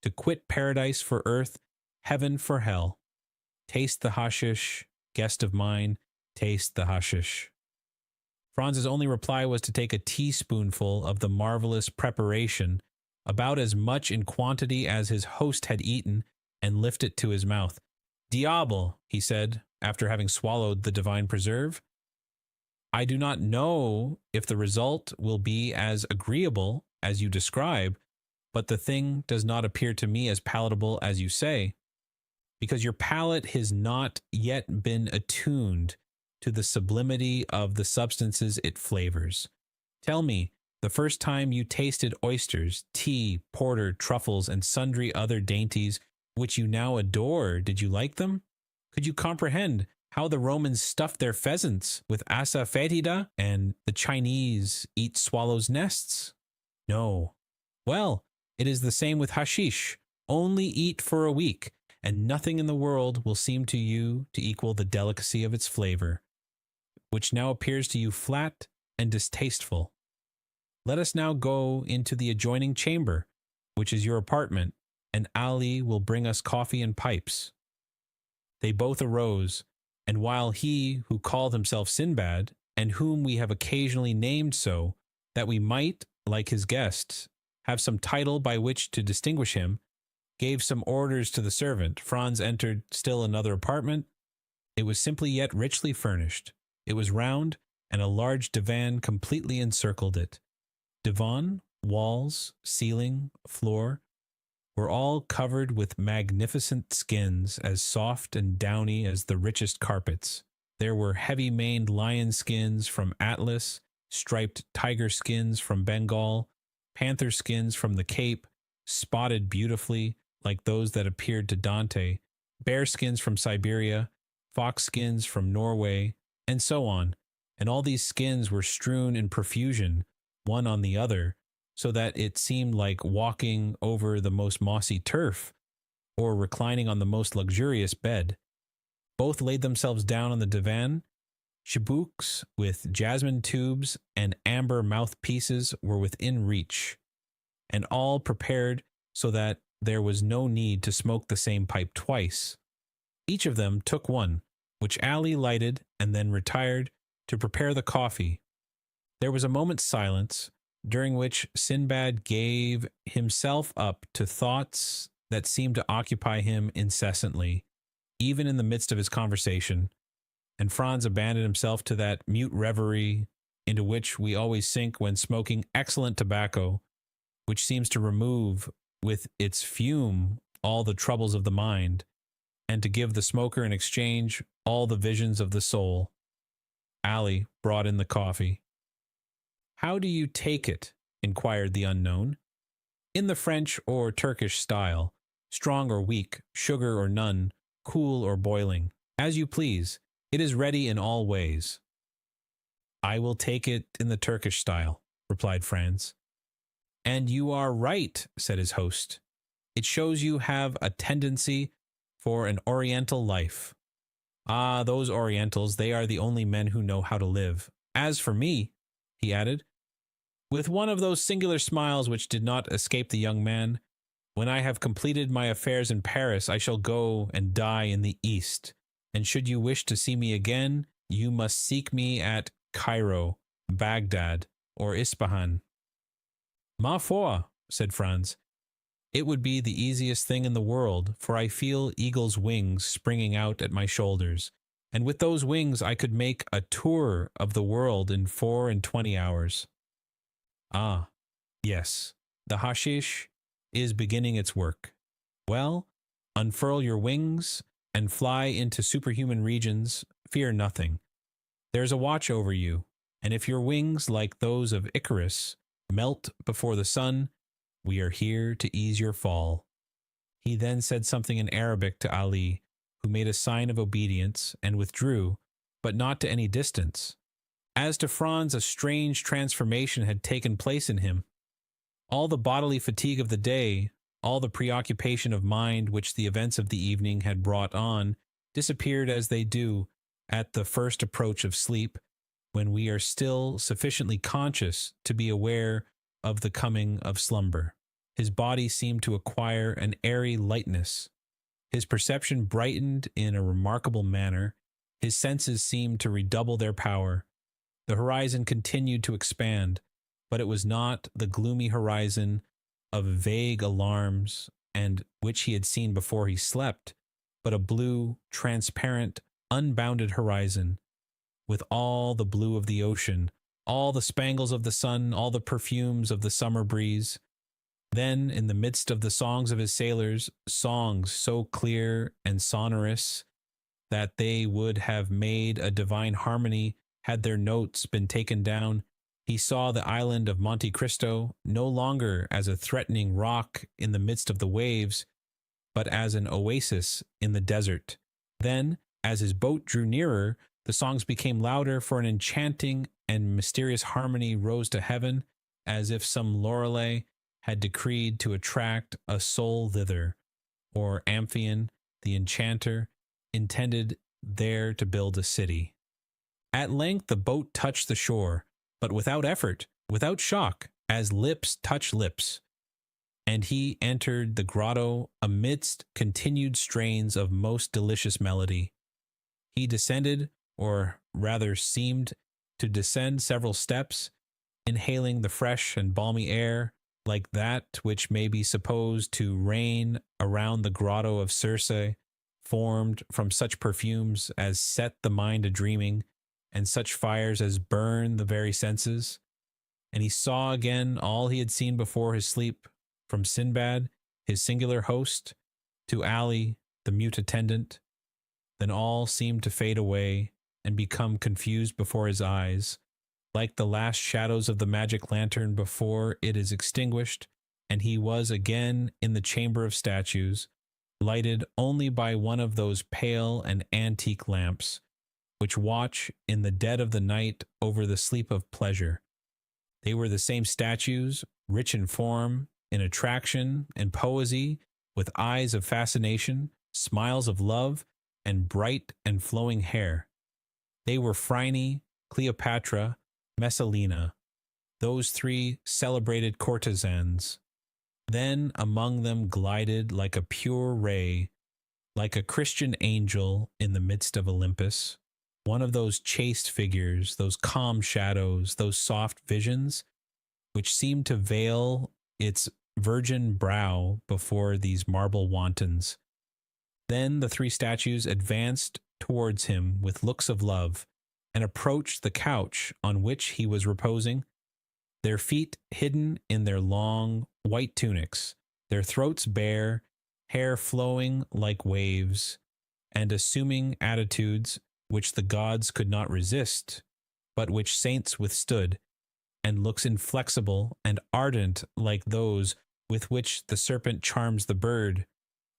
[SPEAKER 1] to quit paradise for earth, heaven for hell. Taste the hashish, guest of mine, taste the hashish." Franz's only reply was to take a teaspoonful of the marvelous preparation, about as much in quantity as his host had eaten, and lift it to his mouth. "Diable," he said, after having swallowed the divine preserve, "I do not know if the result will be as agreeable as you describe, but the thing does not appear to me as palatable as you say, because your palate has not yet been attuned to the sublimity of the substances it flavors. Tell me, the first time you tasted oysters, tea, porter, truffles, and sundry other dainties which you now adore, did you like them? Could you comprehend how the Romans stuffed their pheasants with assa fetida, and the Chinese eat swallows' nests? No. Well, it is the same with hashish. Only eat for a week, and nothing in the world will seem to you to equal the delicacy of its flavor, which now appears to you flat and distasteful. Let us now go into the adjoining chamber, which is your apartment, and Ali will bring us coffee and pipes." They both arose, and while he who called himself Sinbad, and whom we have occasionally named so, that we might, like his guests, have some title by which to distinguish him, gave some orders to the servant, Franz entered still another apartment. It was simply yet richly furnished. It was round, and a large divan completely encircled it. Divan, walls, ceiling, floor, were all covered with magnificent skins, as soft and downy as the richest carpets. There were heavy-maned lion skins from Atlas, striped tiger skins from Bengal, panther skins from the Cape, spotted beautifully like those that appeared to Dante, bear skins from Siberia, fox skins from Norway, and so on. And all these skins were strewn in profusion, one on the other, so that it seemed like walking over the most mossy turf, or reclining on the most luxurious bed. Both laid themselves down on the divan. Chibouks with jasmine tubes and amber mouthpieces were within reach, and all prepared so that there was no need to smoke the same pipe twice. Each of them took one, which Ali lighted and then retired to prepare the coffee. There was a moment's silence, during which Sinbad gave himself up to thoughts that seemed to occupy him incessantly, even in the midst of his conversation, and Franz abandoned himself to that mute reverie into which we always sink when smoking excellent tobacco, which seems to remove with its fume all the troubles of the mind, and to give the smoker in exchange all the visions of the soul. Ali brought in the coffee. "How do you take it?" inquired the unknown. "In the French or Turkish style, strong or weak, sugar or none, cool or boiling, as you please. It is ready in all ways." "I will take it in the Turkish style," replied Franz. "And you are right," said his host. "It shows you have a tendency for an Oriental life." "Ah, those Orientals, they are the only men who know how to live. As for me," he added, with one of those singular smiles which did not escape the young man, "when I have completed my affairs in Paris, I shall go and die in the East, and should you wish to see me again, you must seek me at Cairo, Baghdad, or Ispahan." "Ma foi," said Franz, "it would be the easiest thing in the world, for I feel eagle's wings springing out at my shoulders, and with those wings I could make a tour of the world in 24 hours. "Ah, yes, the hashish is beginning its work. Well, unfurl your wings and fly into superhuman regions. Fear nothing. There's a watch over you, and if your wings, like those of Icarus, melt before the sun, we are here to ease your fall." He then said something in Arabic to Ali, who made a sign of obedience and withdrew, but not to any distance. As to Franz, a strange transformation had taken place in him. All the bodily fatigue of the day, all the preoccupation of mind which the events of the evening had brought on, disappeared as they do at the first approach of sleep, when we are still sufficiently conscious to be aware of the coming of slumber. His body seemed to acquire an airy lightness. His perception brightened in a remarkable manner. His senses seemed to redouble their power. The horizon continued to expand, but it was not the gloomy horizon of vague alarms and which he had seen before he slept, but a blue, transparent, unbounded horizon, with all the blue of the ocean, all the spangles of the sun, all the perfumes of the summer breeze. Then, in the midst of the songs of his sailors, songs so clear and sonorous that they would have made a divine harmony had their notes been taken down, he saw the island of Monte Cristo no longer as a threatening rock in the midst of the waves, but as an oasis in the desert. Then, as his boat drew nearer, the songs became louder, for an enchanting and mysterious harmony rose to heaven, as if some Lorelei had decreed to attract a soul thither, or Amphion, the enchanter, intended there to build a city. At length the boat touched the shore, but without effort, without shock, as lips touch lips. And he entered the grotto amidst continued strains of most delicious melody. He descended, or rather seemed to descend several steps, inhaling the fresh and balmy air, like that which may be supposed to reign around the grotto of Circe, formed from such perfumes as set the mind a-dreaming, and such fires as burn the very senses. And he saw again all he had seen before his sleep, from Sinbad, his singular host, to Ali, the mute attendant. Then all seemed to fade away and become confused before his eyes, like the last shadows of the magic lantern before it is extinguished, and he was again in the chamber of statues, lighted only by one of those pale and antique lamps, which watch in the dead of the night over the sleep of pleasure. They were the same statues, rich in form, in attraction and poesy, with eyes of fascination, smiles of love, and bright and flowing hair. They were Phryne, Cleopatra, Messalina, those three celebrated courtesans. Then among them glided like a pure ray, like a Christian angel in the midst of Olympus, one of those chaste figures, those calm shadows, those soft visions, which seemed to veil its virgin brow before these marble wantons. Then the three statues advanced towards him with looks of love, and approached the couch on which he was reposing, their feet hidden in their long white tunics, their throats bare, hair flowing like waves, and assuming attitudes which the gods could not resist, but which saints withstood, and looks inflexible and ardent like those with which the serpent charms the bird.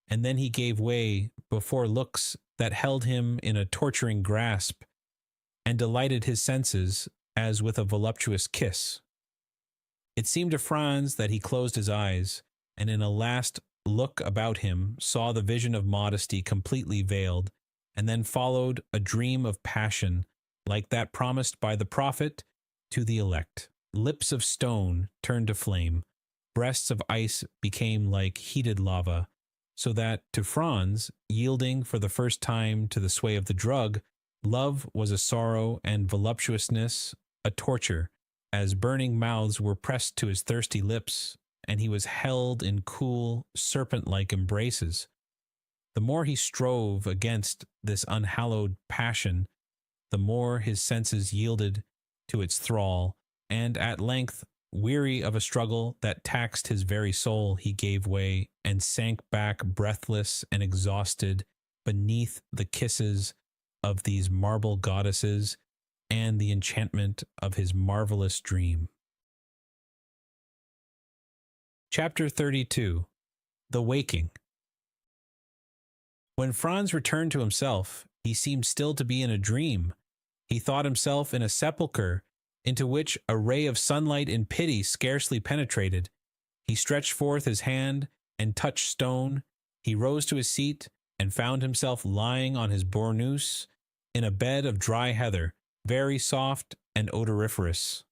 [SPEAKER 1] And then he gave way before looks that held him in a torturing grasp, and delighted his senses as with a voluptuous kiss. It seemed to Franz that he closed his eyes, and in a last look about him saw the vision of modesty completely veiled, and then followed a dream of passion, like that promised by the prophet to the elect. Lips of stone turned to flame, breasts of ice became like heated lava, so that to Franz, yielding for the first time to the sway of the drug, love was a sorrow and voluptuousness a torture, as burning mouths were pressed to his thirsty lips, and he was held in cool, serpent-like embraces. The more he strove against this unhallowed passion, the more his senses yielded to its thrall, and at length, weary of a struggle that taxed his very soul, he gave way and sank back breathless and exhausted beneath the kisses of these marble goddesses and the enchantment of his marvelous dream. Chapter 32. The Waking. When Franz returned to himself, he seemed still to be in a dream. He thought himself in a sepulchre into which a ray of sunlight in pity scarcely penetrated. He stretched forth his hand and touched stone. He rose to his seat and found himself lying on his bournous in a bed of dry heather, very soft and odoriferous.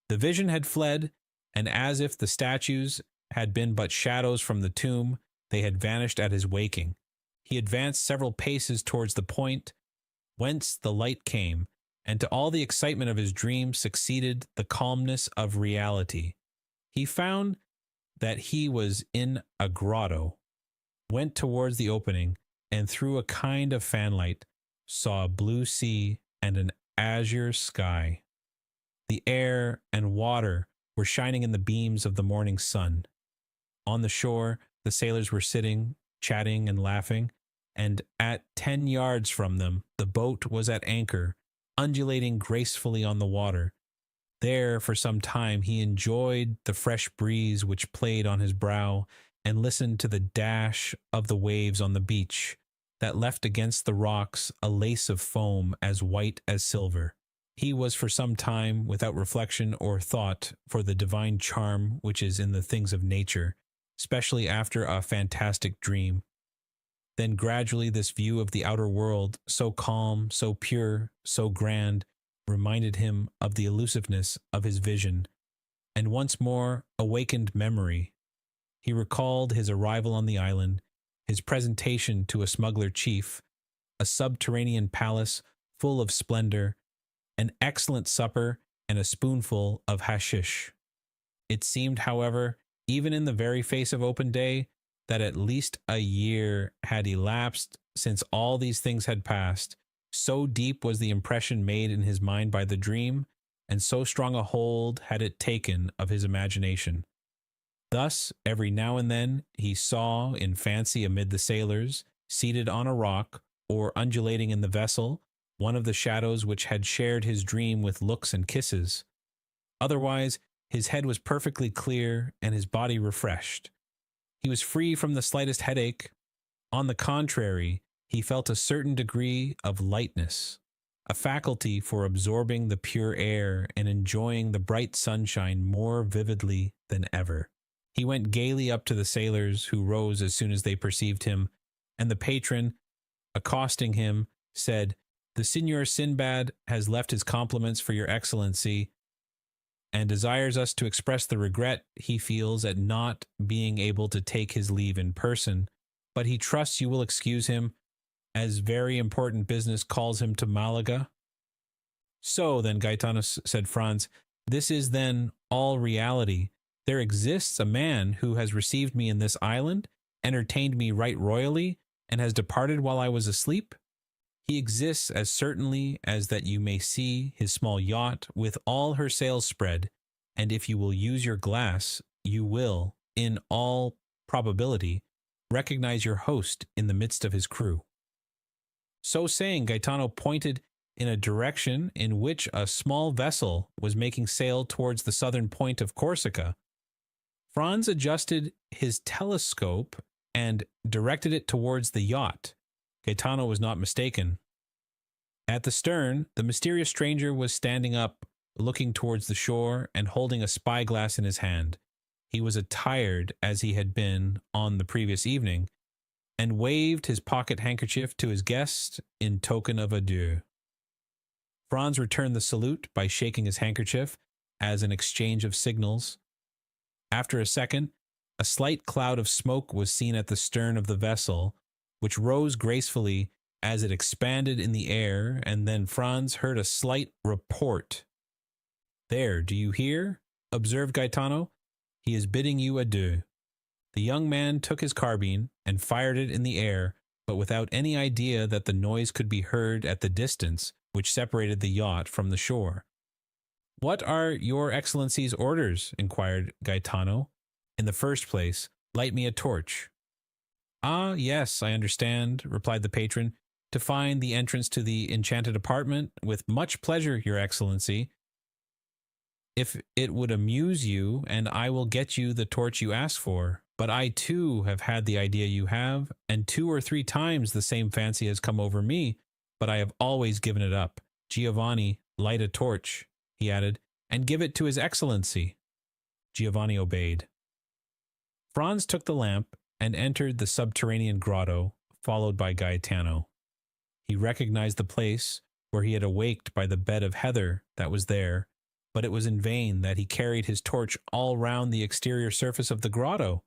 [SPEAKER 1] The vision had fled, and as if the statues had been but shadows from the tomb, they had vanished at his waking. He advanced several paces towards the point whence the light came, and to all the excitement of his dream succeeded the calmness of reality. He found that he was in a grotto, went towards the opening, and through a kind of fanlight saw a blue sea and an azure sky. The air and water were shining in the beams of the morning sun. On the shore, the sailors were sitting, chatting and laughing, and at 10 yards from them, the boat was at anchor, undulating gracefully on the water. There, for some time, he enjoyed the fresh breeze which played on his brow, and listened to the dash of the waves on the beach, that left against the rocks a lace of foam as white as silver. He was for some time without reflection or thought for the divine charm which is in the things of nature, especially after a fantastic dream. Then gradually this view of the outer world, so calm, so pure, so grand, reminded him of the elusiveness of his vision, and once more awakened memory. He recalled his arrival on the island, his presentation to a smuggler chief, a subterranean palace full of splendor, an excellent supper, and a spoonful of hashish. It seemed, however, even in the very face of open day, that at least a year had elapsed since all these things had passed. So deep was the impression made in his mind by the dream, and so strong a hold had it taken of his imagination. Thus, every now and then, he saw in fancy amid the sailors, seated on a rock, or undulating in the vessel, one of the shadows which had shared his dream with looks and kisses. Otherwise, his head was perfectly clear and his body refreshed. He was free from the slightest headache. On the contrary, he felt a certain degree of lightness, a faculty for absorbing the pure air and enjoying the bright sunshine more vividly than ever. He went gaily up to the sailors, who rose as soon as they perceived him, and the patron, accosting him, said, "The Signor Sinbad has left his compliments for your excellency, and desires us to express the regret he feels at not being able to take his leave in person, but he trusts you will excuse him, as very important business calls him to Malaga." "So then, Gaetano," said Franz, "this is then all reality. There exists a man who has received me in this island, entertained me right royally, and has departed while I was asleep? He exists as certainly as that you may see his small yacht with all her sails spread, and if you will use your glass, you will, in all probability, recognize your host in the midst of his crew." So saying, Gaetano pointed in a direction in which a small vessel was making sail towards the southern point of Corsica. Franz adjusted his telescope and directed it towards the yacht. Gaetano was not mistaken. At the stern, the mysterious stranger was standing up, looking towards the shore and holding a spyglass in his hand. He was attired as he had been on the previous evening, and waved his pocket handkerchief to his guest in token of adieu. Franz returned the salute by shaking his handkerchief as an exchange of signals. After a second, a slight cloud of smoke was seen at the stern of the vessel, which rose gracefully as it expanded in the air, and then Franz heard a slight report. "There, do you hear?" observed Gaetano. "He is bidding you adieu." The young man took his carbine and fired it in the air, but without any idea that the noise could be heard at the distance which separated the yacht from the shore. "What are your excellency's orders?" inquired Gaetano. "In the first place, light me a torch." "Ah, yes, I understand," replied the patron. "To find the entrance to the enchanted apartment? With much pleasure, your excellency, if it would amuse you, and I will get you the torch you ask for. But I, too, have had the idea you have, and 2 or 3 times the same fancy has come over me, but I have always given it up. Giovanni, light a torch," he added, "and give it to his excellency." Giovanni obeyed. Franz took the lamp and entered the subterranean grotto, followed by Gaetano. He recognized the place where he had awaked by the bed of heather that was there, but it was in vain that he carried his torch all round the exterior surface of the grotto.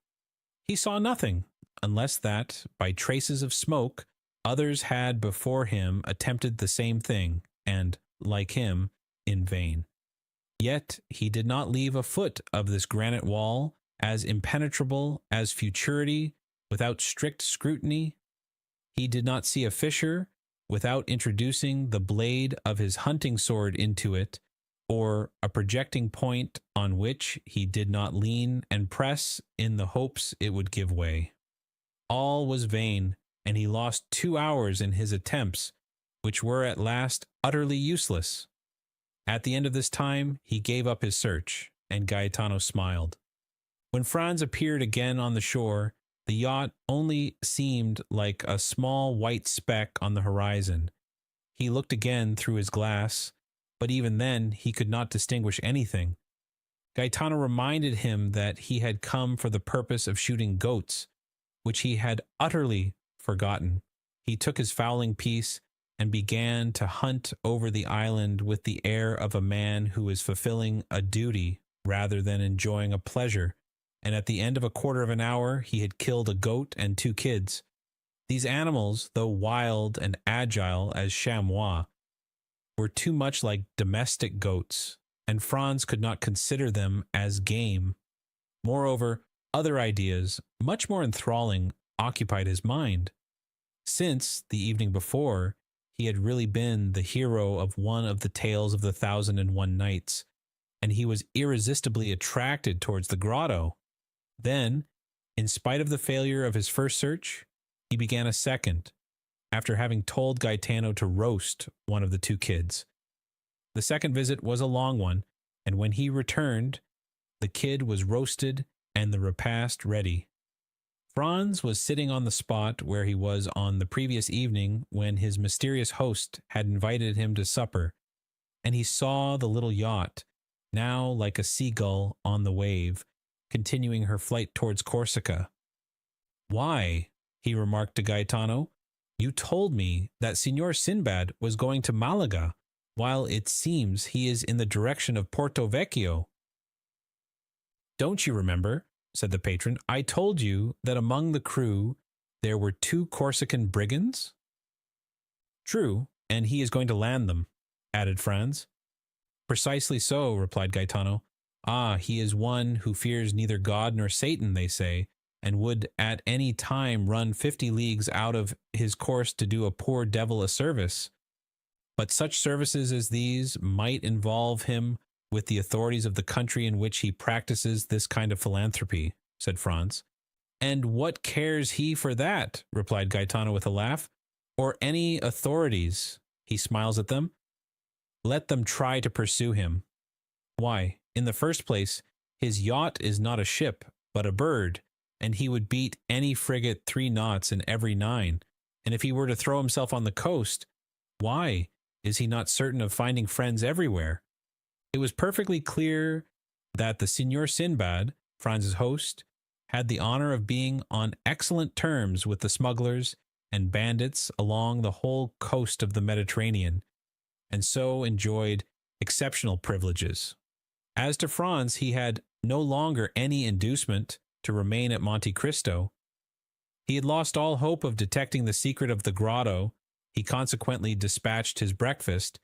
[SPEAKER 1] He saw nothing, unless that, by traces of smoke, others had before him attempted the same thing, and, like him, in vain. Yet he did not leave a foot of this granite wall as impenetrable as futurity without strict scrutiny. He did not see a fissure without introducing the blade of his hunting sword into it, or a projecting point on which he did not lean and press in the hopes it would give way. All was vain, and he lost 2 hours in his attempts, which were at last utterly useless. At the end of this time, he gave up his search, and Gaetano smiled. When Franz appeared again on the shore, the yacht only seemed like a small white speck on the horizon. He looked again through his glass, but even then he could not distinguish anything. Gaetano reminded him that he had come for the purpose of shooting goats, which he had utterly forgotten. He took his fowling piece and began to hunt over the island with the air of a man who is fulfilling a duty rather than enjoying a pleasure. And at the end of a quarter of an hour, he had killed a goat and 2 kids. These animals, though wild and agile as chamois, were too much like domestic goats, and Franz could not consider them as game. Moreover, other ideas, much more enthralling, occupied his mind. Since, the evening before, he had really been the hero of one of the tales of the 1001 Nights, and he was irresistibly attracted towards the grotto. Then, in spite of the failure of his first search, he began a second, after having told Gaetano to roast one of the 2 kids. The second visit was a long one, and when he returned, the kid was roasted and the repast ready. Franz was sitting on the spot where he was on the previous evening when his mysterious host had invited him to supper, and he saw the little yacht, now like a seagull on the wave, continuing her flight towards Corsica. "Why," he remarked to Gaetano, "you told me that Signor Sinbad was going to Malaga, while it seems he is in the direction of Porto Vecchio." "Don't you remember," said the patron, "I told you that among the crew there were 2 Corsican brigands?" "True, and he is going to land them," added Franz. "Precisely so," replied Gaetano. "Ah, he is one who fears neither God nor Satan, they say, and would at any time run 50 leagues out of his course to do a poor devil a service. But such services as these might involve him with the authorities of the country in which he practices this kind of philanthropy," said Franz. "And what cares he for that?" replied Gaetano with a laugh. "Or any authorities?" He smiles at them. "Let them try to pursue him. Why, in the first place, his yacht is not a ship, but a bird, and he would beat any frigate 3 knots in every 9. And if he were to throw himself on the coast, why, is he not certain of finding friends everywhere?" It was perfectly clear that the Signor Sinbad, Franz's host, had the honor of being on excellent terms with the smugglers and bandits along the whole coast of the Mediterranean, and so enjoyed exceptional privileges. As to Franz, he had no longer any inducement to remain at Monte Cristo. He had lost all hope of detecting the secret of the grotto. He consequently dispatched his breakfast,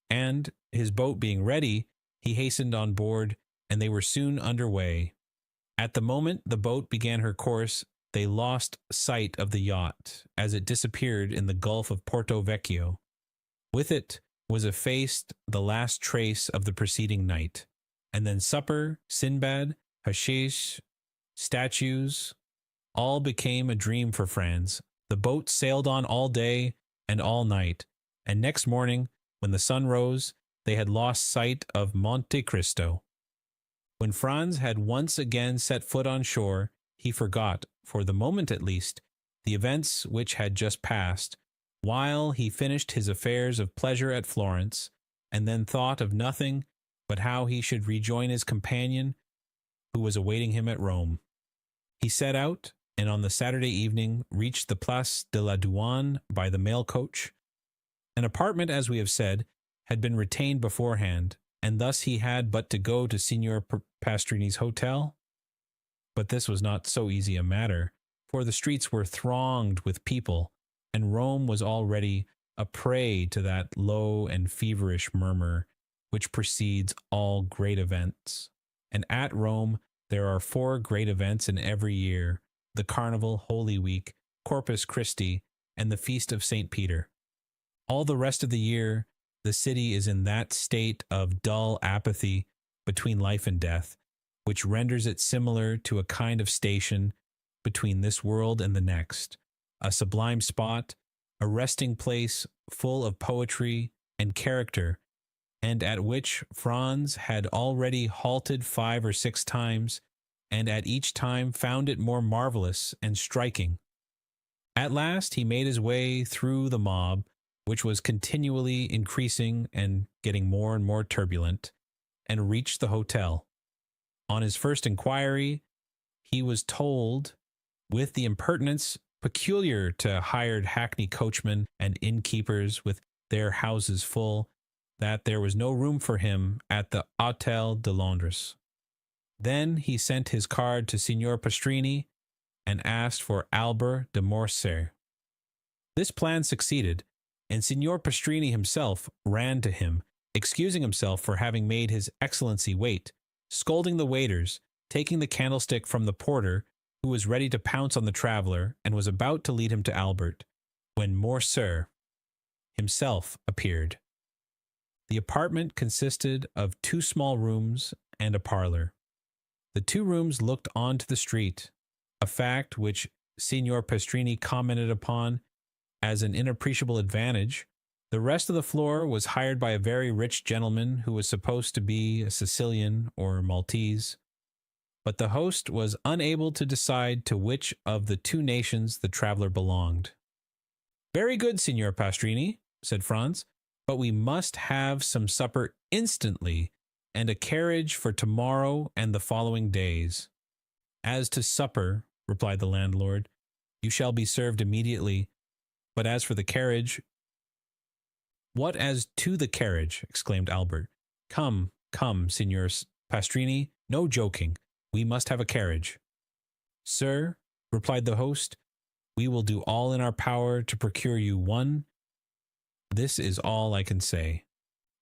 [SPEAKER 1] and, his boat being ready, he hastened on board, and they were soon under way. At the moment the boat began her course, they lost sight of the yacht, as it disappeared in the Gulf of Porto Vecchio. With it was effaced the last trace of the preceding night, and then supper, Sinbad, hashish, statues, all became a dream for Franz. The boat sailed on all day and all night, and next morning, when the sun rose, they had lost sight of Monte Cristo. When Franz had once again set foot on shore, he forgot, for the moment at least, the events which had just passed, while he finished his affairs of pleasure at Florence, and then thought of nothing but how he should rejoin his companion who was awaiting him at Rome. He set out, and on the Saturday evening reached the Place de la Douane by the mail coach. An apartment, as we have said, had been retained beforehand, and thus he had but to go to Signor Pastrini's hotel. But this was not so easy a matter, for the streets were thronged with people, and Rome was already a prey to that low and feverish murmur which precedes all great events. And at Rome there are 4 great events in every year: the Carnival, Holy Week, Corpus Christi, and the Feast of St. Peter. All the rest of the year the city is in that state of dull apathy between life and death, which renders it similar to a kind of station between this world and the next, a sublime spot, a resting place full of poetry and character, and at which Franz had already halted 5 or 6 times, and at each time found it more marvelous and striking. At last he made his way through the mob, which was continually increasing and getting more and more turbulent, and reached the hotel. On his first inquiry, he was told, with the impertinence peculiar to hired hackney coachmen and innkeepers, with their houses full, that there was no room for him at the Hôtel de Londres. Then he sent his card to Signor Pastrini and asked for Albert de Morcerf. This plan succeeded, and Signor Pastrini himself ran to him, excusing himself for having made His Excellency wait, scolding the waiters, taking the candlestick from the porter, who was ready to pounce on the traveler and was about to lead him to Albert, when Morcerf himself appeared. The apartment consisted of 2 small rooms and a parlor. The 2 rooms looked onto the street, a fact which Signor Pastrini commented upon as an inappreciable advantage. The rest of the floor was hired by a very rich gentleman who was supposed to be a Sicilian or Maltese, but the host was unable to decide to which of the 2 nations the traveler belonged. "Very good, Signor Pastrini," said Franz, "but we must have some supper instantly, and a carriage for tomorrow and the following days." "As to supper," replied the landlord, "you shall be served immediately, but as for the carriage—" "What as to the carriage?" exclaimed Albert. Come, Signor Pastrini, no joking. We must have a carriage." "Sir," replied the host, "we will do all in our power to procure you one. This is all I can say."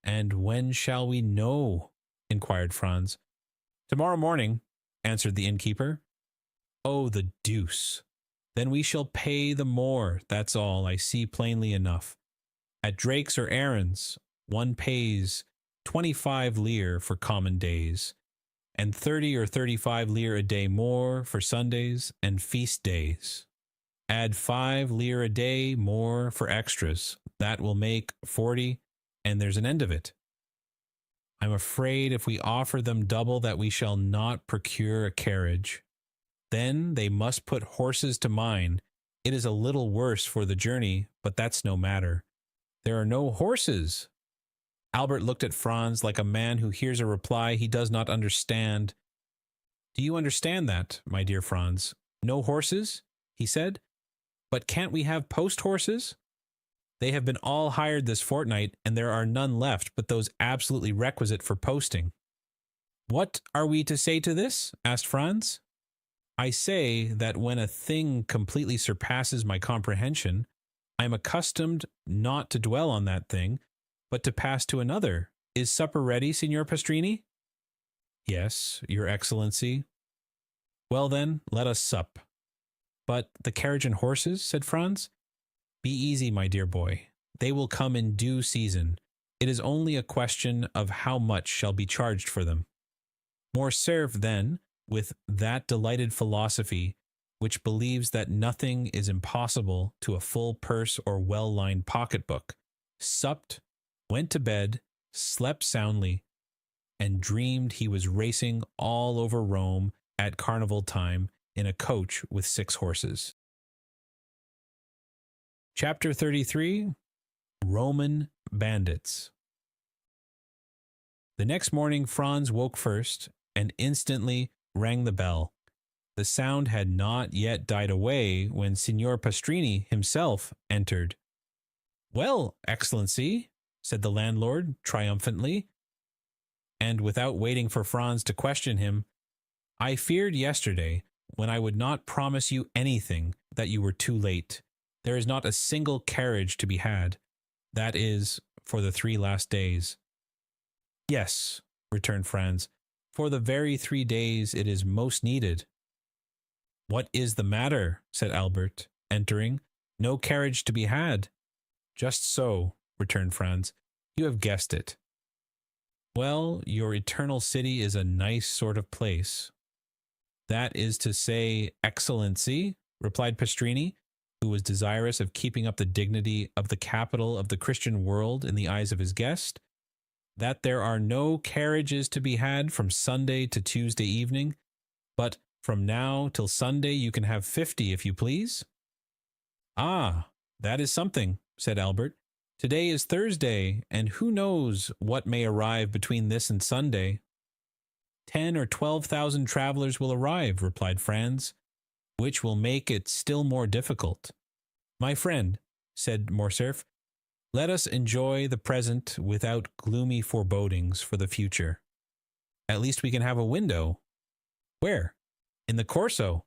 [SPEAKER 1] "And when shall we know?" inquired Franz. "Tomorrow morning," answered the innkeeper. "Oh, the deuce! Then we shall pay the more, that's all, I see plainly enough. At Drake's or Aaron's, one pays 25 lire for common days, and 30 or 35 lire a day more for Sundays and feast days. Add 5 lire a day more for extras. That will make 40, and there's an end of it. I'm afraid if we offer them double that we shall not procure a carriage. Then they must put horses to mine. It is a little worse for the journey, but that's no matter. There are no horses." Albert looked at Franz like a man who hears a reply he does not understand. "Do you understand that, my dear Franz? No horses?" he said. "But can't we have post horses? They have been all hired this fortnight, and there are none left but those absolutely requisite for posting." "What are we to say to this?" asked Franz. "I say that when a thing completely surpasses my comprehension, I am accustomed not to dwell on that thing, but to pass to another. Is supper ready, Signor Pastrini?" "Yes, Your Excellency." "Well then, let us sup." "But the carriage and horses?" said Franz. "Be easy, my dear boy. They will come in due season. It is only a question of how much shall be charged for them." Morcerf then, with that delighted philosophy which believes that nothing is impossible to a full purse or well-lined pocketbook, supped, went to bed, slept soundly, and dreamed he was racing all over Rome at carnival time in a coach with 6 horses. Chapter 33. Roman Bandits. The next morning Franz woke first, and instantly rang the bell. The sound had not yet died away when Signor Pastrini himself entered. "Well, Excellency," said the landlord triumphantly, and without waiting for Franz to question him, "I feared yesterday, when I would not promise you anything, that you were too late. There is not a single carriage to be had. That is, for the 3 last days." "Yes," returned Franz, "for the very 3 days it is most needed." "What is the matter?" said Albert, entering. "No carriage to be had." "Just so," returned Franz. "You have guessed it." "Well, your eternal city is a nice sort of place." "That is to say, Excellency," replied Pastrini, who was desirous of keeping up the dignity of the capital of the Christian world in the eyes of his guest, "that there are no carriages to be had from Sunday to Tuesday evening, but from now till Sunday you can have 50 if you please." "Ah, that is something," said Albert. "Today is Thursday, and who knows what may arrive between this and Sunday?" 10 or 12,000 travelers will arrive," replied Franz, "which will make it still more difficult." "My friend," said Morcerf, Let us enjoy the present without gloomy forebodings for the future. At least we can have a window. Where? In the Corso.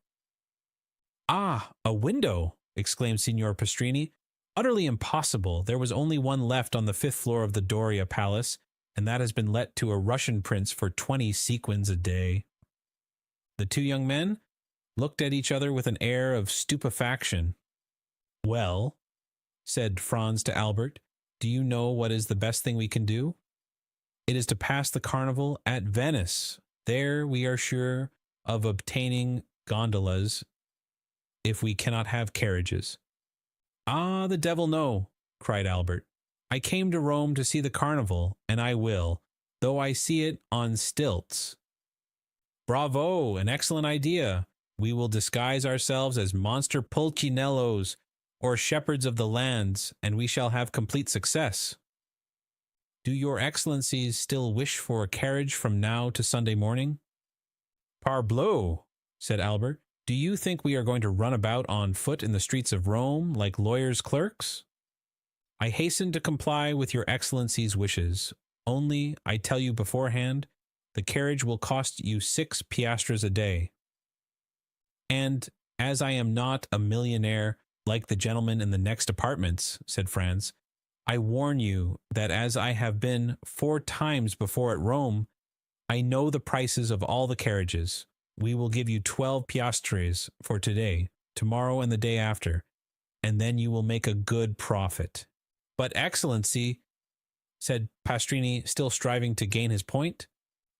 [SPEAKER 1] Ah, a window, exclaimed Signor Pastrini. Utterly impossible. There was only one left on the 5th floor of the Doria Palace, and that has been let to a Russian prince for 20 sequins a day. The two young men looked at each other with an air of stupefaction. Well, said Franz to Albert, do you know what is the best thing we can do? It is to pass the carnival at Venice. There we are sure of obtaining gondolas if we cannot have carriages. Ah, the devil no, cried Albert. I came to Rome to see the carnival, and I will, though I see it on stilts. Bravo, an excellent idea. We will disguise ourselves as monster pulcinellos or shepherds of the lands, and we shall have complete success. Do your excellencies still wish for a carriage from now to Sunday morning? Parbleu, said Albert. Do you think we are going to run about on foot in the streets of Rome like lawyers' clerks? I hasten to comply with your excellency's wishes. Only, I tell you beforehand, the carriage will cost you 6 piastres a day. And as I am not a millionaire like the gentleman in the next apartments, said Franz, I warn you that as I have been 4 times before at Rome, I know the prices of all the carriages. We will give you 12 piastres for today, tomorrow, and the day after, and then you will make a good profit. But, Excellency, said Pastrini, still striving to gain his point.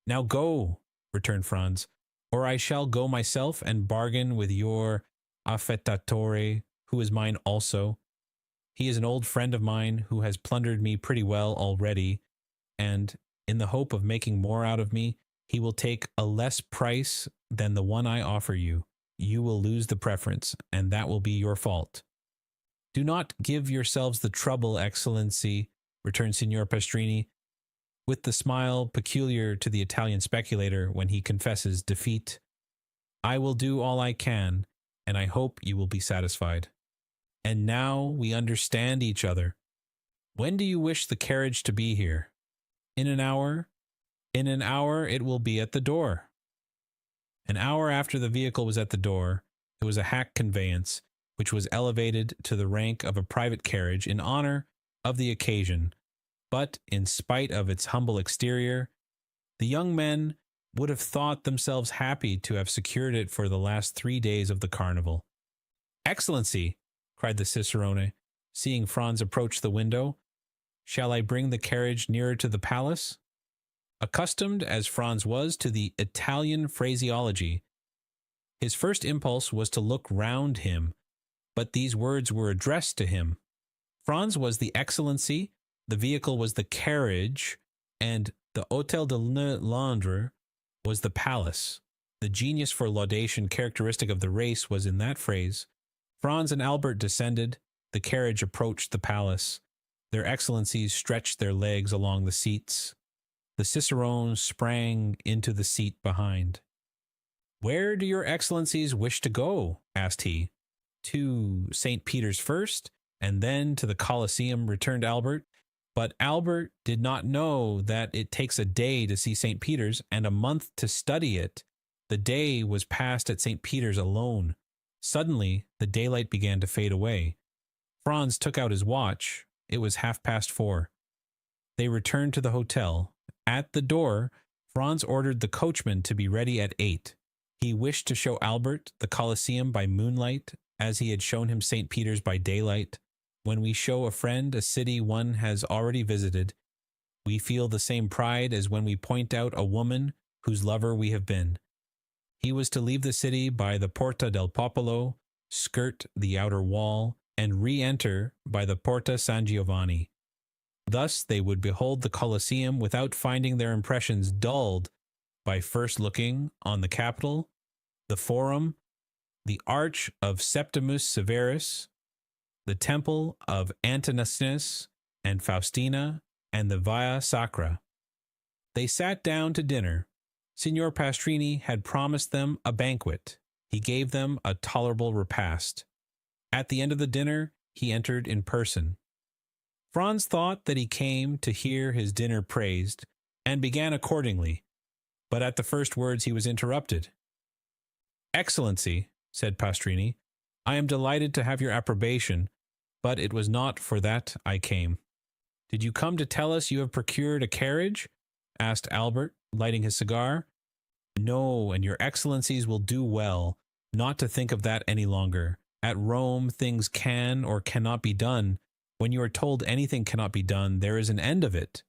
[SPEAKER 1] Now go, returned Franz, or I shall go myself and bargain with your affettatore, who is mine also. He is an old friend of mine who has plundered me pretty well already, and, in the hope of making more out of me, he will take a less price than the one I offer you. You will lose the preference, and that will be your fault. Do not give yourselves the trouble, Excellency, returned Signor Pastrini, with the smile peculiar to the Italian speculator when he confesses defeat. I will do all I can, and I hope you will be satisfied. And now we understand each other. When do you wish the carriage to be here? In an hour? In an hour it will be at the door. An hour after the vehicle was at the door, it was a hack conveyance, which was elevated to the rank of a private carriage in honor of the occasion, but in spite of its humble exterior, the young men would have thought themselves happy to have secured it for the last 3 days of the carnival. Excellency, cried the cicerone, seeing Franz approach the window, shall I bring the carriage nearer to the palace? Accustomed as Franz was to the Italian phraseology, his first impulse was to look round him, but these words were addressed to him. Franz was the Excellency, the vehicle was the carriage, and the Hôtel de Londres was the palace. The genius for laudation characteristic of the race was in that phrase. Franz and Albert descended. The carriage approached the palace. Their Excellencies stretched their legs along the seats. The cicerone sprang into the seat behind. Where do your Excellencies wish to go? Asked he. To St. Peter's first, and then to the Colosseum, returned Albert. But Albert did not know that it takes a day to see St. Peter's and a month to study it. The day was passed at St. Peter's alone. Suddenly, the daylight began to fade away. Franz took out his watch. It was 4:30. They returned to the hotel. At the door, Franz ordered the coachman to be ready at 8. He wished to show Albert the Colosseum by moonlight, as he had shown him St. Peter's by daylight. When we show a friend a city one has already visited, we feel the same pride as when we point out a woman whose lover we have been. He was to leave the city by the Porta del Popolo, skirt the outer wall, and re-enter by the Porta San Giovanni. Thus they would behold the Colosseum without finding their impressions dulled by first looking on the Capitol, the Forum, the Arch of Septimus Severus, the Temple of Antoninus and Faustina, and the Via Sacra. They sat down to dinner. Signor Pastrini had promised them a banquet. He gave them a tolerable repast. At the end of the dinner, he entered in person. Franz thought that he came to hear his dinner praised, and began accordingly, but at the first words he was interrupted. "Excellency," said Pastrini, "I am delighted to have your approbation, but it was not for that I came." "Did you come to tell us you have procured a carriage?" asked Albert, lighting his cigar. "No, and your excellencies will do well not to think of that any longer. At Rome things can or cannot be done. When you are told anything cannot be done, there is an end of it.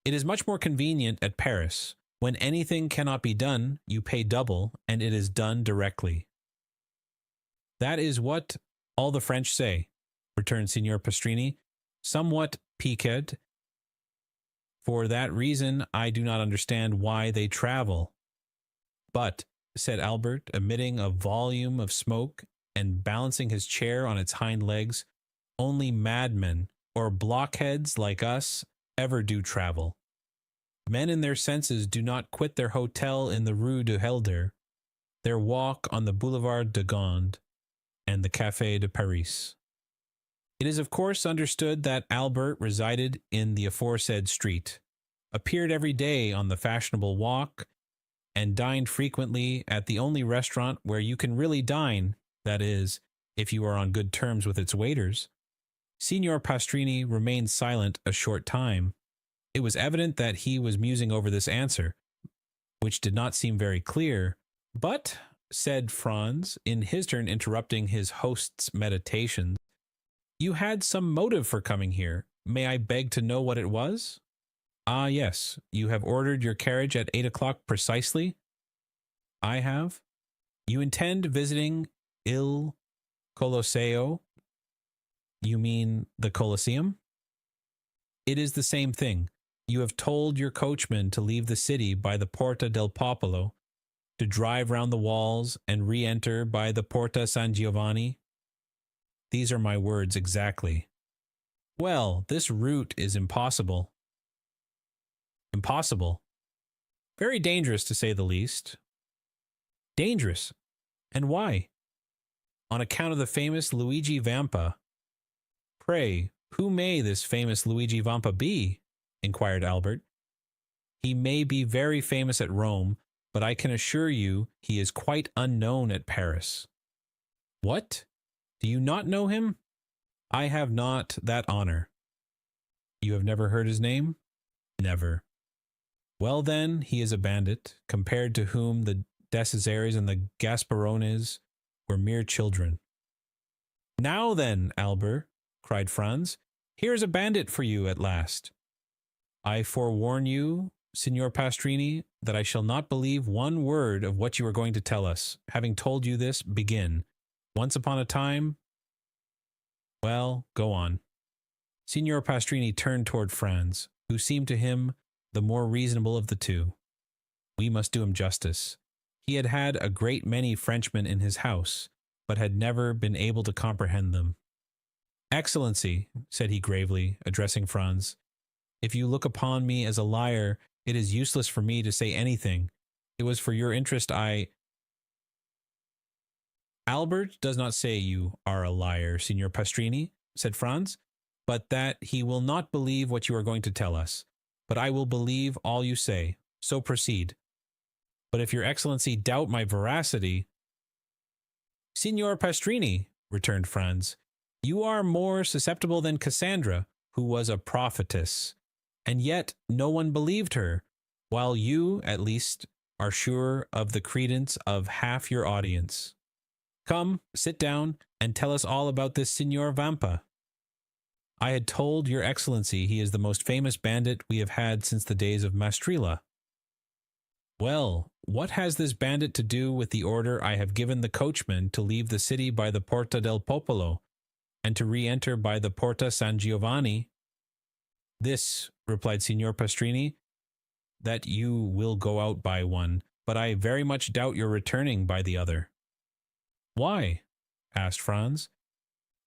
[SPEAKER 1] It is much more convenient at Paris. When anything cannot be done, you pay double, and it is done directly." "That is what all the French say," returned Signor Pastrini, somewhat piqued. "For that reason I do not understand why they travel." "But," said Albert, emitting a volume of smoke and balancing his chair on its hind legs, "only madmen or blockheads like us ever do travel. Men in their senses do not quit their hotel in the Rue du Helder, their walk on the Boulevard de Gand, and the Café de Paris." It is of course understood that Albert resided in the aforesaid street, appeared every day on the fashionable walk, and dined frequently at the only restaurant where you can really dine, that is, if you are on good terms with its waiters. Signor Pastrini remained silent a short time. It was evident that he was musing over this answer, which did not seem very clear. "But," said Franz, in his turn interrupting his host's meditations, "you had some motive for coming here. May I beg to know what it was?" "Ah, yes. You have ordered your carriage at 8 o'clock precisely?" "I have." "You intend visiting Il Colosseo?" "You mean the Colosseum?" "It is the same thing. You have told your coachman to leave the city by the Porta del Popolo, to drive round the walls, and re-enter by the Porta San Giovanni?" "These are my words exactly." "Well, this route is impossible." "Impossible." "Very dangerous, to say the least." "Dangerous? And why?" "On account of the famous Luigi Vampa." "Pray, who may this famous Luigi Vampa be?" inquired Albert. "He may be very famous at Rome, but I can assure you he is quite unknown at Paris." "What? Do you not know him?" "I have not that honor." "You have never heard his name?" "Never." "Well, then, he is a bandit, compared to whom the Decesaries and the Gasparones were mere children." "Now then, Albert," cried Franz, "here is a bandit for you at last." "I forewarn you, Signor Pastrini, that I shall not believe one word of what you are going to tell us. Having told you this, begin. Once upon a time—" "Well, go on." Signor Pastrini turned toward Franz, who seemed to him the more reasonable of the two. We must do him justice. He had had a great many Frenchmen in his house, but had never been able to comprehend them. "Excellency," said he gravely, addressing Franz, "if you look upon me as a liar, it is useless for me to say anything. It was for your interest I—" "Albert does not say you are a liar, Signor Pastrini," said Franz, "but that he will not believe what you are going to tell us. But I will believe all you say, so proceed." "But if your excellency doubt my veracity—" "Signor Pastrini," returned Franz, "you are more susceptible than Cassandra, who was a prophetess, and yet no one believed her, while you, at least, are sure of the credence of half your audience. Come, sit down, and tell us all about this Signor Vampa." "I had told your excellency he is the most famous bandit we have had since the days of Mastrilla." "Well, what has this bandit to do with the order I have given the coachman to leave the city by the Porta del Popolo, and to re-enter by the Porta San Giovanni?" "This," replied Signor Pastrini, "that you will go out by one, but I very much doubt your returning by the other." "Why?" asked Franz.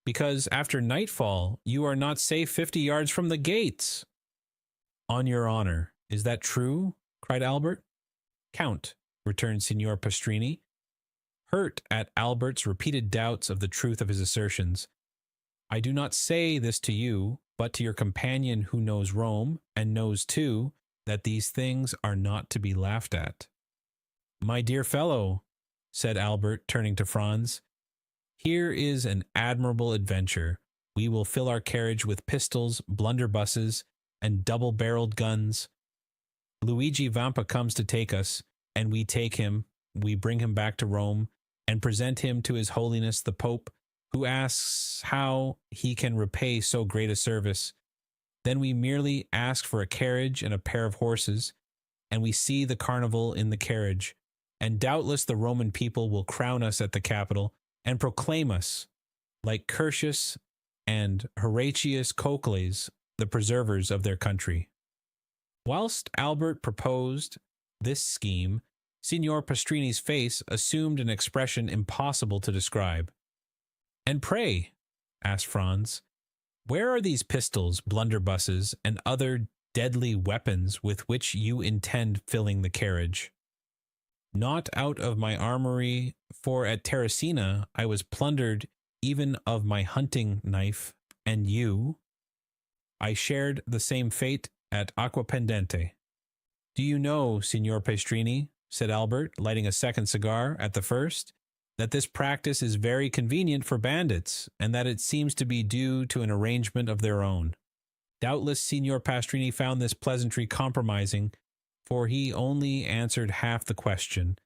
[SPEAKER 1] "Because after nightfall you are not safe 50 yards from the gates." "On your honor, is that true?" cried Albert. "Count," returned Signor Pastrini, hurt at Albert's repeated doubts of the truth of his assertions, "I do not say this to you, but to your companion who knows Rome, and knows too that these things are not to be laughed at. My dear fellow, said Albert, turning to Franz, here is an admirable adventure. We will fill our carriage with pistols, blunderbusses, and double-barreled guns. Luigi Vampa comes to take us, and we take him, we bring him back to Rome, and present him to His Holiness the Pope, who asks how he can repay so great a service. Then we merely ask for a carriage and a pair of horses, and we see the carnival in the carriage, and doubtless the Roman people will crown us at the Capitol and proclaim us, like Curtius and Horatius Cocles, the preservers of their country. Whilst Albert proposed this scheme, Signor Pastrini's face assumed an expression impossible to describe. And pray, asked Franz, where are these pistols, blunderbusses, and other deadly weapons with which you intend filling the carriage? Not out of my armory, for at Terracina I was plundered even of my hunting knife, and you? I shared the same fate at Aquapendente. Do you know, Signor Pastrini, said Albert, lighting a second cigar at the first, that this practice is very convenient for bandits, and that it seems to be due to an arrangement of their own. Doubtless Signor Pastrini found this pleasantry compromising, for he only answered half the question,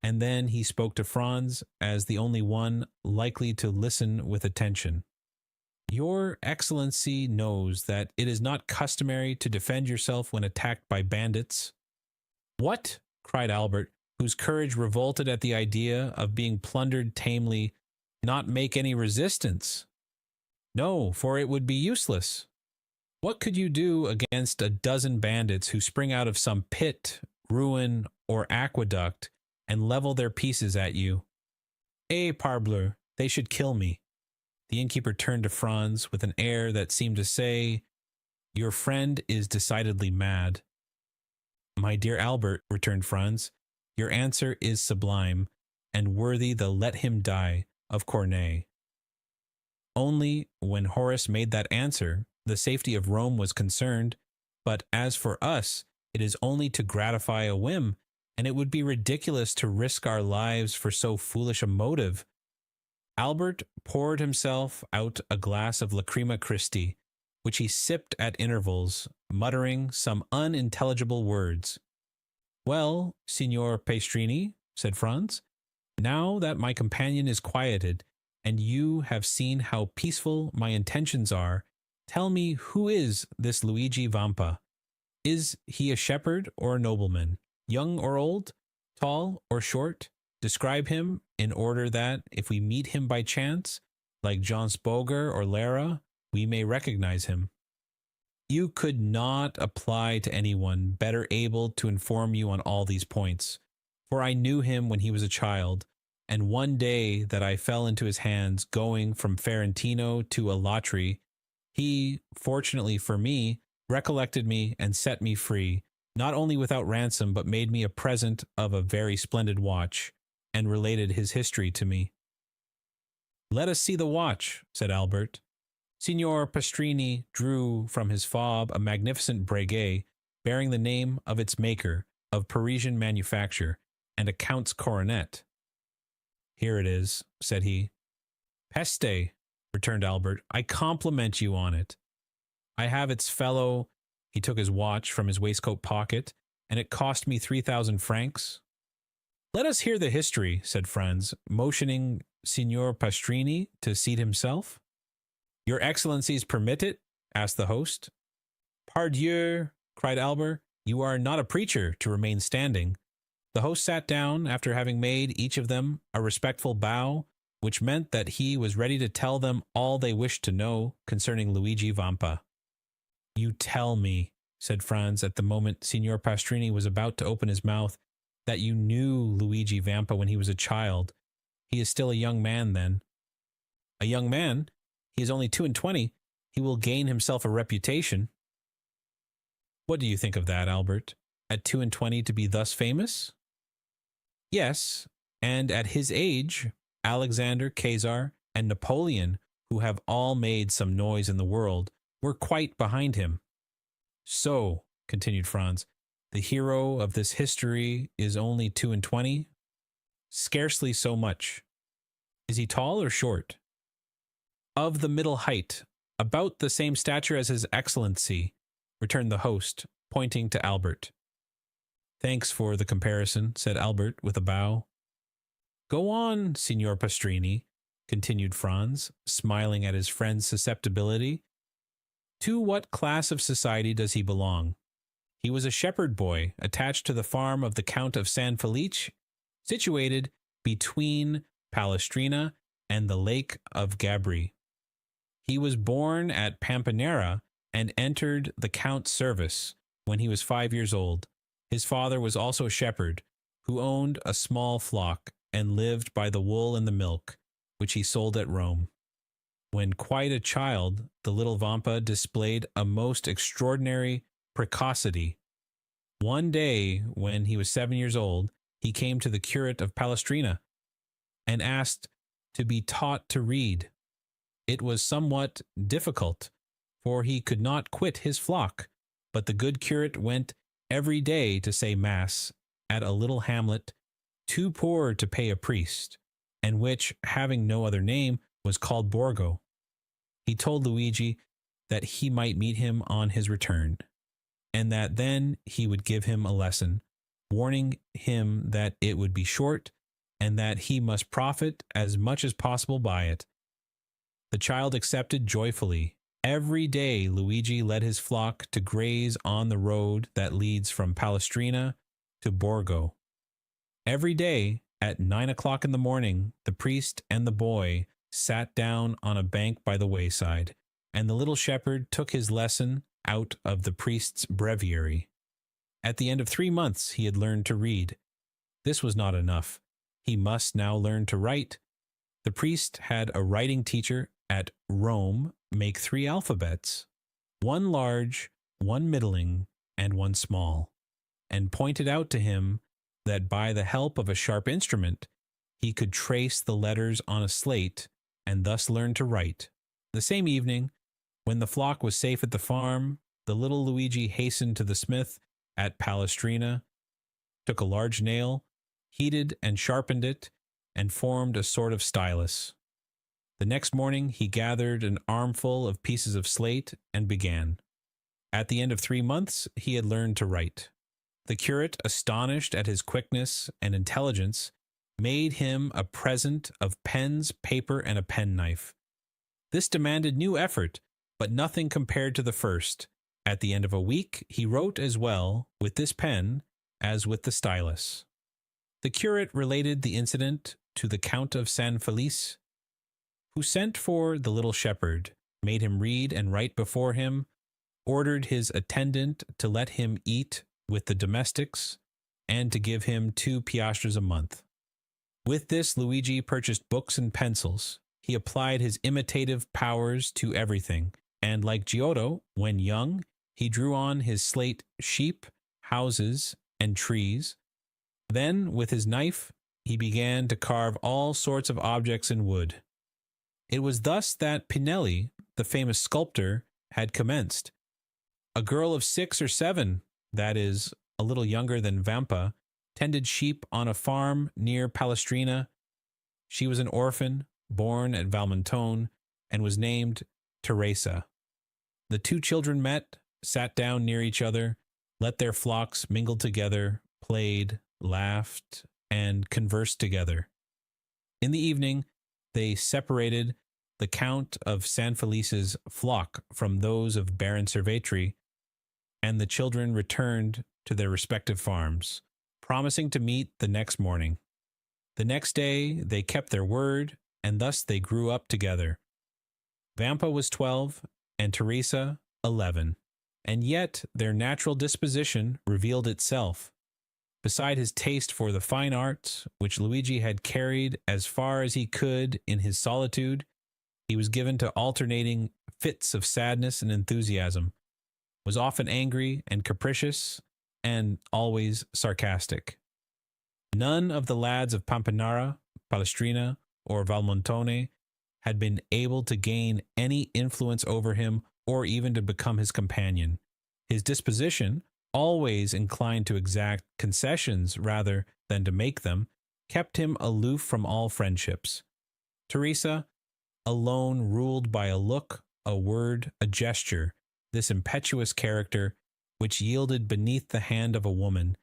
[SPEAKER 1] and then he spoke to Franz as the only one likely to listen with attention. Your Excellency knows that it is not customary to defend yourself when attacked by bandits. What? Cried Albert, whose courage revolted at the idea of being plundered tamely. Not make any resistance? No, for it would be useless. What could you do against a dozen bandits who spring out of some pit, ruin, or aqueduct and level their pieces at you? Eh, parbleu, they should kill me. The innkeeper turned to Franz with an air that seemed to say, your friend is decidedly mad. My dear Albert, returned Franz, your answer is sublime, and worthy the let him die of Corneille. Only when Horace made that answer, the safety of Rome was concerned, but as for us, it is only to gratify a whim, and it would be ridiculous to risk our lives for so foolish a motive. Albert poured himself out a glass of Lacrima Christi, which he sipped at intervals, muttering some unintelligible words. Well, Signor Pastrini, said Franz, now that my companion is quieted, and you have seen how peaceful my intentions are, tell me who is this Luigi Vampa? Is he a shepherd or a nobleman, young or old, tall or short? Describe him in order that, if we meet him by chance, like John Spoger or Lara, we may recognize him. You could not apply to anyone better able to inform you on all these points, for I knew him when he was a child, and one day that I fell into his hands going from Ferentino to Alatri, he, fortunately for me, recollected me and set me free, not only without ransom, but made me a present of a very splendid watch, and related his history to me. Let us see the watch, said Albert. Signor Pastrini drew from his fob a magnificent breguet bearing the name of its maker, of Parisian manufacture, and a count's coronet. Here it is, said he. Peste, returned Albert, I compliment you on it. I have its fellow. He took his watch from his waistcoat pocket, and it cost me 3,000 francs. Let us hear the history, said Franz, motioning Signor Pastrini to seat himself. Your Excellencies permit it? Asked the host. Pardieu, cried Albert, you are not a preacher to remain standing. The host sat down after having made each of them a respectful bow, which meant that he was ready to tell them all they wished to know concerning Luigi Vampa. You tell me, said Franz at the moment Signor Pastrini was about to open his mouth, that you knew Luigi Vampa when he was a child. He is still a young man then. A young man? He is only 22. He will gain himself a reputation. What do you think of that, Albert? At 22 to be thus famous? Yes, and at his age, Alexander, Caesar, and Napoleon, who have all made some noise in the world, were quite behind him. So, continued Franz, the hero of this history is only 22? Scarcely so much. Is he tall or short? Of the middle height, about the same stature as his excellency, returned the host, pointing to Albert. Thanks for the comparison, said Albert with a bow. Go on, Signor Pastrini, continued Franz, smiling at his friend's susceptibility. To what class of society does he belong? He was a shepherd boy attached to the farm of the Count of San Felice, situated between Palestrina and the Lake of Gabri. He was born at Pampinara and entered the Count's service when he was 5 years old. His father was also a shepherd, who owned a small flock and lived by the wool and the milk, which he sold at Rome. When quite a child, the little Vampa displayed a most extraordinary precocity. One day, when he was 7 years old, he came to the curate of Palestrina and asked to be taught to read. It was somewhat difficult, for he could not quit his flock, but the good curate went every day to say mass at a little hamlet too poor to pay a priest, and which, having no other name, was called Borgo. He told Luigi that he might meet him on his return, and that then he would give him a lesson, warning him that it would be short, and that he must profit as much as possible by it. The child accepted joyfully. Every day Luigi led his flock to graze on the road that leads from Palestrina to Borgo. Every day, at 9 o'clock in the morning, the priest and the boy sat down on a bank by the wayside, and the little shepherd took his lesson out of the priest's breviary. At the end of 3 months he had learned to read. This was not enough. He must now learn to write. The priest had a writing teacher at Rome make 3 alphabets, 1 large, 1 middling, and 1 small, and pointed out to him that by the help of a sharp instrument he could trace the letters on a slate and thus learn to write. The same evening, when the flock was safe at the farm, the little Luigi hastened to the smith at Palestrina, took a large nail, heated and sharpened it, and formed a sort of stylus. The next morning he gathered an armful of pieces of slate and began. At the end of 3 months he had learned to write. The curate, astonished at his quickness and intelligence, made him a present of pens, paper, and a penknife. This demanded new effort, but nothing compared to the first. At the end of a week he wrote as well with this pen as with the stylus. The curate related the incident to the Count of San Felice, who sent for the little shepherd, made him read and write before him, ordered his attendant to let him eat with the domestics, and to give him 2 piastres a month. With this Luigi purchased books and pencils. He applied his imitative powers to everything, and like Giotto, when young, he drew on his slate sheep, houses, and trees. Then, with his knife, he began to carve all sorts of objects in wood. It was thus that Pinelli, the famous sculptor, had commenced. A girl of 6 or 7, that is, a little younger than Vampa, tended sheep on a farm near Palestrina. She was an orphan, born at Valmontone, and was named Teresa. The 2 children met, sat down near each other, let their flocks mingle together, played, laughed, and conversed together. In the evening, they separated the Count of San Felice's flock from those of Baron Cervetri, and the children returned to their respective farms, promising to meet the next morning. The next day they kept their word, and thus they grew up together. Vampa was 12, and Teresa 11, and yet their natural disposition revealed itself. Beside his taste for the fine arts, which Luigi had carried as far as he could in his solitude, he was given to alternating fits of sadness and enthusiasm, was often angry and capricious, and always sarcastic. None of the lads of Pampinara, Palestrina, or Valmontone had been able to gain any influence over him or even to become his companion. His disposition, always inclined to exact concessions rather than to make them, kept him aloof from all friendships. Teresa alone ruled by a look, a word, a gesture, this impetuous character, which yielded beneath the hand of a woman,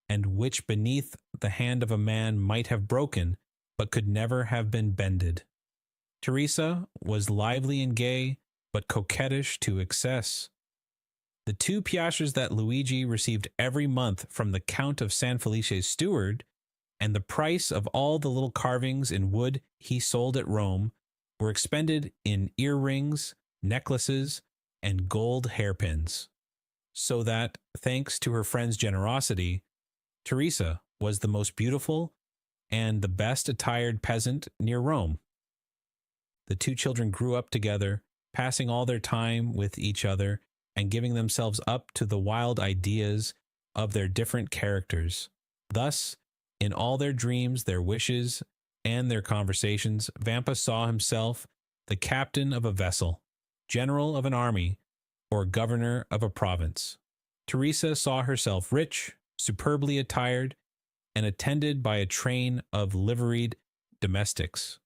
[SPEAKER 1] and which beneath the hand of a man might have broken, but could never have been bended. Teresa was lively and gay, but coquettish to excess. The 2 piastres that Luigi received every month from the Count of San Felice's steward, and the price of all the little carvings in wood he sold at Rome, were expended in earrings, necklaces, and gold hairpins. So that, thanks to her friend's generosity, Teresa was the most beautiful and the best attired peasant near Rome. The 2 children grew up together, passing all their time with each other and giving themselves up to the wild ideas of their different characters. Thus, in all their dreams, their wishes, and their conversations, Vampa saw himself the captain of a vessel, general of an army, or governor of a province. Teresa saw herself rich, superbly attired, and attended by a train of liveried domestics.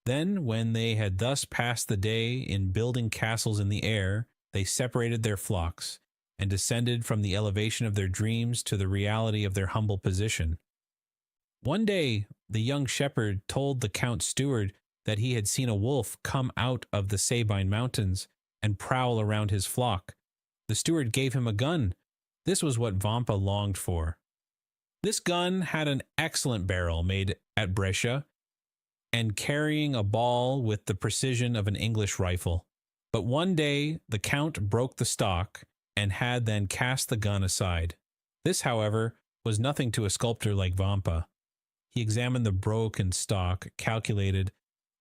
[SPEAKER 1] Then, when they had thus passed the day in building castles in the air, they separated their flocks, and descended from the elevation of their dreams to the reality of their humble position. One day, the young shepherd told the Count's steward that he had seen a wolf come out of the Sabine mountains and prowl around his flock. The steward gave him a gun. This was what Vampa longed for. This gun had an excellent barrel made at Brescia, and carrying a ball with the precision of an English rifle. But one day the Count broke the stock, and had then cast the gun aside. This, however, was nothing to a sculptor like Vampa. He examined the broken stock, calculated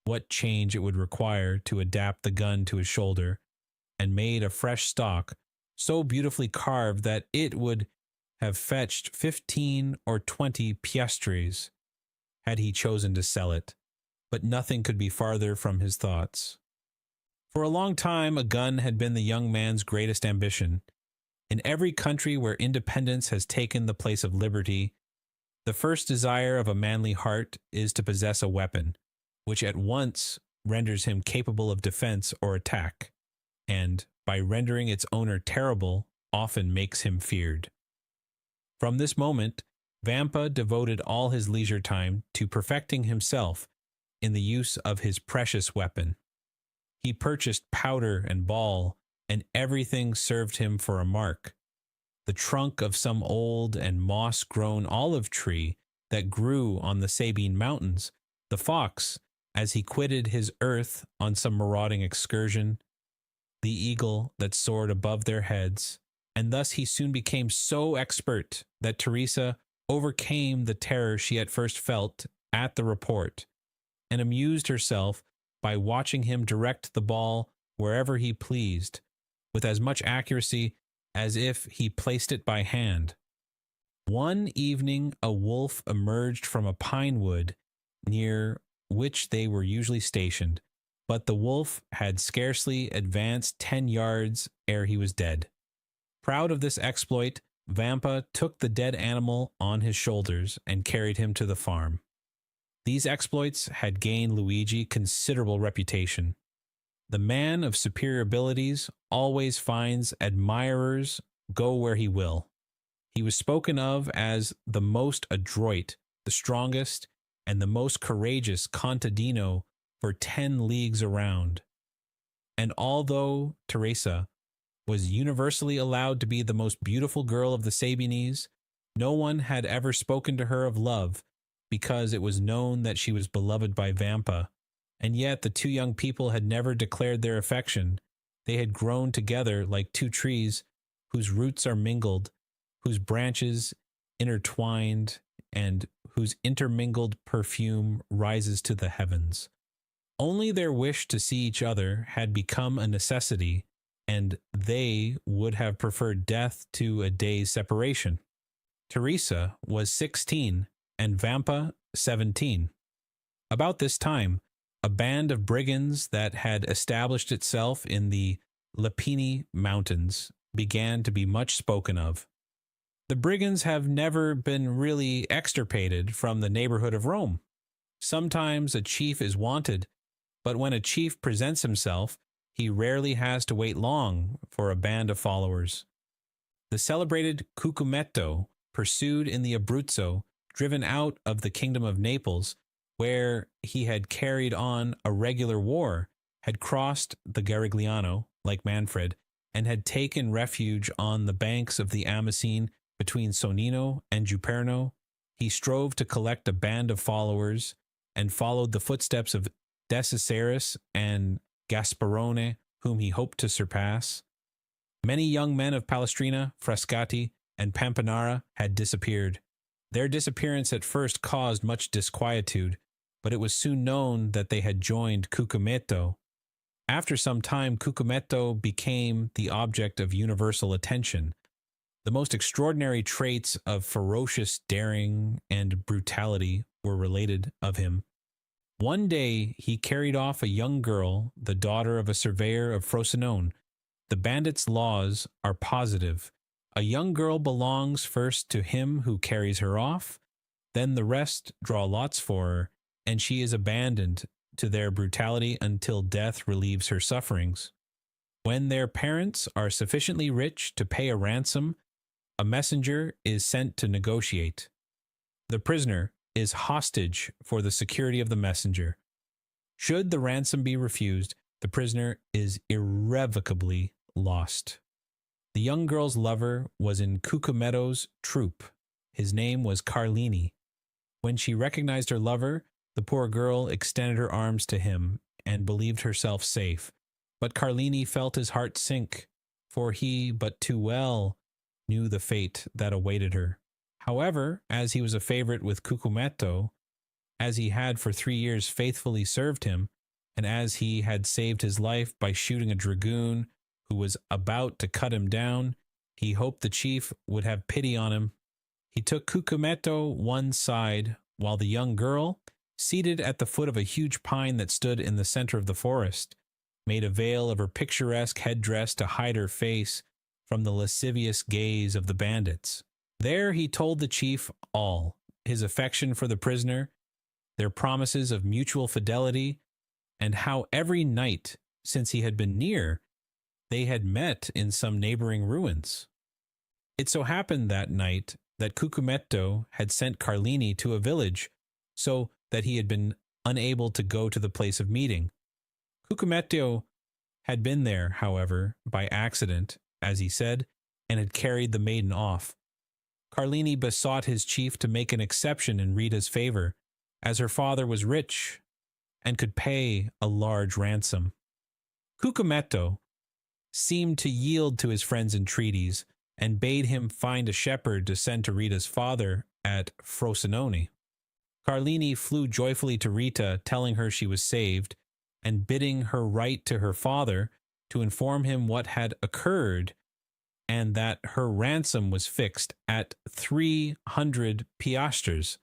[SPEAKER 1] what change it would require to adapt the gun to his shoulder, and made a fresh stock so beautifully carved that it would have fetched 15 or 20 piastres had he chosen to sell it. But nothing could be farther from his thoughts. For a long time, a gun had been the young man's greatest ambition. In every country where independence has taken the place of liberty, the first desire of a manly heart is to possess a weapon, which at once renders him capable of defense or attack, and, by rendering its owner terrible, often makes him feared. From this moment, Vampa devoted all his leisure time to perfecting himself in the use of his precious weapon. He purchased powder and ball, and everything served him for a mark. The trunk of some old and moss-grown olive tree that grew on the Sabine mountains, the fox, as he quitted his earth on some marauding excursion, the eagle that soared above their heads, and thus he soon became so expert that Teresa overcame the terror she at first felt at the report, and amused herself by watching him direct the ball wherever he pleased, with as much accuracy as if he placed it by hand. One evening a wolf emerged from a pine wood near which they were usually stationed, but the wolf had scarcely advanced 10 yards ere he was dead. Proud of this exploit, Vampa took the dead animal on his shoulders and carried him to the farm. These exploits had gained Luigi considerable reputation. The man of superior abilities always finds admirers go where he will. He was spoken of as the most adroit, the strongest, and the most courageous contadino for 10 leagues around. And although Teresa was universally allowed to be the most beautiful girl of the Sabines, no one had ever spoken to her of love, because it was known that she was beloved by Vampa, and yet the 2 young people had never declared their affection. They had grown together like 2 trees whose roots are mingled, whose branches intertwined, and whose intermingled perfume rises to the heavens. Only their wish to see each other had become a necessity, and they would have preferred death to a day's separation. Teresa was 16, and Vampa 17. About this time, a band of brigands that had established itself in the Lepini Mountains began to be much spoken of. The brigands have never been really extirpated from the neighborhood of Rome. Sometimes a chief is wanted, but when a chief presents himself, he rarely has to wait long for a band of followers. The celebrated Cucumetto, pursued in the Abruzzo, driven out of the kingdom of Naples, where he had carried on a regular war, had crossed the Garigliano, like Manfred, and had taken refuge on the banks of the Amasine between Sonnino and Juperno. He strove to collect a band of followers and followed the footsteps of Deciceris and Gasparone, whom he hoped to surpass. Many young men of Palestrina, Frascati, and Pampinara had disappeared. Their disappearance at first caused much disquietude, but it was soon known that they had joined Cucumetto. After some time, Cucumetto became the object of universal attention. The most extraordinary traits of ferocious daring and brutality were related of him. One day he carried off a young girl, the daughter of a surveyor of Frosinone. The bandits' laws are positive. A young girl belongs first to him who carries her off, then the rest draw lots for her, and she is abandoned to their brutality until death relieves her sufferings. When their parents are sufficiently rich to pay a ransom, a messenger is sent to negotiate. The prisoner is hostage for the security of the messenger. Should the ransom be refused, the prisoner is irrevocably lost. The young girl's lover was in Cucumetto's troop. His name was Carlini. When she recognized her lover, the poor girl extended her arms to him and believed herself safe. But Carlini felt his heart sink, for he but too well knew the fate that awaited her. However, as he was a favorite with Cucumetto, as he had for 3 years faithfully served him, and as he had saved his life by shooting a dragoon who was about to cut him down, he hoped the chief would have pity on him. He took Cucumetto one side, while the young girl, seated at the foot of a huge pine that stood in the center of the forest, made a veil of her picturesque headdress to hide her face from the lascivious gaze of the bandits. There he told the chief all, his affection for the prisoner, their promises of mutual fidelity, and how every night, since he had been near, they had met in some neighboring ruins. It so happened that night that Cucumetto had sent Carlini to a village, so that he had been unable to go to the place of meeting. Cucumetto had been there, however, by accident, as he said, and had carried the maiden off. Carlini besought his chief to make an exception in Rita's favor, as her father was rich and could pay a large ransom. Cucumetto seemed to yield to his friend's entreaties and bade him find a shepherd to send to Rita's father at Frosinone. Carlini flew joyfully to Rita, telling her she was saved, and bidding her write to her father to inform him what had occurred, and that her ransom was fixed at 300 piastres.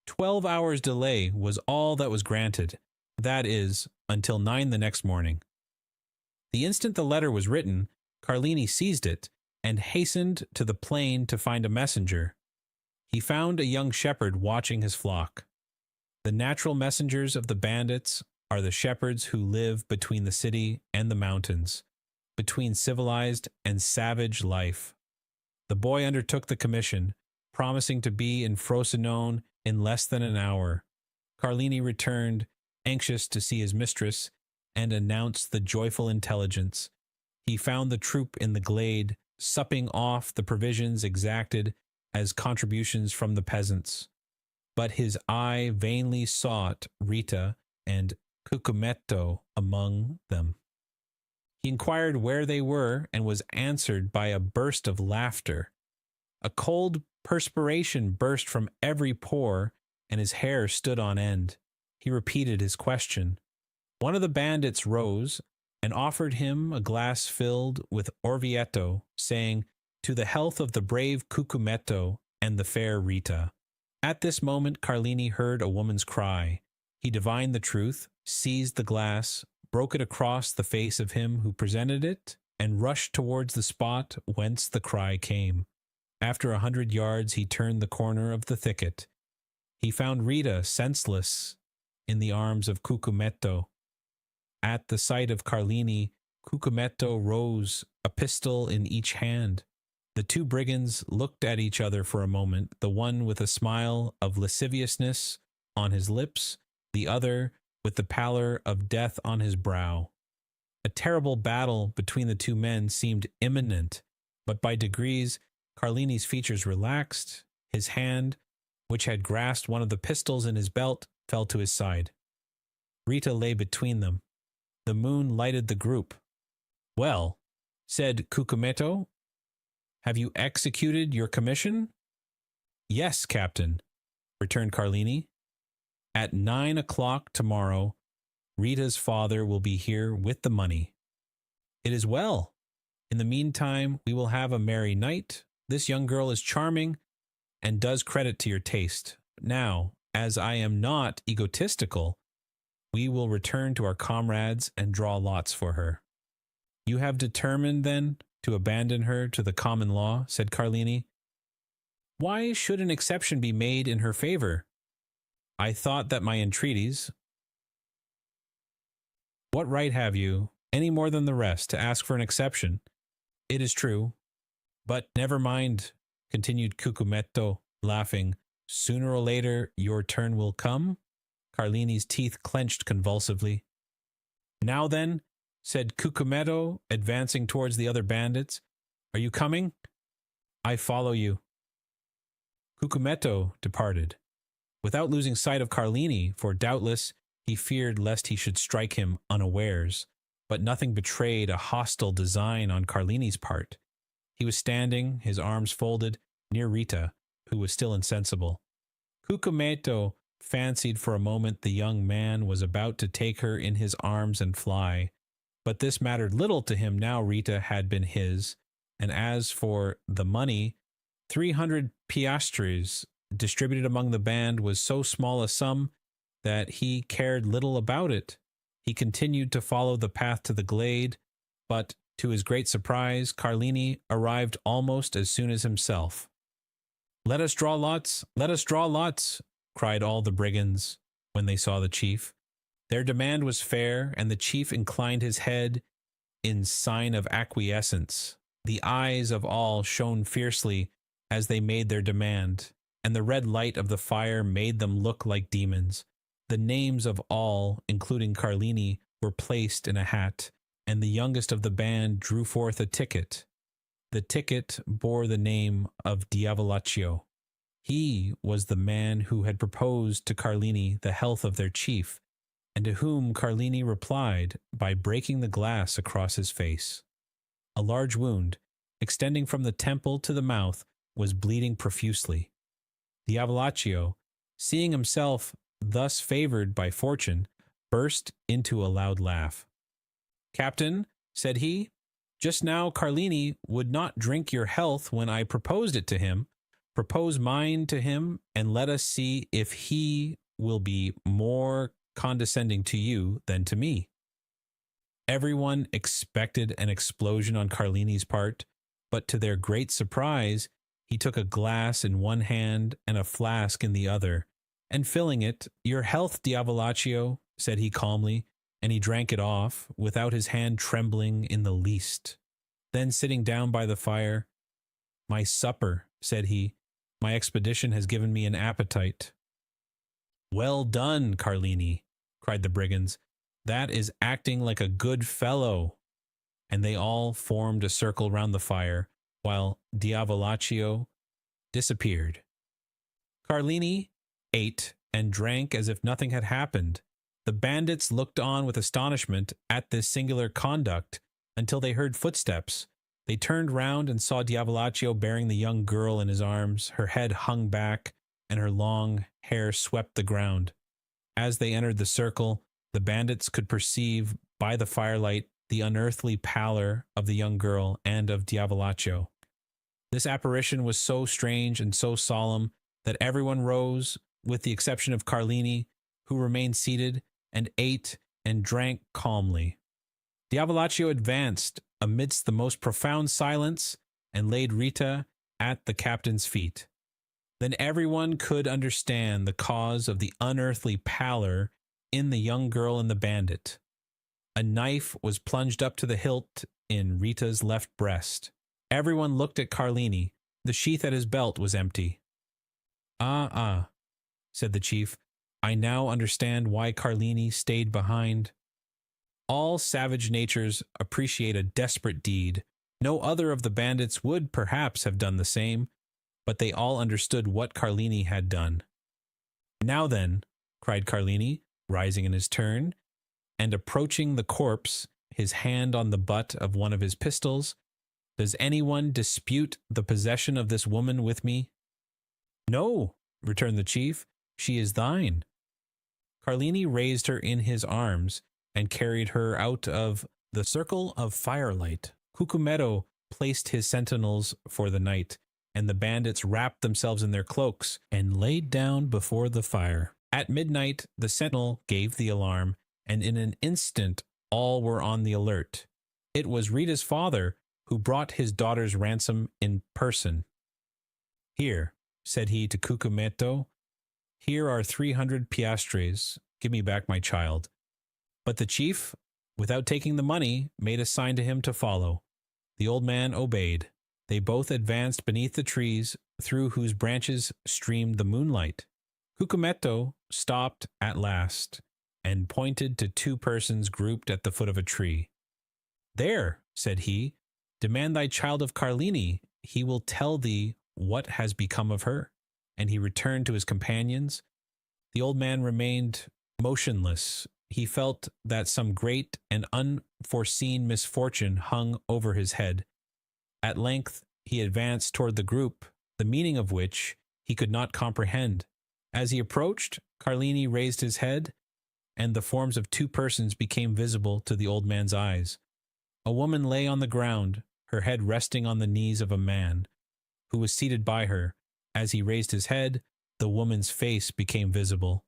[SPEAKER 1] 12 hours' delay was all that was granted, that is, until 9 the next morning. The instant the letter was written, Carlini seized it and hastened to the plain to find a messenger. He found a young shepherd watching his flock. The natural messengers of the bandits are the shepherds who live between the city and the mountains, between civilized and savage life. The boy undertook the commission, promising to be in Frosinone in less than an hour. Carlini returned, anxious to see his mistress, and announced the joyful intelligence. He found the troop in the glade, supping off the provisions exacted as contributions from the peasants. But his eye vainly sought Rita and Cucumetto among them. He inquired where they were and was answered by a burst of laughter. A cold perspiration burst from every pore, and his hair stood on end. He repeated his question. One of the bandits rose and offered him a glass filled with Orvieto, saying, "To the health of the brave Cucumetto and the fair Rita." At this moment Carlini heard a woman's cry. He divined the truth, seized the glass, broke it across the face of him who presented it, and rushed towards the spot whence the cry came. After 100 yards, he turned the corner of the thicket. He found Rita senseless in the arms of Cucumetto. At the sight of Carlini, Cucumetto rose, a pistol in each hand. The two brigands looked at each other for a moment, the one with a smile of lasciviousness on his lips, the other with the pallor of death on his brow. A terrible battle between the two men seemed imminent, but by degrees Carlini's features relaxed. His hand, which had grasped one of the pistols in his belt, fell to his side. Rita lay between them. The moon lighted the group. "Well," said Cucumetto, "have you executed your commission?" "Yes, Captain," returned Carlini. "At 9 o'clock tomorrow, Rita's father will be here with the money." "It is well. In the meantime, we will have a merry night. This young girl is charming and does credit to your taste. Now, as I am not egotistical, we will return to our comrades and draw lots for her." "You have determined, then, to abandon her to the common law?" said Carlini. "Why should an exception be made in her favor? I thought that my entreaties—" "What right have you, any more than the rest, to ask for an exception? It is true. But never mind," continued Cucumetto, laughing. "Sooner or later your turn will come." Carlini's teeth clenched convulsively. "Now then," said Cucumetto, advancing towards the other bandits, "are you coming? I follow you." Cucumetto departed, without losing sight of Carlini, for doubtless he feared lest he should strike him unawares, but nothing betrayed a hostile design on Carlini's part. He was standing, his arms folded, near Rita, who was still insensible. Cucumetto fancied for a moment the young man was about to take her in his arms and fly, but this mattered little to him now Rita had been his, and as for the money, 300 piastres distributed among the band was so small a sum that he cared little about it. He continued to follow the path to the glade, but to his great surprise, Carlini arrived almost as soon as himself. "Let us draw lots! Let us draw lots!" cried all the brigands when they saw the chief. Their demand was fair, and the chief inclined his head in sign of acquiescence. The eyes of all shone fiercely as they made their demand, and the red light of the fire made them look like demons. The names of all, including Carlini, were placed in a hat, and the youngest of the band drew forth a ticket. The ticket bore the name of Diavolaccio. He was the man who had proposed to Carlini the health of their chief, and to whom Carlini replied by breaking the glass across his face. A large wound, extending from the temple to the mouth, was bleeding profusely. Diavolaccio, seeing himself thus favored by fortune, burst into a loud laugh. "Captain," said he, "just now Carlini would not drink your health when I proposed it to him. Propose mine to him, and let us see if he will be more condescending to you than to me." Everyone expected an explosion on Carlini's part, but to their great surprise, he took a glass in one hand and a flask in the other, and filling it, "Your health, Diavolaccio," said he calmly, and he drank it off, without his hand trembling in the least. Then sitting down by the fire, "My supper," said he, "my expedition has given me an appetite." "Well done, Carlini," cried the brigands. "That is acting like a good fellow." And they all formed a circle round the fire, while Diavolaccio disappeared. Carlini ate and drank as if nothing had happened. The bandits looked on with astonishment at this singular conduct until they heard footsteps. They turned round and saw Diavolaccio bearing the young girl in his arms. Her head hung back, and her long hair swept the ground. As they entered the circle, the bandits could perceive by the firelight the unearthly pallor of the young girl and of Diavolaccio. This apparition was so strange and so solemn that everyone rose, with the exception of Carlini, who remained seated and ate and drank calmly. Diavolaccio advanced amidst the most profound silence and laid Rita at the captain's feet. Then everyone could understand the cause of the unearthly pallor in the young girl and the bandit. A knife was plunged up to the hilt in Rita's left breast. Everyone looked at Carlini. The sheath at his belt was empty. Ah, said the chief. I now understand why Carlini stayed behind. All savage natures appreciate a desperate deed. No other of the bandits would perhaps have done the same, but they all understood what Carlini had done. Now then, cried Carlini, rising in his turn, and approaching the corpse, his hand on the butt of one of his pistols, does anyone dispute the possession of this woman with me? No, returned the chief, she is thine. Carlini raised her in his arms and carried her out of the circle of firelight. Cucumetto placed his sentinels for the night, and the bandits wrapped themselves in their cloaks and laid down before the fire. At midnight, the sentinel gave the alarm, and in an instant all were on the alert. It was Rita's father who brought his daughter's ransom in person. Here, said he to Cucumetto, here are 300 piastres. Give me back my child. But the chief, without taking the money, made a sign to him to follow. The old man obeyed. They both advanced beneath the trees, through whose branches streamed the moonlight. Cucumetto stopped at last, and pointed to two persons grouped at the foot of a tree. There, said he, demand thy child of Carlini. He will tell thee what has become of her. And he returned to his companions. The old man remained motionless. He felt that some great and unforeseen misfortune hung over his head. At length he advanced toward the group, the meaning of which he could not comprehend. As he approached, Carlini raised his head, and the forms of two persons became visible to the old man's eyes. A woman lay on the ground, her head resting on the knees of a man, who was seated by her. As he raised his head, the woman's face became visible.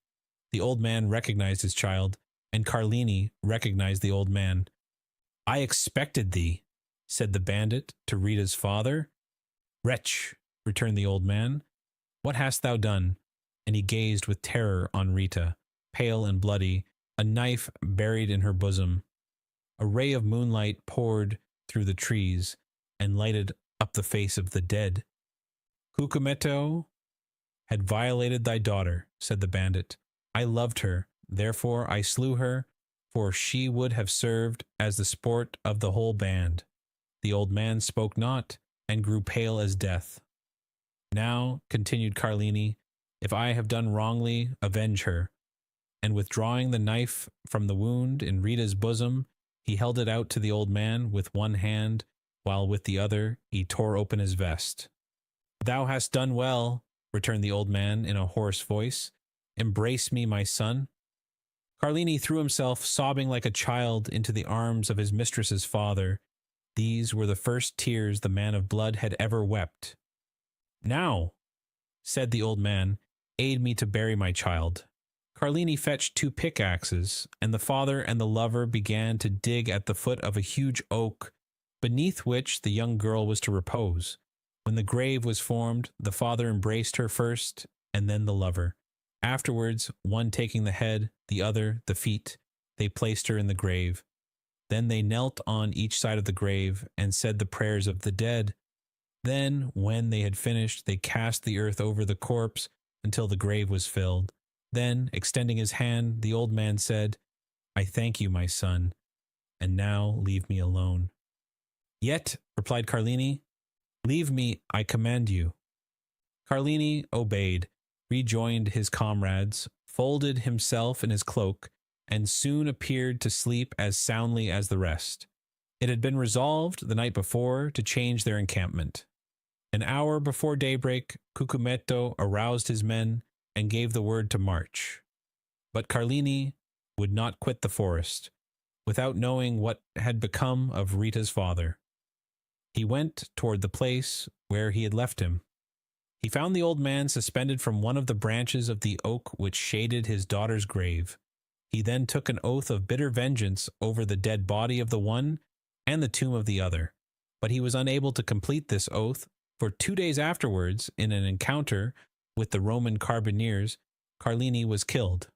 [SPEAKER 1] The old man recognized his child, and Carlini recognized the old man. I expected thee, said the bandit to Rita's father. Wretch, returned the old man, what hast thou done? And he gazed with terror on Rita, pale and bloody, a knife buried in her bosom. A ray of moonlight poured through the trees and lighted up the face of the dead. Cucumetto had violated thy daughter, said the bandit. I loved her, therefore I slew her, for she would have served as the sport of the whole band. The old man spoke not, and grew pale as death. Now, continued Carlini, if I have done wrongly, avenge her. And withdrawing the knife from the wound in Rita's bosom, he held it out to the old man with one hand, while with the other he tore open his vest. Thou hast done well, returned the old man in a hoarse voice. Embrace me, my son. Carlini threw himself, sobbing like a child, into the arms of his mistress's father. These were the first tears the man of blood had ever wept. Now, said the old man, aid me to bury my child. Carlini fetched two pickaxes, and the father and the lover began to dig at the foot of a huge oak, beneath which the young girl was to repose. When the grave was formed, the father embraced her first, and then the lover. Afterwards, one taking the head, the other the feet, they placed her in the grave. Then they knelt on each side of the grave and said the prayers of the dead. Then, when they had finished, they cast the earth over the corpse until the grave was filled. Then, extending his hand, the old man said, I thank you, my son, and now leave me alone. Yet, replied Carlini, leave me, I command you. Carlini obeyed, rejoined his comrades, folded himself in his cloak, and soon appeared to sleep as soundly as the rest. It had been resolved the night before to change their encampment. An hour before daybreak, Cucumetto aroused his men and gave the word to march. But Carlini would not quit the forest, without knowing what had become of Rita's father. He went toward the place where he had left him. He found the old man suspended from one of the branches of the oak which shaded his daughter's grave. He then took an oath of bitter vengeance over the dead body of the one and the tomb of the other. But he was unable to complete this oath, for 2 days afterwards, in an encounter with the Roman carbineers, Carlini was killed.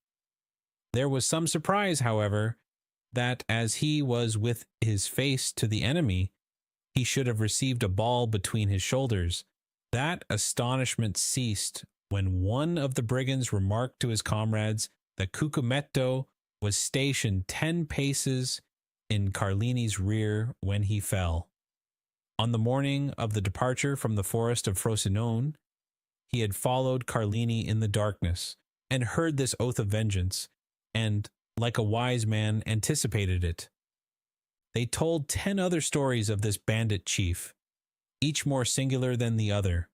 [SPEAKER 1] There was some surprise, however, that as he was with his face to the enemy, he should have received a ball between his shoulders. That astonishment ceased when one of the brigands remarked to his comrades that Cucumetto was stationed 10 paces in Carlini's rear when he fell. On the morning of the departure from the forest of Frosinone, he had followed Carlini in the darkness, and heard this oath of vengeance, and, like a wise man, anticipated it. They told 10 other stories of this bandit chief, each more singular than the other.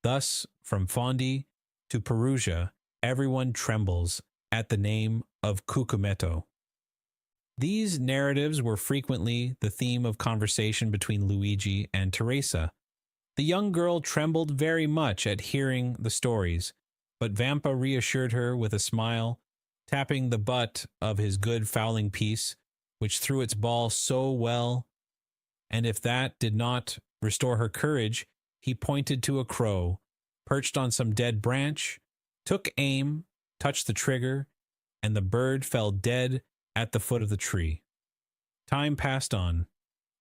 [SPEAKER 1] Thus, from Fondi to Perugia, everyone trembles at the name of Cucumetto. These narratives were frequently the theme of conversation between Luigi and Teresa. The young girl trembled very much at hearing the stories, but Vampa reassured her with a smile, tapping the butt of his good fowling piece, which threw its ball so well, and if that did not restore her courage, he pointed to a crow, perched on some dead branch, took aim, touched the trigger, and the bird fell dead at the foot of the tree. Time passed on,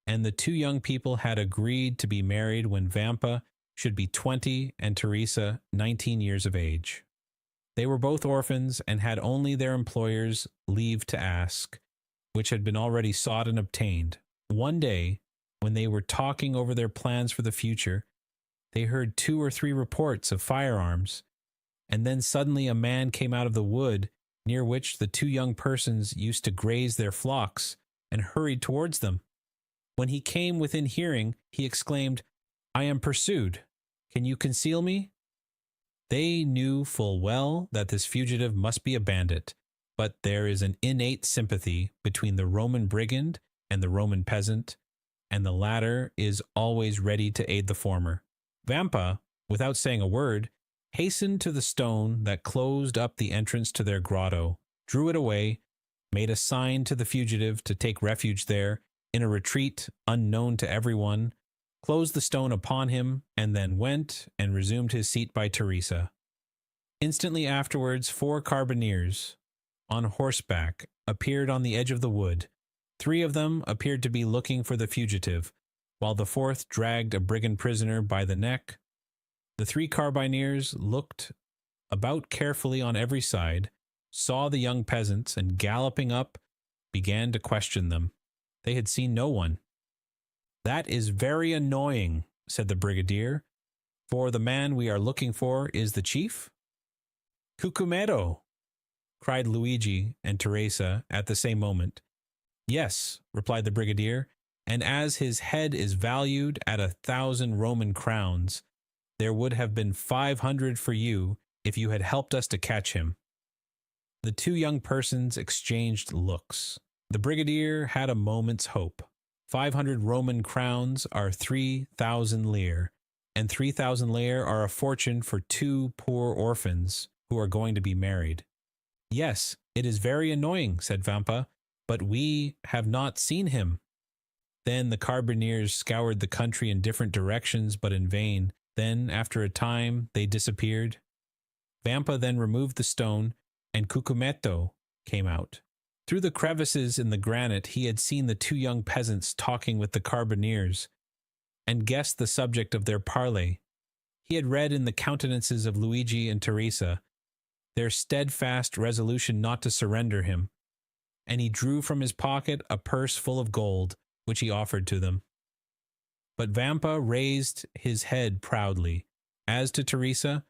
[SPEAKER 1] and the two young people had agreed to be married when Vampa should be 20 and Teresa 19 years of age. They were both orphans and had only their employers' leave to ask, which had been already sought and obtained. One day, when they were talking over their plans for the future, they heard 2 or 3 reports of firearms, and then suddenly a man came out of the wood near which the 2 young persons used to graze their flocks, and hurried towards them. When he came within hearing, he exclaimed, "I am pursued. Can you conceal me?" They knew full well that this fugitive must be a bandit, but there is an innate sympathy between the Roman brigand and the Roman peasant, and the latter is always ready to aid the former. Vampa, without saying a word, hastened to the stone that closed up the entrance to their grotto, drew it away, made a sign to the fugitive to take refuge there, in a retreat unknown to everyone, closed the stone upon him, and then went and resumed his seat by Teresa. Instantly afterwards 4 carbineers, on horseback, appeared on the edge of the wood. 3 of them appeared to be looking for the fugitive, while the 4th dragged a brigand prisoner by the neck. The 3 carbineers looked about carefully on every side, saw the young peasants, and galloping up, began to question them. They had seen no one. "That is very annoying," said the brigadier, "for the man we are looking for is the chief?" "Cucumetto!" cried Luigi and Teresa at the same moment. "Yes," replied the brigadier, "and as his head is valued at 1,000 Roman crowns, there would have been 500 for you if you had helped us to catch him." The 2 young persons exchanged looks. The brigadier had a moment's hope. 500 Roman crowns are 3,000 lire, and 3,000 lire are a fortune for 2 poor orphans who are going to be married. "Yes, it is very annoying," said Vampa, "but we have not seen him." Then the carbineers scoured the country in different directions, but in vain. Then, after a time, they disappeared. Vampa then removed the stone, and Cucumetto came out. Through the crevices in the granite he had seen the 2 young peasants talking with the carbineers, and guessed the subject of their parley. He had read in the countenances of Luigi and Teresa their steadfast resolution not to surrender him, and he drew from his pocket a purse full of gold, which he offered to them. But Vampa raised his head proudly. As to Teresa,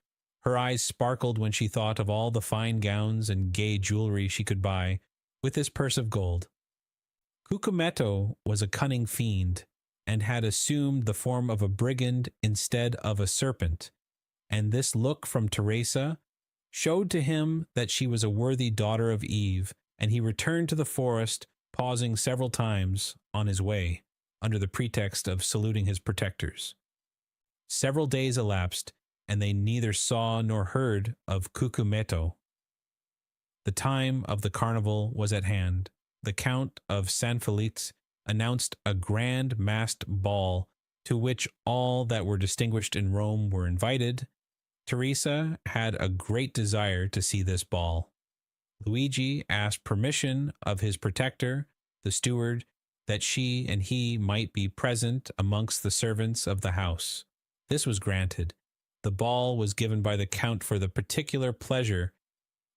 [SPEAKER 1] her eyes sparkled when she thought of all the fine gowns and gay jewelry she could buy with this purse of gold. Cucumetto was a cunning fiend, and had assumed the form of a brigand instead of a serpent, and this look from Teresa showed to him that she was a worthy daughter of Eve, and he returned to the forest, pausing several times on his way, under the pretext of saluting his protectors. Several days elapsed, and they neither saw nor heard of Cucumetto. The time of the carnival was at hand. The Count of San Felice announced a grand masked ball to which all that were distinguished in Rome were invited. Teresa had a great desire to see this ball. Luigi asked permission of his protector, the steward, that she and he might be present amongst the servants of the house. This was granted. The ball was given by the Count for the particular pleasure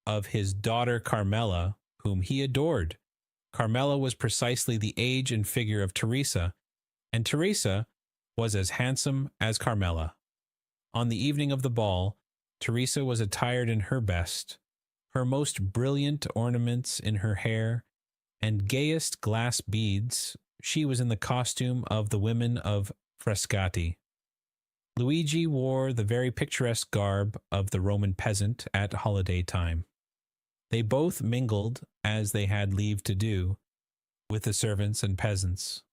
[SPEAKER 1] of his daughter Carmela, whom he adored. Carmela was precisely the age and figure of Teresa, and Teresa was as handsome as Carmela. On the evening of the ball, Teresa was attired in her best, her most brilliant ornaments in her hair, and gayest glass beads. She was in the costume of the women of Frascati. Luigi wore the very picturesque garb of the Roman peasant at holiday time. They both mingled, as they had leave to do, with the servants and peasants.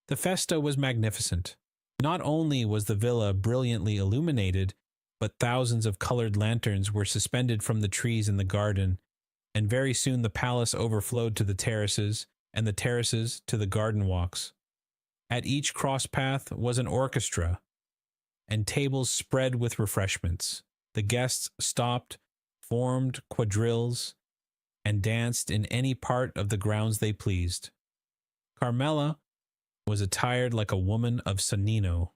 [SPEAKER 1] The festa was magnificent. Not only was the villa brilliantly illuminated, but thousands of colored lanterns were suspended from the trees in the garden, and very soon the palace overflowed to the terraces, and the terraces to the garden walks. At each cross path was an orchestra, and tables spread with refreshments. The guests stopped, formed quadrilles, and danced in any part of the grounds they pleased. Carmela was attired like a woman of Sonnino.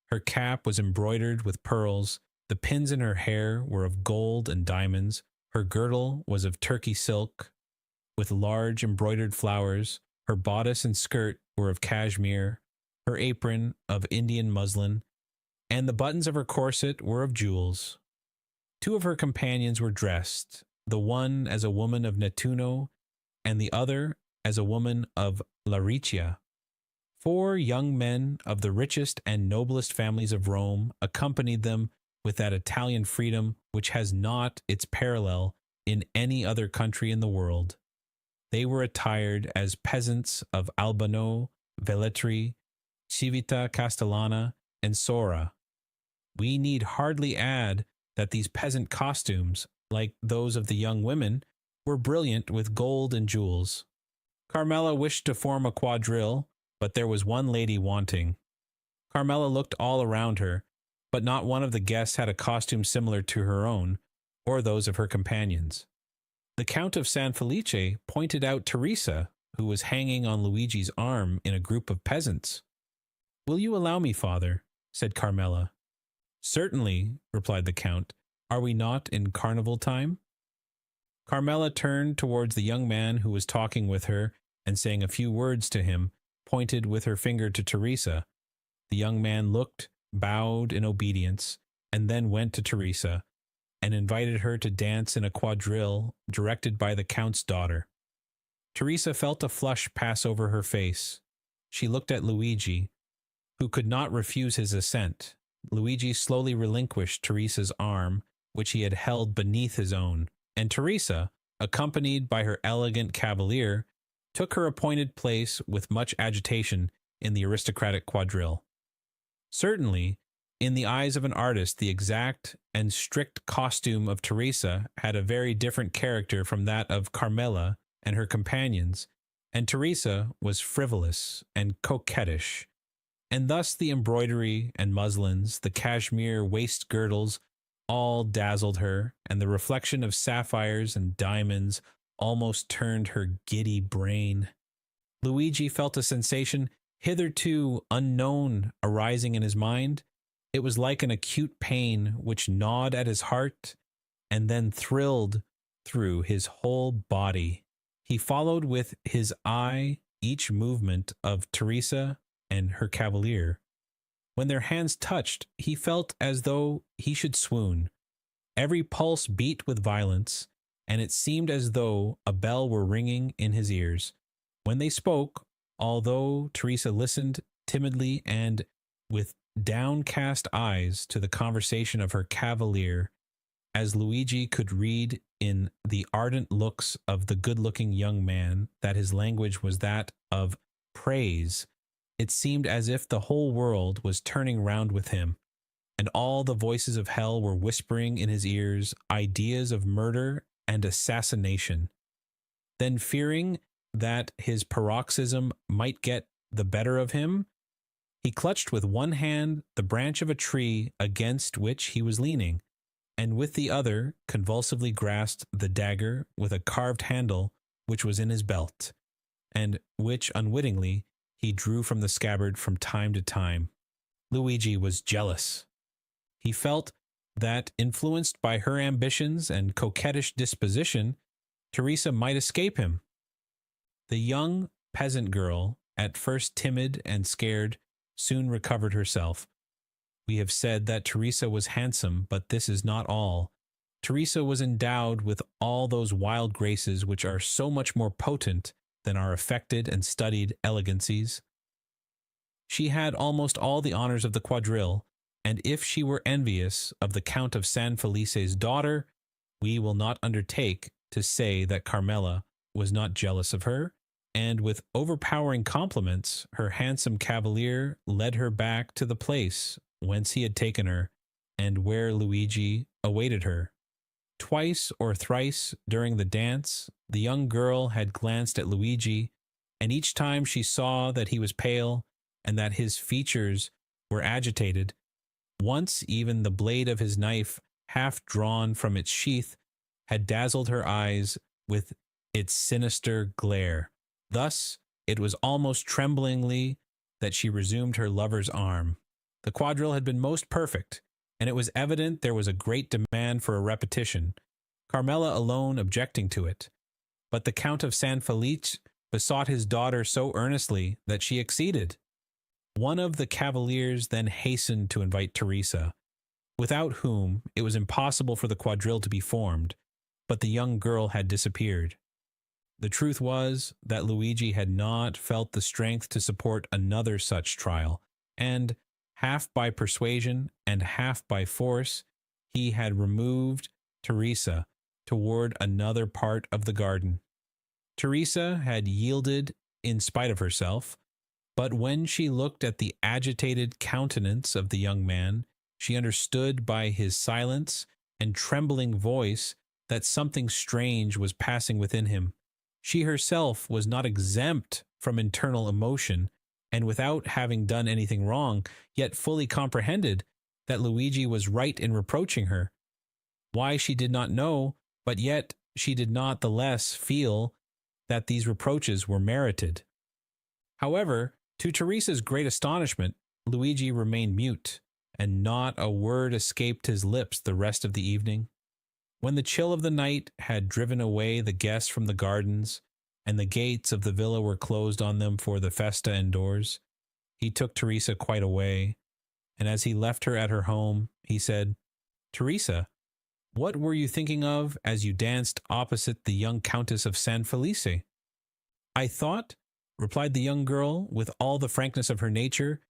[SPEAKER 1] Her cap was embroidered with pearls, the pins in her hair were of gold and diamonds, her girdle was of Turkey silk, with large embroidered flowers, her bodice and skirt were of cashmere, her apron of Indian muslin, and the buttons of her corset were of jewels. Two of her companions were dressed, the one as a woman of Nettuno, and the other as a woman of Laricia. 4 young men of the richest and noblest families of Rome accompanied them with that Italian freedom which has not its parallel in any other country in the world. They were attired as peasants of Albano, Velletri, Civita Castellana, and Sora. We need hardly add that these peasant costumes, like those of the young women, were brilliant with gold and jewels. Carmela wished to form a quadrille, but there was one lady wanting. Carmela looked all around her, but not one of the guests had a costume similar to her own, or those of her companions. The Count of San Felice pointed out Teresa, who was hanging on Luigi's arm in a group of peasants. "Will you allow me, father?" said Carmela. "Certainly," replied the Count. "Are we not in carnival time?" Carmela turned towards the young man who was talking with her, and saying a few words to him, pointed with her finger to Teresa. The young man looked, bowed in obedience, and then went to Teresa, and invited her to dance in a quadrille directed by the Count's daughter. Teresa felt a flush pass over her face. She looked at Luigi, who could not refuse his assent. Luigi slowly relinquished Teresa's arm, which he had held beneath his own, and Teresa, accompanied by her elegant cavalier, took her appointed place with much agitation in the aristocratic quadrille. Certainly, in the eyes of an artist, the exact and strict costume of Teresa had a very different character from that of Carmela and her companions, and Teresa was frivolous and coquettish, and thus the embroidery and muslins, the cashmere waist girdles, all dazzled her, and the reflection of sapphires and diamonds almost turned her giddy brain. Luigi felt a sensation hitherto unknown arising in his mind. It was like an acute pain which gnawed at his heart and then thrilled through his whole body. He followed with his eye each movement of Teresa and her cavalier. When their hands touched, he felt as though he should swoon. Every pulse beat with violence, and it seemed as though a bell were ringing in his ears. When they spoke, although Teresa listened timidly and with downcast eyes to the conversation of her cavalier, as Luigi could read in the ardent looks of the good-looking young man that his language was that of praise, it seemed as if the whole world was turning round with him, and all the voices of hell were whispering in his ears ideas of murder and assassination. Then, fearing that his paroxysm might get the better of him, he clutched with one hand the branch of a tree against which he was leaning, and with the other convulsively grasped the dagger with a carved handle which was in his belt, and which unwittingly he drew from the scabbard from time to time. Luigi was jealous. He felt that, influenced by her ambitions and coquettish disposition, Teresa might escape him. The young peasant girl, at first timid and scared, soon recovered herself. We have said that Teresa was handsome, but this is not all. Teresa was endowed with all those wild graces which are so much more potent than our affected and studied elegancies. She had almost all the honors of the quadrille, and if she were envious of the Count of San Felice's daughter, we will not undertake to say that Carmela was not jealous of her, and with overpowering compliments her handsome cavalier led her back to the place whence he had taken her, and where Luigi awaited her. Twice or thrice during the dance the young girl had glanced at Luigi, and each time she saw that he was pale and that his features were agitated. Once even the blade of his knife, half drawn from its sheath, had dazzled her eyes with its sinister glare. Thus it was almost tremblingly that she resumed her lover's arm. The quadrille had been most perfect, and it was evident there was a great demand for a repetition, Carmela alone objecting to it. But the Count of San Felice besought his daughter so earnestly that she acceded. One of the cavaliers then hastened to invite Teresa, without whom it was impossible for the quadrille to be formed, but the young girl had disappeared. The truth was that Luigi had not felt the strength to support another such trial, and, half by persuasion and half by force, he had removed Teresa toward another part of the garden. Teresa had yielded in spite of herself, but when she looked at the agitated countenance of the young man, she understood by his silence and trembling voice that something strange was passing within him. She herself was not exempt from internal emotion, and without having done anything wrong, yet fully comprehended that Luigi was right in reproaching her. Why she did not know, but yet she did not the less feel that these reproaches were merited. However, to Teresa's great astonishment, Luigi remained mute, and not a word escaped his lips the rest of the evening. When the chill of the night had driven away the guests from the gardens, and the gates of the villa were closed on them for the festa indoors, he took Teresa quite away, and as he left her at her home, he said, "Teresa, what were you thinking of as you danced opposite the young Countess of San Felice?" "I thought," replied the young girl with all the frankness of her nature,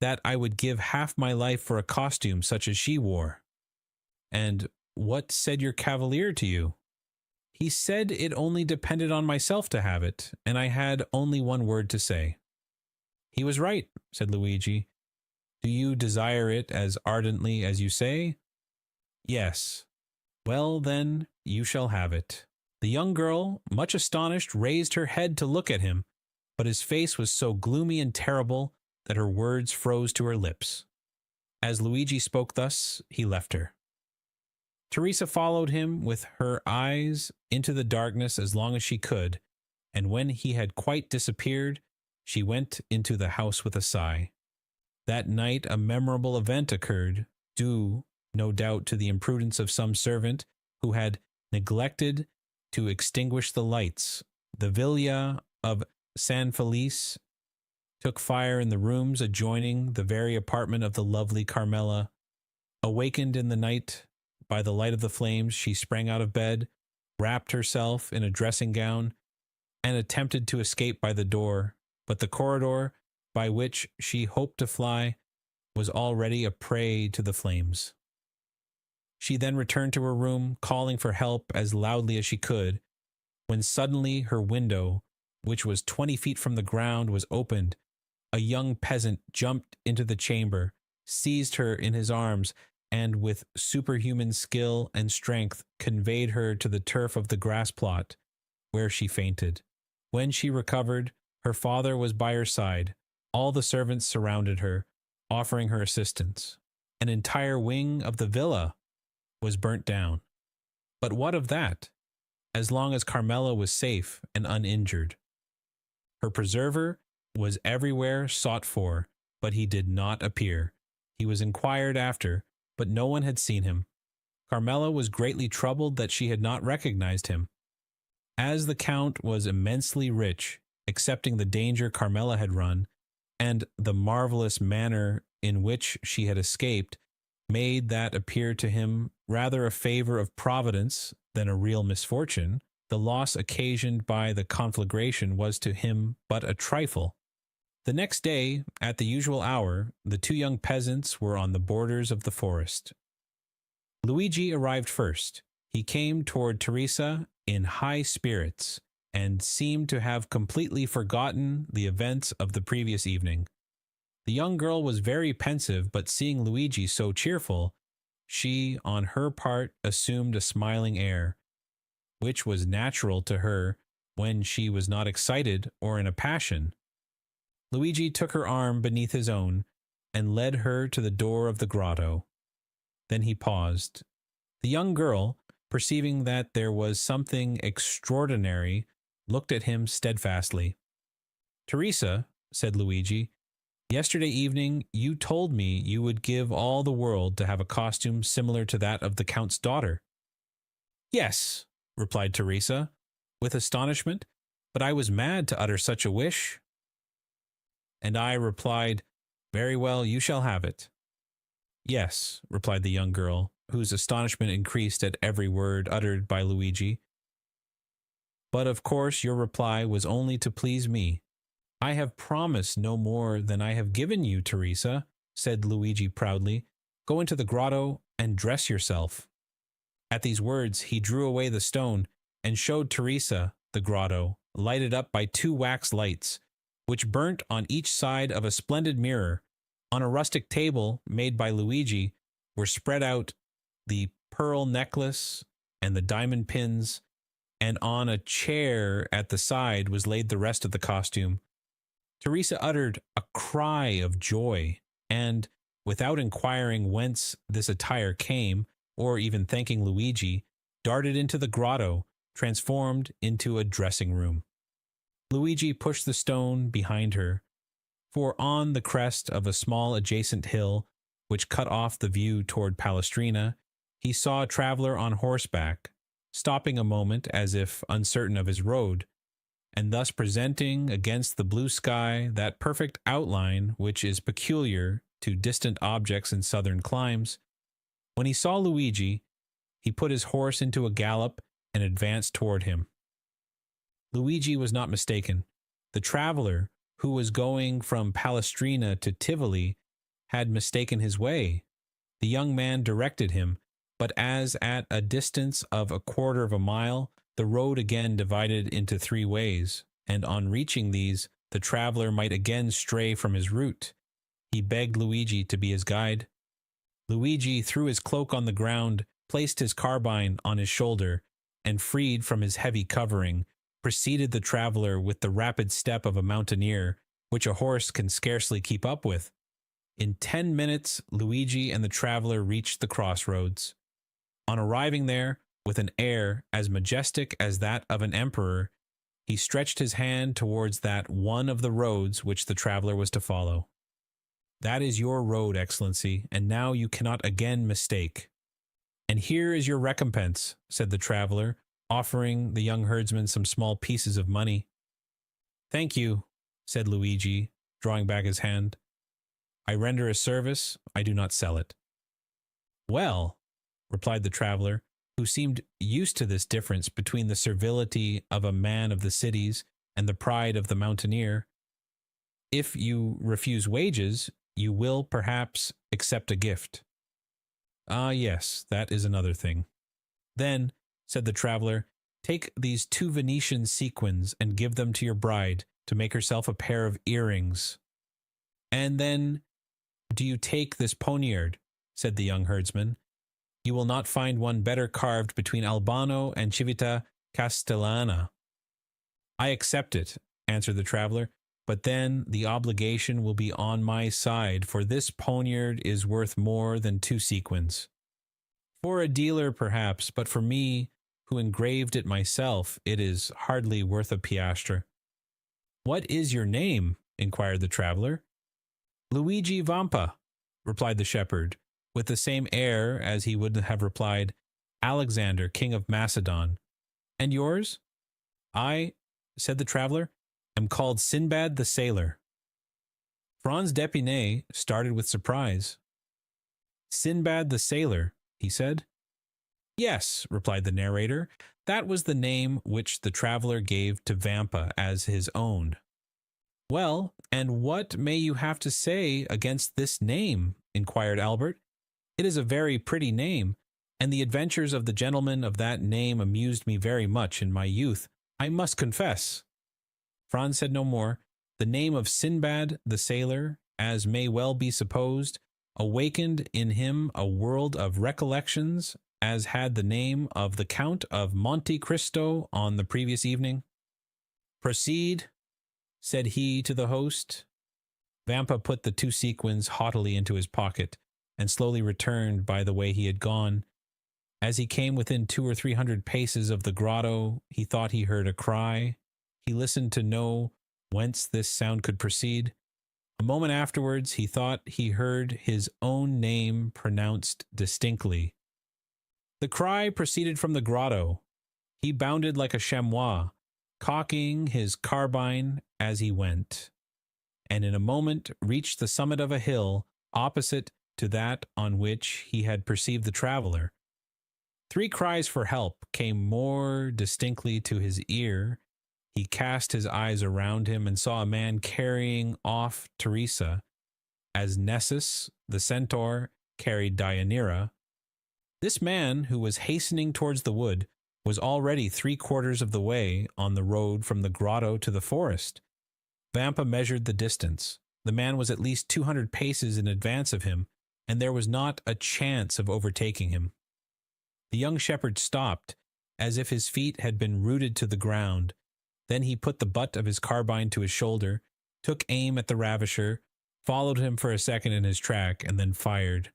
[SPEAKER 1] "that I would give half my life for a costume such as she wore." "And what said your cavalier to you?" "He said it only depended on myself to have it, and I had only one word to say." "He was right," said Luigi. "Do you desire it as ardently as you say?" "Yes." "Well, then, you shall have it." The young girl, much astonished, raised her head to look at him, but his face was so gloomy and terrible that her words froze to her lips. As Luigi spoke thus, he left her. Teresa followed him with her eyes into the darkness as long as she could, and when he had quite disappeared, she went into the house with a sigh. That night a memorable event occurred, due, no doubt, to the imprudence of some servant who had neglected to extinguish the lights. The villa of San Felice took fire in the rooms adjoining the very apartment of the lovely Carmela. Awakened in the night by the light of the flames, she sprang out of bed, wrapped herself in a dressing gown, and attempted to escape by the door, but the corridor by which she hoped to fly was already a prey to the flames. She then returned to her room, calling for help as loudly as she could, when suddenly her window, which was 20 feet from the ground, was opened. A young peasant jumped into the chamber, seized her in his arms, and with superhuman skill and strength conveyed her to the turf of the grass plot, where she fainted. When she recovered, her father was by her side. All the servants surrounded her, offering her assistance. An entire wing of the villa was burnt down. But what of that, as long as Carmela was safe and uninjured? Her preserver was everywhere sought for, but he did not appear. He was inquired after, but no one had seen him. Carmela was greatly troubled that she had not recognized him. As the Count was immensely rich, accepting the danger Carmela had run, and the marvelous manner in which she had escaped, made that appear to him rather a favor of Providence than a real misfortune, the loss occasioned by the conflagration was to him but a trifle. The next day, at the usual hour, the two young peasants were on the borders of the forest. Luigi arrived first. He came toward Teresa in high spirits, and seemed to have completely forgotten the events of the previous evening. The young girl was very pensive, but seeing Luigi so cheerful, she, on her part, assumed a smiling air, which was natural to her when she was not excited or in a passion. Luigi took her arm beneath his own, and led her to the door of the grotto. Then he paused. The young girl, perceiving that there was something extraordinary, looked at him steadfastly. "Teresa," said Luigi, "yesterday evening you told me you would give all the world to have a costume similar to that of the Count's daughter." "Yes," replied Teresa, with astonishment, "but I was mad to utter such a wish." And I replied, "Very well, you shall have it." "Yes," replied the young girl, whose astonishment increased at every word uttered by Luigi. "But of course your reply was only to please me." "I have promised no more than I have given you, Teresa," said Luigi proudly. "Go into the grotto and dress yourself." At these words he drew away the stone and showed Teresa the grotto, lighted up by two wax lights, which burnt on each side of a splendid mirror. On a rustic table made by Luigi were spread out the pearl necklace and the diamond pins, and on a chair at the side was laid the rest of the costume. Teresa uttered a cry of joy, and, without inquiring whence this attire came, or even thanking Luigi, darted into the grotto, transformed into a dressing-room. Luigi pushed the stone behind her, for on the crest of a small adjacent hill, which cut off the view toward Palestrina, he saw a traveler on horseback, stopping a moment as if uncertain of his road, and thus presenting against the blue sky that perfect outline which is peculiar to distant objects in southern climes. When he saw Luigi, he put his horse into a gallop and advanced toward him. Luigi was not mistaken. The traveler, who was going from Palestrina to Tivoli, had mistaken his way. The young man directed him, but as at a distance of a quarter of a mile, the road again divided into three ways, and on reaching these, the traveler might again stray from his route. He begged Luigi to be his guide. Luigi threw his cloak on the ground, placed his carbine on his shoulder, and, freed from his heavy covering, preceded the traveler with the rapid step of a mountaineer, which a horse can scarcely keep up with. In 10 minutes, Luigi and the traveler reached the crossroads. On arriving there, with an air as majestic as that of an emperor, he stretched his hand towards that one of the roads which the traveler was to follow. "That is your road, Excellency, and now you cannot again mistake." "And here is your recompense," said the traveler, offering the young herdsman some small pieces of money. "Thank you," said Luigi, drawing back his hand. "I render a service, I do not sell it." "Well," replied the traveler, who seemed used to this difference between the servility of a man of the cities and the pride of the mountaineer, "if you refuse wages, you will, perhaps, accept a gift." "Ah, yes, that is another thing." "Then," said the traveler, "take these 2 Venetian sequins and give them to your bride to make herself a pair of earrings. And then do you take this poniard, said the young herdsman. "You will not find one better carved between Albano and Civita Castellana." "I accept it," answered the traveler, "but then the obligation will be on my side, for this poniard is worth more than 2 sequins. For a dealer, perhaps, but for me, who engraved it myself, it is hardly worth a piastre." "What is your name?" inquired the traveler. "Luigi Vampa," replied the shepherd, with the same air as he would have replied, "Alexander, king of Macedon." "And yours?" "I," said the traveler, "am called Sinbad the Sailor." Franz d'Epinay started with surprise. "Sinbad the Sailor," he said. "Yes," replied the narrator, "that was the name which the traveler gave to Vampa as his own." "Well, and what may you have to say against this name?" inquired Albert. "It is a very pretty name, and the adventures of the gentleman of that name amused me very much in my youth, I must confess." Franz said no more. The name of Sinbad the Sailor, as may well be supposed, awakened in him a world of recollections, as had the name of the Count of Monte Cristo on the previous evening. "Proceed," said he to the host. Vampa put the 2 sequins haughtily into his pocket, and slowly returned by the way he had gone. As he came within 200 or 300 paces of the grotto, he thought he heard a cry. He listened to know whence this sound could proceed. A moment afterwards, he thought he heard his own name pronounced distinctly. The cry proceeded from the grotto. He bounded like a chamois, cocking his carbine as he went, and in a moment reached the summit of a hill opposite to that on which he had perceived the traveler. 3 cries for help came more distinctly to his ear. He cast his eyes around him and saw a man carrying off Teresa, as Nessus, the centaur, carried Deianira. This man, who was hastening towards the wood, was already 3/4 of the way on the road from the grotto to the forest. Vampa measured the distance. The man was at least 200 paces in advance of him, and there was not a chance of overtaking him. The young shepherd stopped, as if his feet had been rooted to the ground. Then he put the butt of his carbine to his shoulder, took aim at the ravisher, followed him for a second in his track, and then fired.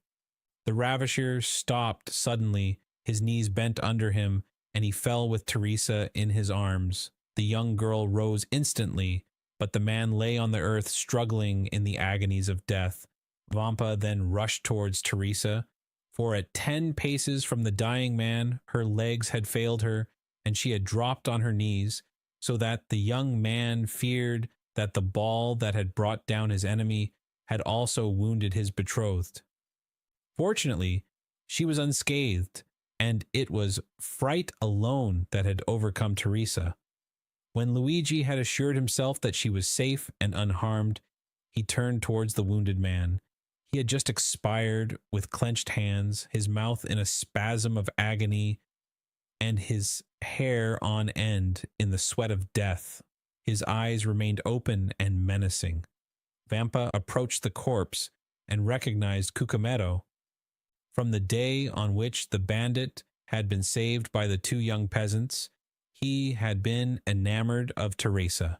[SPEAKER 1] The ravisher stopped suddenly, his knees bent under him, and he fell with Teresa in his arms. The young girl rose instantly, but the man lay on the earth struggling in the agonies of death. Vampa then rushed towards Teresa, for at 10 paces from the dying man her legs had failed her, and she had dropped on her knees, so that the young man feared that the ball that had brought down his enemy had also wounded his betrothed. Fortunately, she was unscathed, and it was fright alone that had overcome Teresa. When Luigi had assured himself that she was safe and unharmed, he turned towards the wounded man. He had just expired with clenched hands, his mouth in a spasm of agony, and his hair on end in the sweat of death. His eyes remained open and menacing. Vampa approached the corpse and recognized Cucumetto. From the day on which the bandit had been saved by the 2 young peasants, he had been enamored of Teresa,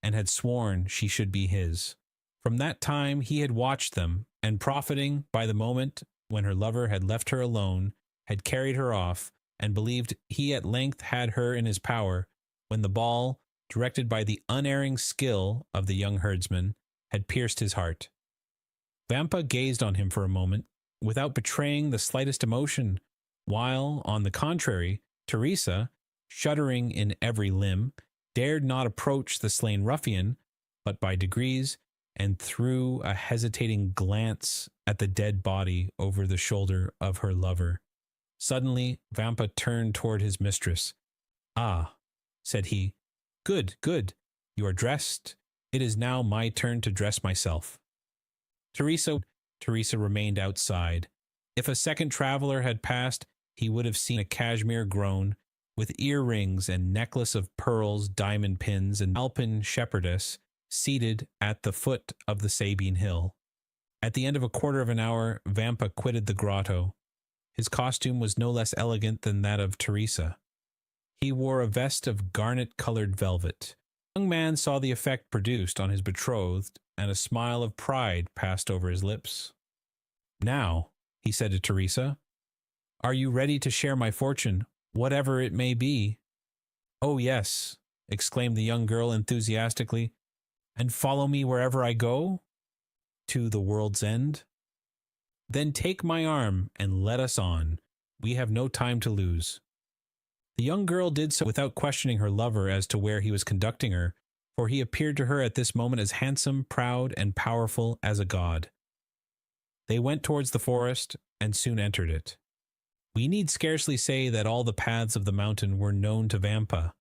[SPEAKER 1] and had sworn she should be his. From that time he had watched them, and profiting by the moment when her lover had left her alone, had carried her off, and believed he at length had her in his power, when the ball, directed by the unerring skill of the young herdsman, had pierced his heart. Vampa gazed on him for a moment, without betraying the slightest emotion, while, on the contrary, Teresa, shuddering in every limb, dared not approach the slain ruffian, but by degrees, and threw a hesitating glance at the dead body over the shoulder of her lover. Suddenly Vampa turned toward his mistress. "Ah," said he, "good, good, you are dressed. It is now my turn to dress myself." Teresa remained outside. If a second traveler had passed, he would have seen a cashmere groan, with earrings and necklace of pearls, diamond pins, and Alpine shepherdess seated at the foot of the Sabine hill. At the end of a quarter of an hour, Vampa quitted the grotto. His costume was no less elegant than that of Teresa. He wore a vest of garnet-colored velvet. The young man saw the effect produced on his betrothed, and a smile of pride passed over his lips. "Now," he said to Teresa, "are you ready to share my fortune, whatever it may be?" "Oh, yes," exclaimed the young girl enthusiastically. "And follow me wherever I go?" "To the world's end." "Then take my arm and let us on. We have no time to lose." The young girl did so without questioning her lover as to where he was conducting her, for he appeared to her at this moment as handsome, proud, and powerful as a god. They went towards the forest, and soon entered it. We need scarcely say that all the paths of the mountain were known to Vampa.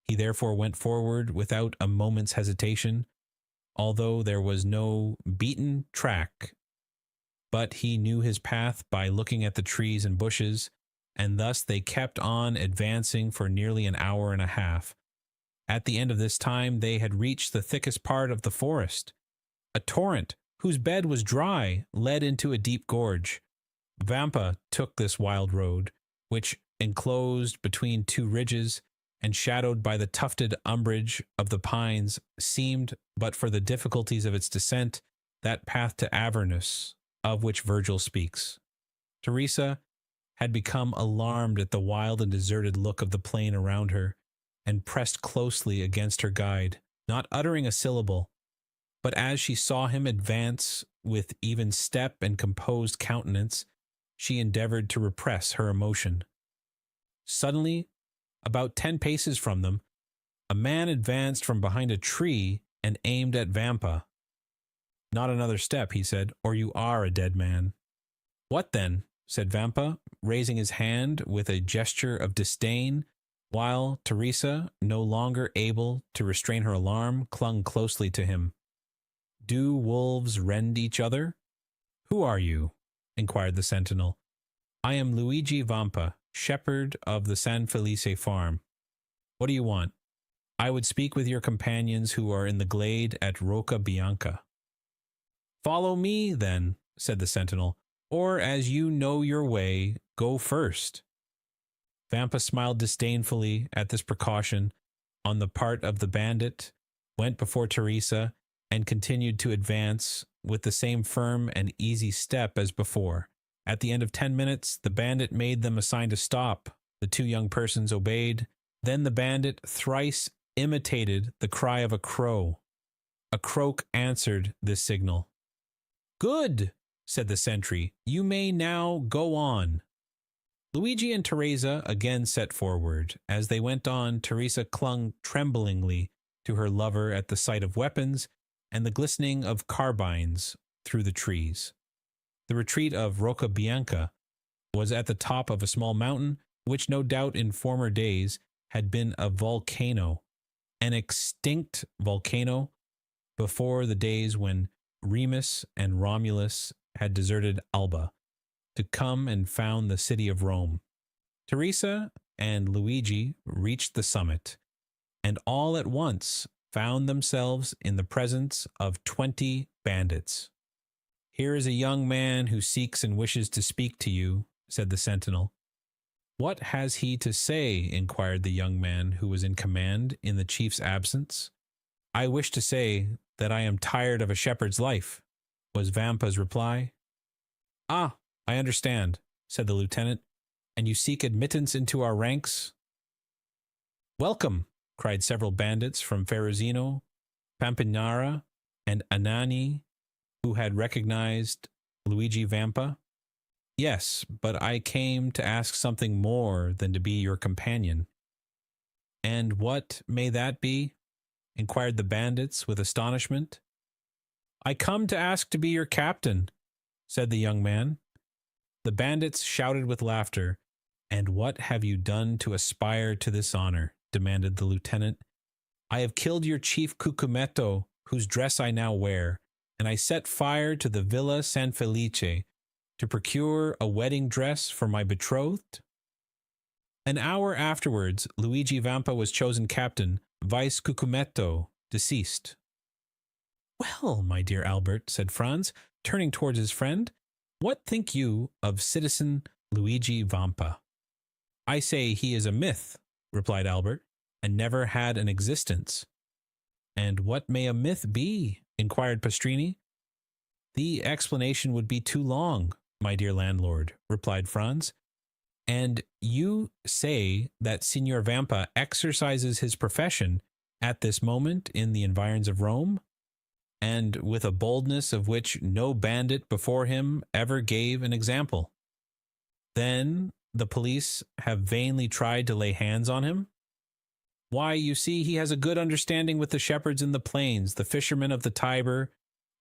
[SPEAKER 1] He therefore went forward without a moment's hesitation, although there was no beaten track. But he knew his path by looking at the trees and bushes, and thus they kept on advancing for nearly an hour and a half. At the end of this time they had reached the thickest part of the forest. A torrent, whose bed was dry, led into a deep gorge. Vampa took this wild road, which, enclosed between two ridges, and shadowed by the tufted umbrage of the pines, seemed, but for the difficulties of its descent, that path to Avernus of which Virgil speaks. Teresa had become alarmed at the wild and deserted look of the plain around her, and pressed closely against her guide, not uttering a syllable. But as she saw him advance with even step and composed countenance, she endeavored to repress her emotion. Suddenly, about 10 paces from them, a man advanced from behind a tree and aimed at Vampa. "Not another step," he said, "or you are a dead man." "What then?" said Vampa, raising his hand with a gesture of disdain, while Teresa, no longer able to restrain her alarm, clung closely to him. "Do wolves rend each other?" "Who are you?" inquired the sentinel. "I am Luigi Vampa, shepherd of the San Felice farm." "What do you want?" "I would speak with your companions who are in the glade at Rocca Bianca." "Follow me, then," said the sentinel, "or, as you know your way, go first." Vampa smiled disdainfully at this precaution on the part of the bandit, went before Teresa, and continued to advance with the same firm and easy step as before. At the end of 10 minutes, the bandit made them a sign to stop. The two young persons obeyed. Then the bandit thrice imitated the cry of a crow. A croak answered this signal. "Good," said the sentry. "You may now go on." Luigi and Teresa again set forward. As they went on, Teresa clung tremblingly to her lover at the sight of weapons and the glistening of carbines through the trees. The retreat of Rocca Bianca was at the top of a small mountain, which no doubt in former days had been a volcano, an extinct volcano, before the days when Remus and Romulus had deserted Alba to come and found the city of Rome. Teresa and Luigi reached the summit, and all at once found themselves in the presence of 20 bandits. "Here is a young man who seeks and wishes to speak to you," said the sentinel. "What has he to say?" inquired the young man who was in command in the chief's absence. "I wish to say that I am tired of a shepherd's life," was Vampa's reply. "Ah, I understand," said the lieutenant, "and you seek admittance into our ranks?" "Welcome," cried several bandits from Ferruzino, Pampinara, and Anani, who had recognized Luigi Vampa. "Yes, but I came to ask something more than to be your companion." "And what may that be?" inquired the bandits with astonishment. "I come to ask to be your captain," said the young man. The bandits shouted with laughter. "And what have you done to aspire to this honor?" demanded the lieutenant. "I have killed your chief Cucumetto, whose dress I now wear, and I set fire to the Villa San Felice to procure a wedding dress for my betrothed." An hour afterwards, Luigi Vampa was chosen captain, vice Cucumetto deceased. Well, my dear Albert, said Franz, turning towards his friend, what think you of citizen Luigi Vampa? I say he is a myth, replied Albert, and never had an existence. And what may a myth be? Inquired Pastrini. The explanation would be too long, my dear landlord, replied Franz. And you say that Signor Vampa exercises his profession at this moment in the environs of Rome, and with a boldness of which no bandit before him ever gave an example. Then the police have vainly tried to lay hands on him? Why, you see, he has a good understanding with the shepherds in the plains, the fishermen of the Tiber,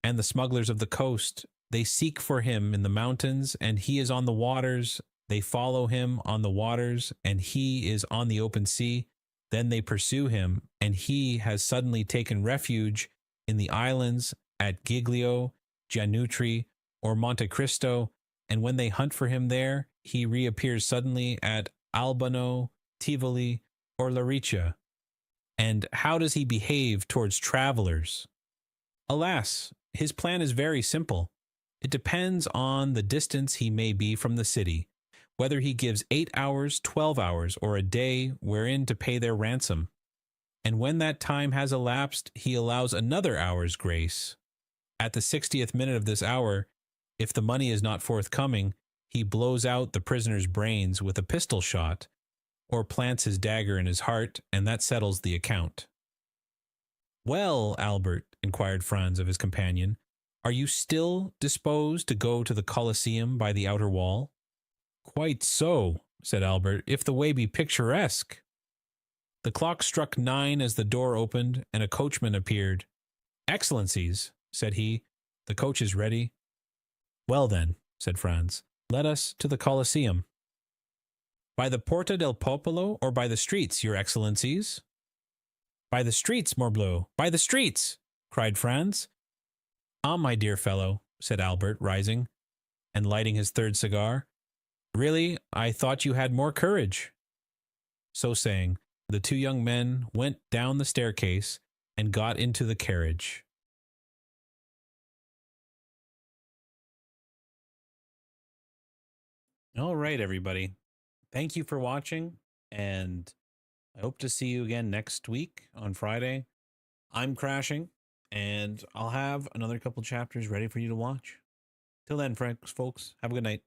[SPEAKER 1] and the smugglers of the coast. They seek for him in the mountains, and he is on the waters. They follow him on the waters, and he is on the open sea. Then they pursue him, and he has suddenly taken refuge in the islands at Giglio, Gianutri, or Monte Cristo, and when they hunt for him there, he reappears suddenly at Albano, Tivoli, or Laricia. And how does he behave towards travelers? Alas, his plan is very simple. It depends on the distance he may be from the city, whether he gives 8 hours, 12 hours, or a day wherein to pay their ransom. And when that time has elapsed, he allows another hour's grace. At the 60th minute of this hour, if the money is not forthcoming, he blows out the prisoner's brains with a pistol shot, or plants his dagger in his heart, and that settles the account. Well, Albert, inquired Franz of his companion, are you still disposed to go to the Colosseum by the outer wall? Quite so, said Albert, if the way be picturesque. The clock struck 9 as the door opened, and a coachman appeared. Excellencies, said he, the coach is ready. Well then, said Franz, let us to the Colosseum. By the Porta del Popolo or by the streets, your excellencies? By the streets, morbleu, by the streets, cried Franz. Ah, my dear fellow, said Albert, rising, and lighting his third cigar. Really, I thought you had more courage. So saying, the two young men went down the staircase and got into the carriage. All right, everybody. Thank you for watching, and I hope to see you again next week on Friday. I'm crashing, and I'll have another couple chapters ready for you to watch. Till then, folks, have a good night.